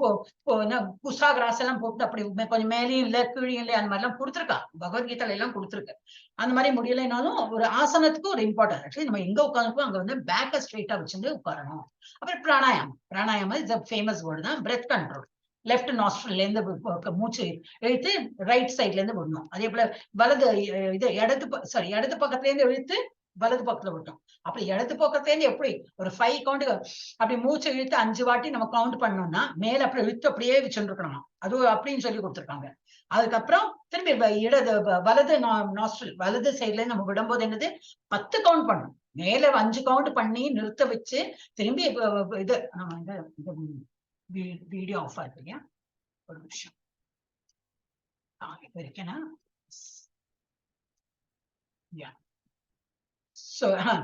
குசாகிராஸ் எல்லாம் போட்டு அப்படி கொஞ்சம் மேலேயும் இல்ல கீழையும் இல்லை, அந்த மாதிரி எல்லாம் கொடுத்துருக்கா பகவத்கீதையில எல்லாம் கொடுத்துருக்கு. அந்த மாதிரி முடியலைனாலும் ஒரு ஆசனத்துக்கு ஒரு இம்பார்ட்டன்ட். ஆக்சுவலி நம்ம எங்க உட்காந்துருக்கோம் அங்க வந்து பேக்க ஸ்ட்ரெயிட்டா வச்சுட்டு உட்காரணும். அப்புறம் பிராணாயாமம் இஸ் ஃபேமஸ் வேர்டு தான். பிரெத் கண்ட்ரோல், லெஃப்ட் நாஸ்ட்ரல்ல இருந்து மூச்சு இழுத்து ரைட் சைட்ல இருந்து விடணும். அதே போல வலது இடது பக்கத்துல இருந்து இழுத்து வலது பக்கத்துல விட்டோம். அப்படி இடது பக்கத்துல இருந்து எப்படி ஒரு 5 கவுண்ட் அப்படி மூச்சு இழுத்து 5 வாட்டி நம்ம கவுண்ட் பண்ணோம்னா மேல அப்படி இழுத்து அப்படியே வச்சுட்டு இருக்கணும். அது அப்படின்னு சொல்லி கொடுத்துருக்காங்க. அதுக்கப்புறம் திரும்பி வலது நாஸ்ட்ரல் வலது சைட்ல நம்ம விடும்போது என்னது 10 கவுண்ட் பண்ணணும். மேல 5 கவுண்ட் பண்ணி நிறுத்த வச்சு திரும்பி இது வீடியோ ஆஃப் ஆகுது இல்லையா, ஒரு நிமிஷம் இருக்கேன்னா.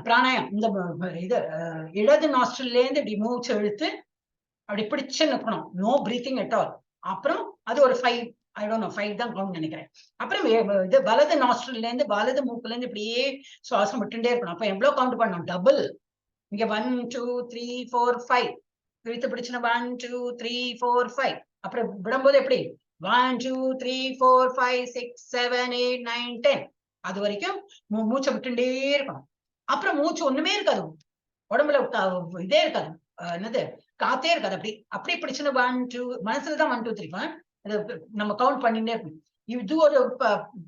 பிராணாயம் இந்த இது இடது நாஸ்ட்ரல்ல இருந்து இப்படி மூச்சு இழுத்து அப்படி பிடிச்சு நிற்கணும், நோ பிரீத்திங் அட் ஆல். அப்புறம் அது ஒரு 5 தான் கவுண்ட் நினைக்கிறேன். அப்புறம் இது வலது நாஸ்ட்ரல்ல இருந்து வலது மூக்குல இருந்து இப்படியே சுவாசம் விட்டுட்டே இருக்கணும். அப்ப எவ்வளவு கவுண்ட் பண்ணணும், டபுள். இங்க 1 2 3 4 5 இழுத்து பிடிச்சுன்னா 1 2 3 4 5. அப்புறம் விடும்போது எப்படி 1 2 3 4 5 6 7 8 9 10 அது வரைக்கும் மூச்சை விட்டுட்டே இருக்கணும். அப்புறம் மூச்சு ஒண்ணுமே இருக்காது உடம்புல, இதே இருக்காது, என்னது காத்தே இருக்காது. அப்படி பிடிச்சுன்னு 1 2 மனசுலதான் 1 2 3 நம்ம கவுண்ட் பண்ணிட்டே இருக்கணும். இது ஒரு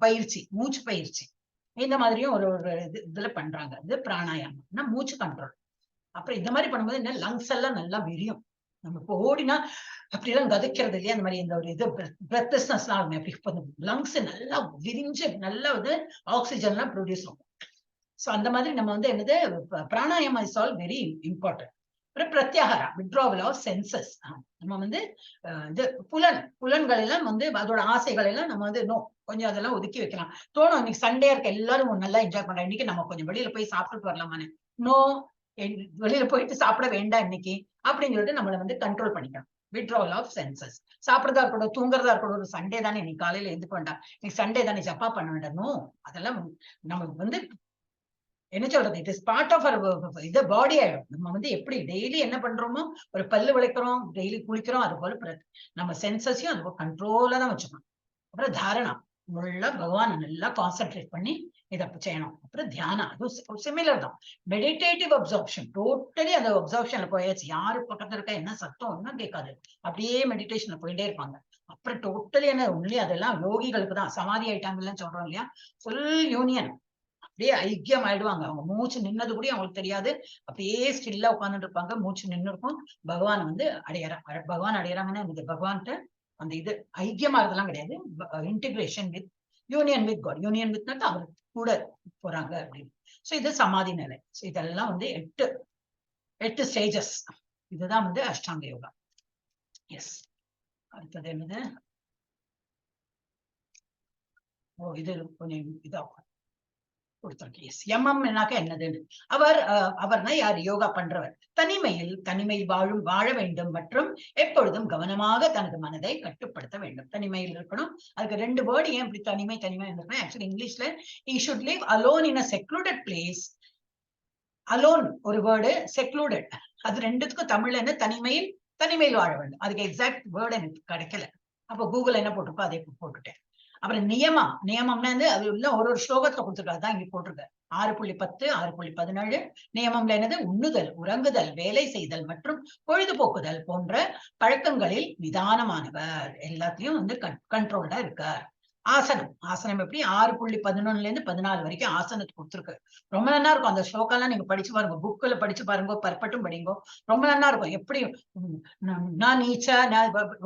பயிற்சி, மூச்சு பயிற்சி. இந்த மாதிரியும் ஒரு இதுல பண்றாங்க. இது பிராணாயாமம், மூச்சு கண்ட்ரோல். அப்புறம் இந்த மாதிரி பண்ணும்போது என்ன, லங்ஸ் எல்லாம் நல்லா விரியும். நம்ம இப்போ ஓடினா அப்படி எல்லாம் கதைக்கிறது இல்லையா, அந்த மாதிரி இந்த ஒரு இது பிரெத்லெஸ்னஸ் எல்லாம் அப்படி லங்ஸ் நல்லா விரிஞ்சு நல்லா வந்து ஆக்சிஜன் எல்லாம் ப்ரொடியூஸ் ஆகும். சோ அந்த மாதிரி நம்ம வந்து என்னது, பிராணாயாமம் இஸ் ஆல் வெரி இம்பார்ட்டன்ட். அப்புறம் பிரத்யாகாரா, வித்ட்ராவல் ஆஃப் சென்சஸ். நம்ம வந்து இது புலன்கள் எல்லாம் வந்து அதோட ஆசைகள் எல்லாம் நம்ம வந்து கொஞ்சம் அதெல்லாம் ஒதுக்கி வைக்கலாம். தோணும் இன்னைக்கு சண்டே இருக்க எல்லாரும் நல்லா என்ஜாய் பண்றோம், இன்னைக்கு நம்ம கொஞ்சம் வெளியில போய் சாப்பிட்டுட்டு வரலாமான்னு. வெளியில போயிட்டு சாப்பிட வேண்டாம் இன்னைக்கு அப்படின்னு சொல்லிட்டு நம்மளை வந்து கண்ட்ரோல் பண்ணிக்கலாம். Withdrawal of census. சாப்பிடுறதா இருக்கட்டும், தூங்குறதா இருக்கட்டும், ஒரு சண்டே தானே இன்னைக்கு காலையில எதுக்கு வேண்டாம், இன்னைக்கு சண்டே தானே ஜப்பா பண்ண வேண்டாம். அதெல்லாம் நம்ம வந்து என்ன சொல்றது, it is part of our இது பாடி ஆயிடும். நம்ம வந்து எப்படி டெய்லி என்ன பண்றோமோ, ஒரு பல்லு விளக்குறோம், டெய்லி குளிக்கிறோம், அது போல நம்ம சென்சஸையும் அது போல கண்ட்ரோலா தான் வச்சுக்கணும். அப்புறம் தாரணா, நல்லா பகவானை நல்லா கான்சென்ட்ரேட் பண்ணி இதை செய்யணும். அப்புறம் தியானம், அதுவும் சிமிலர் தான். மெடிடேட்டிவ் அப்சர்ப்ஷன், டோட்டலி அந்த அப்சர்ப்ஷன்ல போயாச்சு. யாரு பக்கத்துல இருக்கா, என்ன சத்தம் ஒன்னும் கேட்காது, அப்படியே மெடிடேஷன்ல போயிட்டே இருப்பாங்க. அப்புறம் டோட்டலி என்ன ஒன்லி அதெல்லாம் யோகிகளுக்கு தான். சமாதி ஆயிட்டாங்கன்னு சொல்றோம் இல்லையா, ஃபுல் யூனியன், அப்படியே ஐக்கியம் ஆயிடுவாங்க. அவங்க மூச்சு நின்னது கூட அவங்களுக்கு தெரியாது, அப்படியே ஸ்டில்லா உட்கார்ந்துட்டு இருப்பாங்க, மூச்சு நின்று இருக்கும். பகவான் வந்து பகவான் அடையறாங்கன்னா இந்த பகவான்கிட்ட அந்த இது ஐக்கியமா இருந்தெல்லாம் கிடையாது, integration with union with God, union with அவர் கூட போறாங்க அப்படின்னு. சோ இது சமாதி நிலை. சோ இதெல்லாம் வந்து 8 ஸ்டேஜஸ். இதுதான் வந்து அஷ்டாங்க யோகா. எஸ். அடுத்தது என்னது? ஓ இது கொஞ்சம் இதாகும் கொடுத்திருக்கு. எஸ். எம்எம் என்னதுன்னு அவர்னா யார்? யோகா பண்றவர். தனிமையில் வாழ வேண்டும் மற்றும் எப்பொழுதும் கவனமாக தனது மனதை கட்டுப்படுத்த வேண்டும். தனிமையில் இருக்கணும். அதுக்கு 2 வேர்டு ஏன் இப்படி தனிமை இருக்கணும்? ஆக்சுவலி இங்கிலீஷ்ல he should live alone in a secluded place. Alone ஒரு வேர்டு, செக்லூடட் அது ரெண்டுத்துக்கும் தமிழ்ல என்ன? தனிமையில் வாழ வேண்டும். அதுக்கு எக்ஸாக்ட் வேர்டு எனக்கு கிடைக்கல. அப்ப கூகுள் என்ன போட்டிருப்போ அதை போட்டுட்டேன். அப்புறம் நியமம்னா வந்து அது உள்ள ஒரு ஸ்லோகத்துல கொடுத்துருக்காரு, அதான் இங்க போட்டிருக்க. 6.10 6.17 நியமம்ல என்னது? உண்ணுதல், உறங்குதல், வேலை செய்தல் மற்றும் பொழுதுபோக்குதல் போன்ற பழக்கங்களில் நிதானமானவர், எல்லாத்தையும் வந்து கண்ட்ரோல்டா இருக்கார். ஆசனம் எப்படி? 6.11 இருந்து 14 வரைக்கும் ஆசனத்தை கொடுத்துருக்கு. ரொம்ப நல்லா இருக்கும் அந்த ஸ்லோகம்லாம். நீங்க படிச்சு பாருங்க, புக்ல படிச்சு பாருங்க, பர்பட்டும் படிங்க, ரொம்ப நல்லா இருக்கும். எப்படி நான் நீச்சா,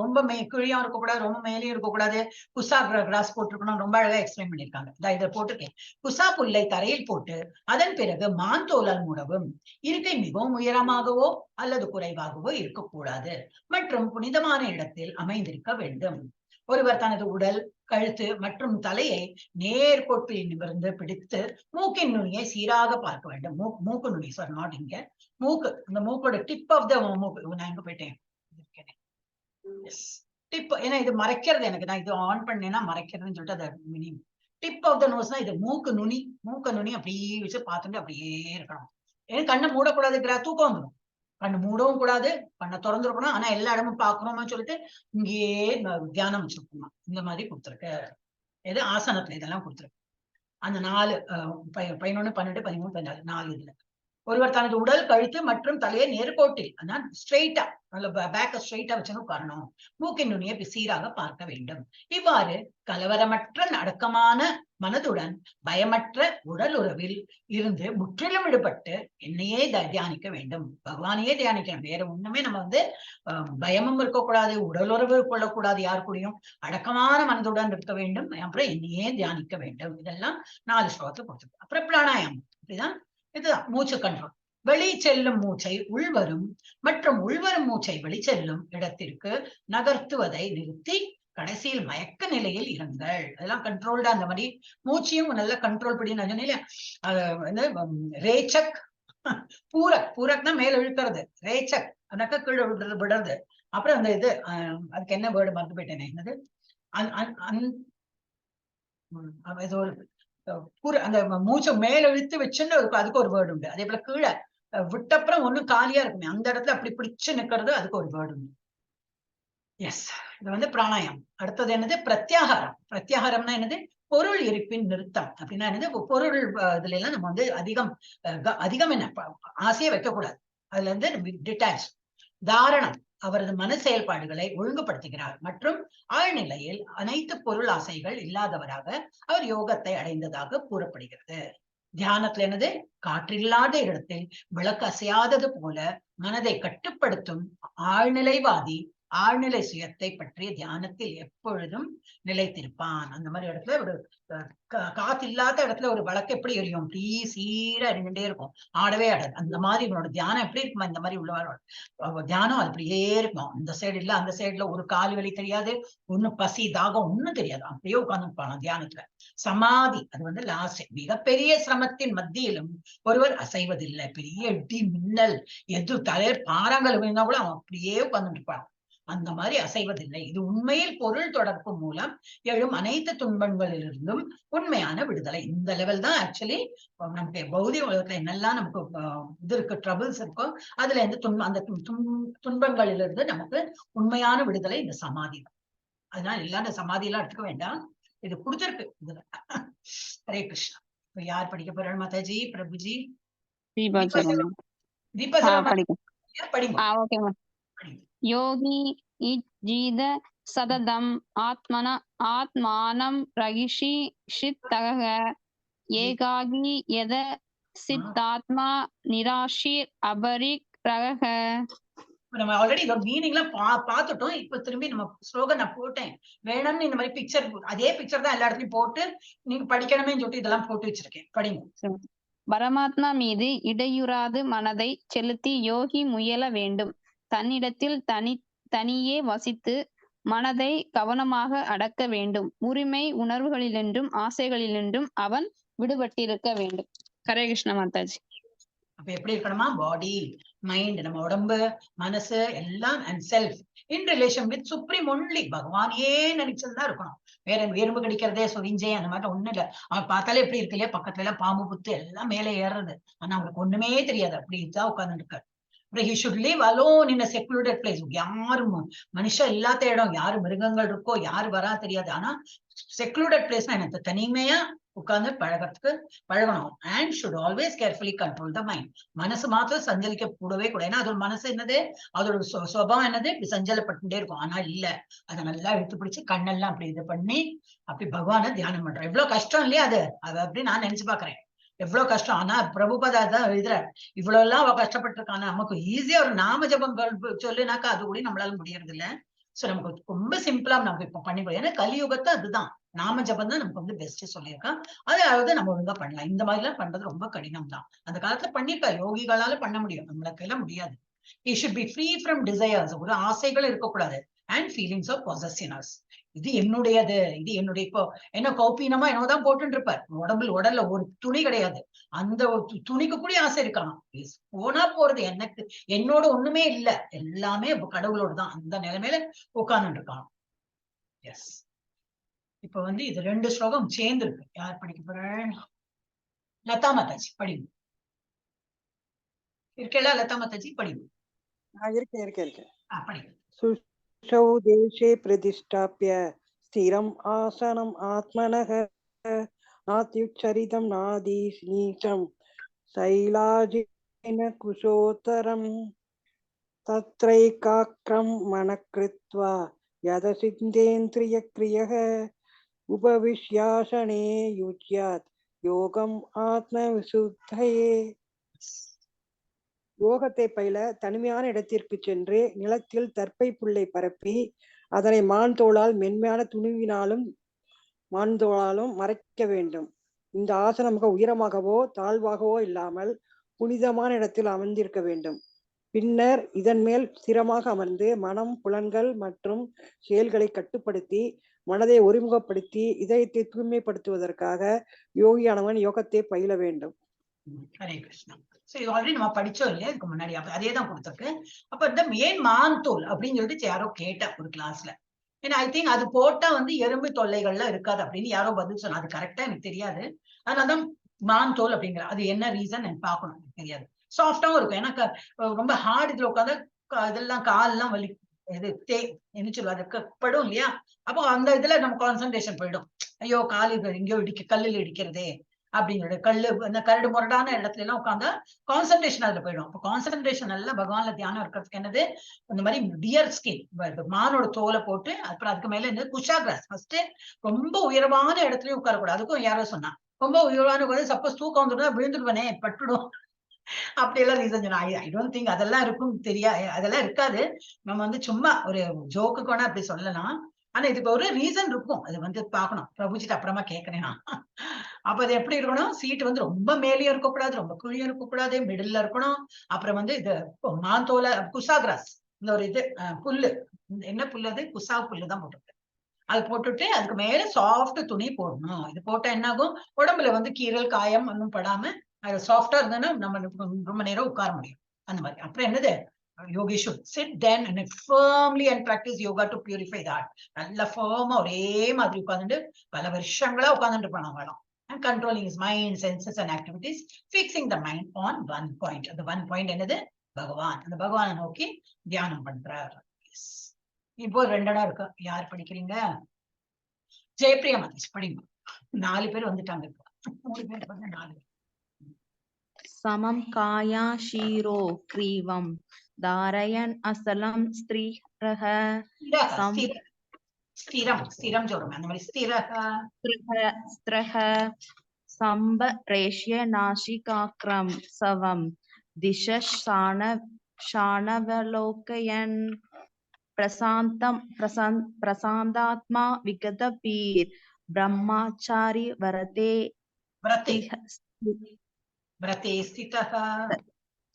ரொம்ப கீழியும் இருக்கக்கூடாது, ரொம்ப மேலேயும் இருக்கக்கூடாது, குசா கிராஸ் போட்டிருக்கணும், ரொம்ப அழகா எக்ஸ்பிளைன் பண்ணிருக்காங்க. இதை போட்டிருக்கேன். குசா புல்லை தரையில் போட்டு அதன் பிறகு மாந்தோலால் மூடவும், இருக்கை மிகவும் உயரமாகவோ அல்லது குறைவாகவோ இருக்கக்கூடாது மற்றும் புனிதமான இடத்தில் அமைந்திருக்க வேண்டும். ஒருவர் தனது உடல், கழுத்து மற்றும் தலையை நேர்கோட்டில் நிமிர்ந்து பிடித்து மூக்கின் நுனியை சீராக பார்க்க வேண்டும். மூக்கு நுனி, சார் நாட் இங்க, மூக்கு, அந்த மூக்கோட டிப் ஆஃப் த மூக்கு. நான் எங்க போயிட்டேன்? டிப். ஏன்னா இது மறைக்கிறது எனக்கு, நான் இது ஆன் பண்ணேன்னா மறைக்கிறதுன்னு சொல்லிட்டு அதை மினிமம். டிப் ஆஃப் த நோஸ்னா இது மூக்கு நுனி அப்படியே வச்சு பார்த்துட்டு அப்படியே இருக்கணும். ஏன்னா கண்ணை மூடக்கூடாதுங்கிற தூக்கம் வந்துடும். கண்ணு மூடவும் கூடாது, கண்ணை திறந்துருக்கணும். ஆனா எல்லா இடமும் பாக்கணும்னு சொல்லிட்டு இங்கேயே தியானம் வச்சிருக்கணும். இந்த மாதிரி கொடுத்துருக்கு. எது ஆசனத்துல இதெல்லாம் கொடுத்துருக்கு. அந்த 4 11 12 13 14 4 இதுல ஒருவர் தனது உடல், கழுத்து மற்றும் தலையை நேர்கோட்டில் ஸ்ட்ரெயிட்டா பேக்க ஸ்ட்ரெயிட்டா வச்சு உட்காரணும். மூக்கின் நுனியை சீராக பார்க்க வேண்டும். இவ்வாறு கலவரமற்ற அடக்கமான மனதுடன் பயமற்ற உடல் உறவில் இருந்து முற்றிலும் விடுபட்டு என்னையே தியானிக்க வேண்டும். பகவானையே தியானிக்கணும். வேற ஒண்ணுமே நம்ம வந்து பயமும் இருக்கக்கூடாது, உடல் உறவு கொள்ளக்கூடாது, யாரு கூடயும் அடக்கமான மனதுடன் இருக்க வேண்டும். அப்புறம் என்னையே தியானிக்க வேண்டும். இதெல்லாம் 4 ஸ்லோகத்தை கொடுத்துருக்கு. அப்புறம் பிராணாயாமம். அப்படிதான் இதுதான் மூச்சு கண்ட்ரோல். வெளி செல்லும் மூச்சை உள்வரும் மற்றும் உள்வரும் மூச்சை வெளிச்செல்லும் இடத்திற்கு நகர்த்துவதை நிறுத்தி கடைசியில் மயக்க நிலையில் இருங்கள். அதெல்லாம் கண்ட்ரோல்டா அந்த மாதிரி மூச்சையும் நல்லா கண்ட்ரோல் பண்ணி நான் சொன்னேன். ரேச்சக், பூரக்னா மேல இழுக்கிறது, ரேச்சக் அந்தாக்கா கீழே விடுறது. அப்புறம் அந்த இது அதுக்கு என்ன வேர்டு மறந்து போயிட்டேனே, என்னது ஏதோ ஒரு அந்த மூச்சை மேல இழுத்து வச்சுன்னு அதுக்கு ஒரு வேர்டு உண்டு. அதே போல கீழே விட்டப்புறம் ஒண்ணும் காலியா இருக்குமே அந்த இடத்துல அப்படி பிடிச்சு நிக்கிறது, அதுக்கு ஒரு வேர்டு உண்டு. எஸ். இது வந்து பிராணாயாமம். அடுத்தது என்னது? பிரத்யாகாரம். பிரத்யாகாரம்னா என்னது? பொருள் இருப்பின் நிறுத்தம். அப்படின்னா என்னது? பொருள் இதுல எல்லாம் நம்ம வந்து அதிகம் என்ன ஆசையை வைக்கக்கூடாது. அதுல இருந்து டிட்டாச். தாரணம், அவரது மன செயல்பாடுகளை ஒழுங்குபடுத்துகிறார் மற்றும் ஆழ்நிலையில் அனைத்து பொருள் ஆசைகள் இல்லாதவராக அவர் யோகத்தை அடைந்ததாக கூறப்படுகிறது. தியானத்துல என்னது? காற்றில்லாத இடத்தில் விளக்கு அசையாதது போல மனதை கட்டுப்படுத்தும் ஆழ்நிலைவாதி ஆழ்நிலை சுயத்தை பற்றிய தியானத்தில் எப்பொழுதும் நிலைத்திருப்பான். அந்த மாதிரி இடத்துல ஒரு காத்து இல்லாத இடத்துல ஒரு விளக்கு எப்படி எரியும்? அப்படி சீரா எரிஞ்சுட்டே இருக்கும், ஆடவே ஆடாது. அந்த மாதிரி இவனோட தியானம் எப்படி இருக்குமா? இந்த மாதிரி உள்ளவரோட தியானம் அது அப்படியே இருக்கும். அந்த சைடு இல்ல அந்த சைடுல ஒரு கால் வலி தெரியாது, ஒன்னும் பசி தாகம் ஒண்ணும் தெரியாது, அப்படியே உட்கார்ந்துருப்பான் தியானத்துல. சமாதி, அது வந்து லாஸ்ட். மிகப்பெரிய சிரமத்தின் மத்தியிலும் ஒருவர் அசைவதில்லை. பெரிய இடி மின்னல் எது தலையர் பாறாங்கல் விழுந்தா கூட அவன் அப்படியே உட்கார்ந்துட்டு இருப்பான். அந்த மாதிரி அசைவதில்லை. இது உண்மையில் பொருள் தொடர்பு மூலம் எழும் அனைத்து துன்பங்களிலிருந்தும் உண்மையான விடுதலை. இந்த லெவல் தான் ஆக்சுவலி நமக்கு பௌதிக உலகத்துல என்னெல்லாம் நமக்கு இது இருக்கு, ட்ரபிள்ஸ் இருக்கோ அதுல இருந்து அந்த துன்பங்களிலிருந்து நமக்கு உண்மையான விடுதலை இந்த சமாதி தான். அதனால எல்லாரும் சமாதி எல்லாம் எடுத்துக்க வேண்டாம், இது கொடுத்திருக்கு இதுல. ஹரே கிருஷ்ணா. இப்ப யார் படிக்க போறாள்? மாதாஜி, பிரபுஜி, படிங்க. யோகி இஜ்ஜீத சததம் ஆத்மானம் ரகிஷிஷித்தக ஏகாகி யத சித்தாத்மா நிராஷிர் அபரிக் ரக. நம்ம ஆல்ரெடி இதோட மீனிங் எல்லாம் பாத்துட்டோம். இப்ப திரும்பி நம்ம ஸ்லோகன் நான் போட்டேன். வேணும்னு இந்த மாதிரி பிக்சர், அதே பிக்சர் தான் எல்லா இடத்துலயும் போட்டு நீங்க படிக்கணுமே சொல்லிட்டு இதெல்லாம் போட்டு வச்சிருக்கேன். படிங்க. பரமாத்மா மீது இடையுறாது மனதை செலுத்தி யோகி முயல வேண்டும். தன்னிடத்தில் தனியே வசித்து மனதை கவனமாக அடக்க வேண்டும். உரிமை உணர்வுகளிலென்றும் ஆசைகளிலென்றும் அவன் விடுபட்டிருக்க வேண்டும். ஹரே கிருஷ்ண மாதாஜி. அப்ப எப்படி இருக்கணுமா? பாடி, மைண்ட், நம்ம உடம்பு, மனசு எல்லாம் and self in relation with supreme only. பகவானையே நினைச்சதுதான் இருக்கணும். வேற எறும்பு கடிக்கிறதே சொரிஞ்சே அந்த மாதிரி ஒண்ணு இல்ல. அவன் பார்த்தாலே எப்படி இருக்கு இல்லையா, பக்கத்துல எல்லாம் பாம்பு புத்து எல்லாம் மேலே ஏறுறது. ஆனா அவங்களுக்கு ஒண்ணுமே தெரியாது. அப்படி தான் உட்கார்ந்துட்டு இருக்காரு. he should live alone in a secluded place. யாரும் மனுஷன் இல்லாத இடம், யாரு மிருகங்கள் இருக்கோ யாரு வரா தெரியாது. ஆனா செக்லூடட் பிளேஸ்னா என்ன, தனிமையா உட்கார்ந்து பழகணும். And should always carefully control the mind. மனசு மாத்திரம் சஞ்சலிக்க கூடவே கூட. ஏன்னா அதோட மனசு என்னது, அதோட சுபாவம் என்னது, இப்படி சஞ்சலப்பட்டுட்டே இருக்கும். ஆனா இல்ல, அதை நல்லா இழுத்து பிடிச்சு கண்ணெல்லாம் அப்படி இது பண்ணி அப்படி பகவானை தியானம் பண்றோம். எவ்வளவு கஷ்டம் இல்லையா அது அப்படி நான் நினைச்சு பாக்குறேன். எவ்வளவு கஷ்டம். ஆனா பிரபுபாதா தான் எழுதுற, இவ்வளவு எல்லாம் அவ கஷ்டப்பட்டிருக்கானா. நமக்கு ஈஸியா ஒரு நாம ஜபம் சொல்லுனாக்கா அது கூட நம்மளால முடியறது இல்ல. சோ நமக்கு ரொம்ப சிம்பிளா நமக்கு இப்ப பண்ணி போய், ஏன்னா கலியுகத்தை அதுதான் நாம ஜபம் தான் நமக்கு வந்து பெஸ்ட் சொல்லியிருக்கான். அதாவது நம்ம ஒழுங்கா பண்ணலாம். இந்த மாதிரி எல்லாம் பண்றது ரொம்ப கடினம் தான். அந்த காலத்துல பண்ணிருக்கா, யோகிகளால பண்ண முடியும், நம்மளுக்கு எல்லாம் முடியாது. He should be free from desires. ஒரு ஆசைகள் இருக்கக்கூடாது. And feelings of possessiveness. இது என்னுடையது, இது என்னுடைய. இப்போ என்ன கௌப்பீனமா என்னதான் போட்டு இருப்பார். உடல்ல ஒரு துணி கிடையாது. அந்த துணிக்கு கூட ஆசை இருக்கான். போனா போறது, எனக்கு என்னோட ஒண்ணுமே இல்ல, எல்லாமே கடவுளோட தான். அந்த நிலைமையில உட்கார்ந்து இருக்கான். எஸ். இப்ப வந்து இது 2 ஸ்லோகம் சேர்ந்து இருக்கு. யார் படிக்க போறேன்? லதா மாதாஜி படிங்க. இருக்கல லதா மாதாஜி படிங்க. இருக்கேன். படிங்க. சுஷௌ தேசே பிரதிஷ்டாப்ய ஸ்திரம் ஆசனம் ஆத்மனः நாத்யுச்சரிதம் நாதி நீச்சம் சைலாஜின குஷோத்தரம் தத்ரைகாக்ரம் மனக்ருத்வா யதசிந்தேந்திரிய கிரியः உபவிஷ்யாசனே யுஜ்யாத் யோகம் ஆத்ம விசுத்தயே. யோகத்தை பயில தனிமையான இடத்திற்கு சென்று நிலத்தில் தர்ப்பை புல்லை பரப்பி அதனை மான் தோளால் மென்மையான துணிவினாலும் மான் தோளாலும் மறைக்க வேண்டும். இந்த ஆசனம் மிக உயரமாகவோ தாழ்வாகவோ இல்லாமல் புனிதமான இடத்தில் அமர்ந்திருக்க வேண்டும். பின்னர் இதன் மேல் ஸ்திரமாக அமர்ந்து மனம், புலன்கள் மற்றும் செயல்களை கட்டுப்படுத்தி மனதை ஒருமுகப்படுத்தி இதயத்தை தூய்மைப்படுத்துவதற்காக யோகியானவன் யோகத்தை பயில வேண்டும். ஹரே கிருஷ்ணா. சரி, ஆல்ரெடி நம்ம படிச்சோம் இல்லையா இதுக்கு முன்னாடி, அதே தான் கொடுத்துருக்கு. அப்ப இந்த ஏன் மான் தோல் அப்படின்னு சொல்லிட்டு யாரோ கேட்டா ஒரு கிளாஸ்ல. ஏன்னா ஐ திங்க் அது போட்டா வந்து எறும்பு தொல்லைகள்லாம் இருக்காது அப்படின்னு யாரோ பதில் சொன்னா. அது கரெக்டா எனக்கு தெரியாது. அதனாலதான் மான் தோல் அப்படிங்கிற, அது என்ன ரீசன் எனக்கு பார்க்கணும், எனக்கு தெரியாது. சாஃப்டாவும் இருக்கும். ஏன்னா ரொம்ப ஹார்ட் இதுல உட்காந்து இதெல்லாம் கால்லாம் வலி, இது என்ன சொல்லுவாரு படும் இல்லையா. அப்போ அந்த இதுல நம்ம கான்சன்ட்ரேஷன் போயிடும். ஐயோ காலு எங்கேயோ கல்லுல இடிக்கிறதே அப்படிங்கிற, கல்லு இந்த கரடு முரடான இடத்துல எல்லாம் உட்காந்தா கான்சன்ட்ரேஷன் அதுல போயிடும். அப்போ கான்சன்ட்ரேஷன் எல்லாம் பகவான்ல தியானம் இருக்கிறதுக்கு என்னது, இந்த மாதிரி டியர் ஸ்கின் மானோட தோலை போட்டு, அப்புறம் அதுக்கு மேல இந்த குஷா கிராஸ் ஃபர்ஸ்ட் ரொம்ப உயரமான இடத்துலயும் உட்காரக்கூடாது. அதுக்கும் யாரோ சொன்னா ரொம்ப உயரமான சப்போஸ் தூக்கம் வந்துடும் விழுந்துடுவனே பட்டுடும் அப்படி எல்லாம் ரீசன் சொன்னா. ஐ டோன்ட் திங்க் அதெல்லாம் இருக்கும், அதெல்லாம் இருக்காது. நம்ம வந்து சும்மா ஒரு ஜோக்குக்கு வேணா அப்படி சொல்லலாம். ஆனா இதுக்கு ஒரு ரீசன் இருக்கும். அது வந்து பாக்கணும். பிரபுஜிட்டு அப்புறமா கேட்கிறேன் நான். அப்ப அது எப்படி இருக்கணும், சீட்டு வந்து ரொம்ப மேலேயும் இருக்கக்கூடாது, ரொம்ப கீழே இருக்கக்கூடாது, மிடில்ல இருக்கணும். அப்புறம் வந்து இது மாந்தோல குசா கிராஸ், இந்த ஒரு இது புல்லு, என்ன புல்லு அது, குசா புல்லு தான் போட்டிருக்கு. அது போட்டுட்டு அதுக்கு மேல சாஃப்ட் துணி போடணும். இது போட்டா என்ன ஆகும், உடம்புல வந்து கீரல் காயம் ஒன்றும் படாம அது சாஃப்டா இருந்ததுன்னா நம்ம ரொம்ப நேரம் உட்கார முடியும். அந்த மாதிரி. அப்புறம் என்னது, yogi should sit then and firmly and practice yoga to purify that. நல்ல firm ஒரே மாதிரி உட்கார்ந்துட்டு பல வருஷங்களா உட்கார்ந்துட்டு இருப்பாங்க அவங்களும். And controlling his mind, senses and activities, fixing the mind on one point. அந்த one point என்னது, பகவான். அந்த பகவானை நோக்கி தியானம் பண்றார். இப்போ 2 இடம் இருக்கு. யார் படிக்கிறீங்க? ஜெயப்பிரியா மாதாஜி படிங்க. 4 பேர் வந்துட்டாங்க. 3 பேர் 4. समं काया शीरो क्रीवं धारयन् असलं स्त्रीरः ஸ்திரம் ஸ்திரம் சொல்றோம் அந்த மாதிரி ஸ்திரஹ ஸ்திரஹ சம்பரேஷ்ய நாசிகாக்ரம் சவம் ஷானவலோகயன் பிரசாந்தாத்மா விகதபீர் பிரம்மாச்சாரி வரதே व्रते व्रते स्थितः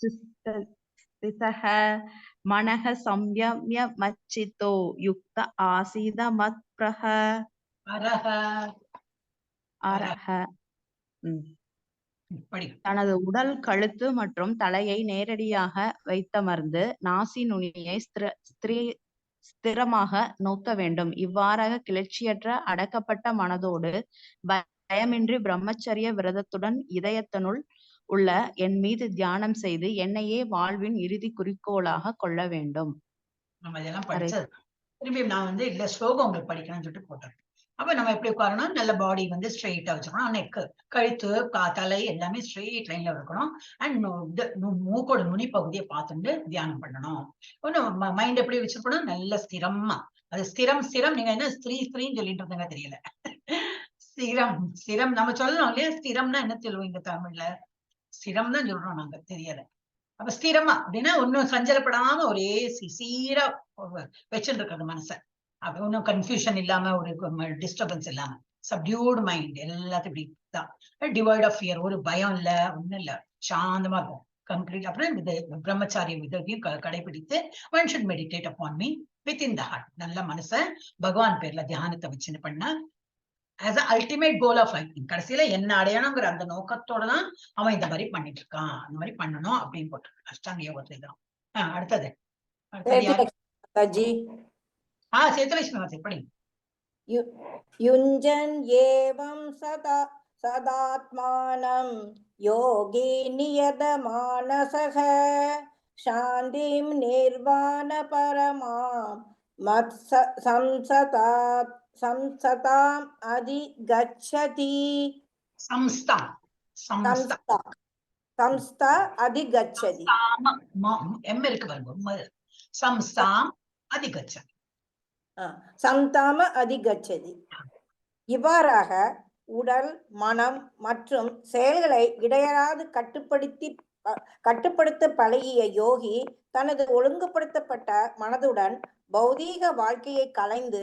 स्थितः मनः संयम्य मच्चितो युक्त आसीद मत्प्रह அரஹ அரஹ படி. தனது உடல், கழுத்து மற்றும் தலையை நேரடியாக வைத்தமர்ந்து நாசி நுனியை ஸ்திரமாக நோக்க வேண்டும். இவ்வாறாக கிளர்ச்சியற்ற அடக்கப்பட்ட மனதோடு பயமின்றி பிரம்மச்சரிய விரதத்துடன் இதயத்தினுள் உள்ள என் மீது தியானம் செய்து என்னையே வாழ்வின் இறுதி குறிக்கோளாக கொள்ள வேண்டும். நம்ம இதெல்லாம் படிச்சது திரும்பி நான் வந்து இல்ல ஸ்லோகம் உங்களுக்கு படிக்கணும்னு சொல்லிட்டு போட்டேன். அப்ப நம்ம எப்படி உட்காரணும், நல்ல பாடி வந்து ஸ்ட்ரெயிட்டா வச்சுக்கணும், நெக்கு கழுத்து தலை எல்லாமே ஸ்ட்ரெயிட் லைன்ல இருக்கணும். அண்ட் மூக்கோட நுனி பகுதியை பார்த்துட்டு தியானம் பண்ணணும். ஒன்னும் மைண்ட் எப்படி வச்சிருக்கணும், நல்ல ஸ்திரமா. அது ஸ்திரம் ஸ்திரம் நீங்க என்ன ஸ்திரீன்னு சொல்லிட்டு இருந்தாங்க தெரியல. ஸ்திரம் ஸ்திரம் நம்ம சொல்லணும் இல்லையா, ஸ்திரம்னா என்ன சொல்லுவோம் இங்க தமிழ்ல, ஸ்திரம் தான் சொல்றோம் நாங்க, தெரியல. அப்ப ஸ்திரமா அப்படின்னா ஒன்னும் சஞ்சலப்படாம ஒரே சீரா வச்சுட்டு இருக்கிறது மனசை. அப்ப ஒன்னும் கன்ஃபியூஷன் இல்லாம, ஒரு டிஸ்டர்பன்ஸ் இல்லாம, சப்டியூட் மைண்ட் எல்லாத்தையும் இப்படி தான், டிவைட் ஆஃப் ஃபியர், ஒரு பயம் இல்ல, ஒண்ணும் இல்ல, சாந்தமா இருக்கும் கம்ப்ளீட். அப்புறம் இந்த பிரம்மச்சாரிய விதத்தையும் கடைபிடித்து one should meditate upon me within the heart. நல்ல மனசை பகவான் பேர்ல தியானத்தை வச்சுன்னு பண்ண as an ultimate goal of life. கடைசியில என்ன அடையணுங்கிற அந்த நோக்கத்தோடதான் அவன் இந்த மாதிரி பண்ணிட்டு இருக்கான். அந்த மாதிரி பண்ணணும் அப்படின்னு போட்டு அஷ்டாங்க யோகத்துல தான். அடுத்தது சேத்துலட்சுமி படி. யுஞ்சன் ஏவம் சதாத்மானம் யோகி நியத மானசக சாந்திம் நிர்வாண பரமாம் மத் சம்சதாம் அதிகச்சதி. சம்ஸ்தா அதிகச்சதி. எம் இருக்கு பாருங்க, சம்ஸ்தாம் அதிகச்சதி. சம்தாம அதிகச்சதி. இவ்வாறாக உடல், மனம் மற்றும் செயல்களை இடையறாது கட்டுப்படுத்த பழகிய யோகி தனது ஒழுங்குபடுத்தப்பட்ட மனதுடன் பௌதீக வாழ்க்கையை கலைந்து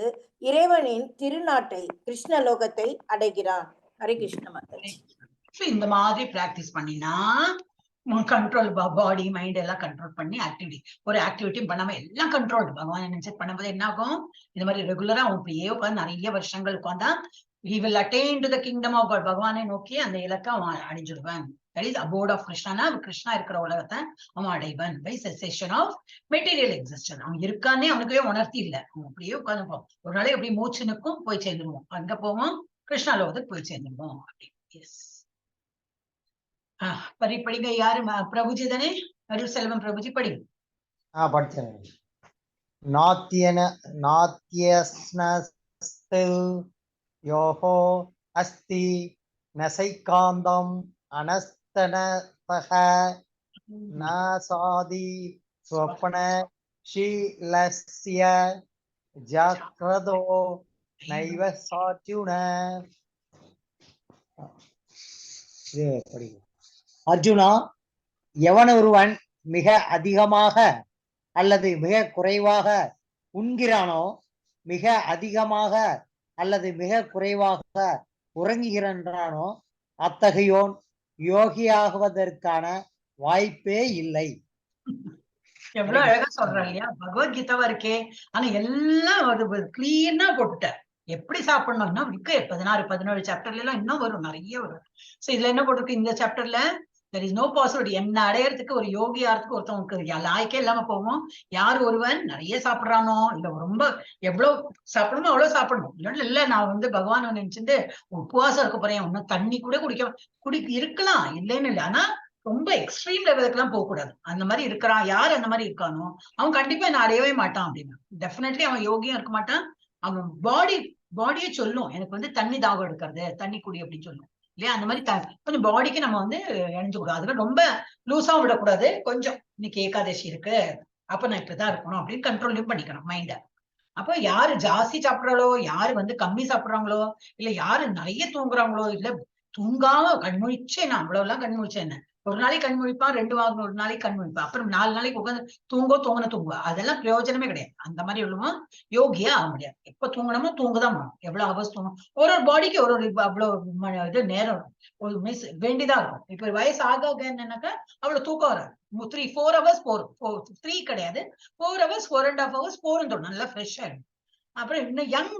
இறைவனின் திருநாட்டை கிருஷ்ணலோகத்தை அடைகிறான். ஹரே கிருஷ்ண மாதாஜி. இந்த மாதிரி பிராக்டிஸ் பண்ணினா கண்ட்ரோல், பாடி மைண்ட் எல்லாம் கண்ட்ரோல் பண்ணி ஒரு ஆக்டிவிட்டியும் பண்ணாம எல்லாம் கண்ட்ரோல் பகவான் நினைச்சு பண்ணும்போது என்ன ஆகும், இந்த மாதிரி ரெகுலரா இப்படியே உட்காந்து நிறைய வருஷங்கள் உட்காந்தா he will attain to the kingdom of God. பகவானை நோக்கி அந்த இலக்கை அவன் அடைஞ்சிடுவான். that is abode of Krishna. Krishna இருக்கிற உலகத்தை அவன் அடைவன் by cessation of material existence. அவன் இருக்கானே அவனுக்கே உணர்த்தி இல்லை, அவன் அப்படியே உட்காந்து ஒரு நாளை எப்படி மூச்சு நிற்கும் போய் சேர்ந்துருவோம், அங்க போவோம் கிருஷ்ணா லோகத்துக்கு போய் சேர்ந்துருவோம் அப்படி. எஸ் படிங்க யாரு, பிரபுஜி தானே, அருள் செல்வம் பிரபுஜி படி. படிச்சேன். நாத்தியஸ்னஸ்தில் யோகோ அஸ்தி நசைகாந்தம் அனஸ்தனதஹ நாசாதி ஸ்வப்ன ஷீலஸ்ய ஜாக்ரதோ நைவ சாத்யுன. அர்ஜுனா, எவன் ஒருவன் மிக அதிகமாக அல்லது மிக குறைவாக உண்கிறானோ, மிக அதிகமாக அல்லது மிக குறைவாக உறங்குகிறானோ, அத்தகையோன் யோகியாகுவதற்கான வாய்ப்பே இல்லை. எவ்வளவு அழகா சொல்றாங்க இல்லையா, பகவத்கீதாவா இருக்கே. ஆனா எல்லாம் கிளீனா போட்டுட்ட, எப்படி சாப்பிடணும்னா 16-17 சாப்டர்ல எல்லாம் இன்னும் வரும், நிறைய வரும். சோ இதுல என்ன போட்டிருக்கு, இந்த சாப்டர்ல there is no possibility. என்ன அடையறதுக்கு ஒரு யோகியாரத்துக்கு ஒருத்தவங்களுக்கு லாய்க்கே இல்லாம போவோம். யார் ஒருவன் நிறைய சாப்பிடுறானோ, இல்ல ரொம்ப எவ்வளவு சாப்பிடணுமோ அவ்வளவு சாப்பிடணும். இல்ல நான் வந்து பகவான் நினைச்சுட்டு உபவாசம் இருக்க போறேன், இன்னும் தண்ணி கூட இருக்கலாம் இல்லைன்னு இல்லை, ஆனா ரொம்ப எக்ஸ்ட்ரீம் லெவலுக்கு எல்லாம் போக கூடாது. அந்த மாதிரி இருக்கிறான் யார் அந்த மாதிரி இருக்கானோ அவன் கண்டிப்பா என்ன அடையவே மாட்டான் அப்படின்னா, டெஃபினெட்லி அவன் யோகியும் இருக்க மாட்டான். அவன் பாடியே சொல்லும், எனக்கு வந்து தண்ணி தாகம் எடுக்கிறது, தண்ணி குடி அப்படின்னு சொல்லும் இல்லையா. அந்த மாதிரி கொஞ்சம் பாடிக்கு நம்ம வந்து இணைஞ்சு கூடாது. அதுல ரொம்ப லூஸாவும் விடக்கூடாது. கொஞ்சம் இன்னைக்கு ஏகாதசி இருக்கு, அப்ப நான் இப்படிதான் இருக்கணும் அப்படின்னு கண்ட்ரோலையும் பண்ணிக்கணும் மைண்ட. அப்ப யாரு ஜாஸ்தி சாப்பிடுறாங்களோ, யாரு வந்து கம்மி சாப்பிடுறாங்களோ, இல்ல யாரு நிறைய தூங்குறாங்களோ, இல்ல தூங்காம கண்முழிச்சே நான் அவ்வளவு எல்லாம் கண்முழிச்சேன் என்ன, ஒரு நாளைக்கு கண் முழிப்பான், 2 வாரம் ஒரு நாளைக்கு கண் முழிப்பான், அப்புறம் 4 நாளைக்கு உட்காந்து தூங்குவா, அதெல்லாம் பிரயோஜனமே கிடையாது. அந்த மாதிரி உள்ளவன் யோகியா ஆக முடியாது. எப்ப தூங்கணுமோ தூங்குதான் போகணும். எவ்வளவு ஹவர்ஸ் தூங்கணும், ஒரு பாடிக்கு ஒரு அவ்வளவு இது நேரம் ஒரு மிஸ் வேண்டிதான் இருக்கும். இப்ப வயசு ஆக என்னன்னாக்கா அவ்வளவு தூக்கம் வராது. 4 hours போரும், 3 கிடையாது, 4 hours 4.5 hours போரும் தோணும், நல்லா ஃப்ரெஷ்ஷா இருக்கும். அப்புறம் இன்னும் யங்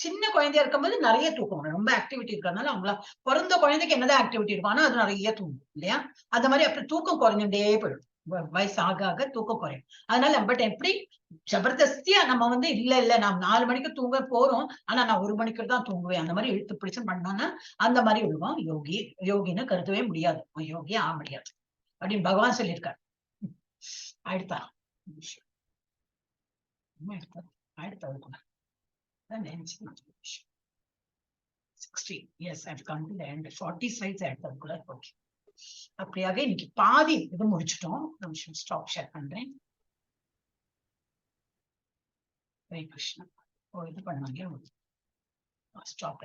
சின்ன குழந்தையா இருக்கும்போது நிறைய தூக்கம் வரும், ரொம்ப ஆக்டிவிட்டி இருக்கிறதுனால. அவங்கள பிறந்த குழந்தைக்கு என்னதான் ஆக்டிவிட்டி இருக்கும், ஆனா அது நிறைய தூங்கும் இல்லையா. அந்த மாதிரி அப்புறம் தூக்கம் குறைஞ்சுட்டே போயிடும், வயசு ஆக ஆக தூக்கம் குறையும். அதனால பட் எப்படி ஜபர்தஸ்தியா நம்ம வந்து இல்ல நான் 4 மணிக்கு தூங்க போறோம், ஆனா நான் 1 மணிக்கு தான் தூங்குவேன், அந்த மாதிரி இழுத்து பிடிச்சு பண்ணோம்னா அந்த மாதிரி விடுவோம் யோகின்னு கருதவே முடியாது, யோகி ஆக முடியாது அப்படின்னு பகவான் சொல்லியிருக்காரு. அடுத்தா அடுத்த 60. Yes, I've come to the end. 40 slides எடுத்ததுக்குள்ள ஓகே. அப்படியாக இன்னைக்கு பாதி இது முடிச்சிட்டோம். ஸ்டாப் ஷேர் பண்றேன். ஹரே கிருஷ்ணா. இது பண்ணாங்க ஸ்டாப்.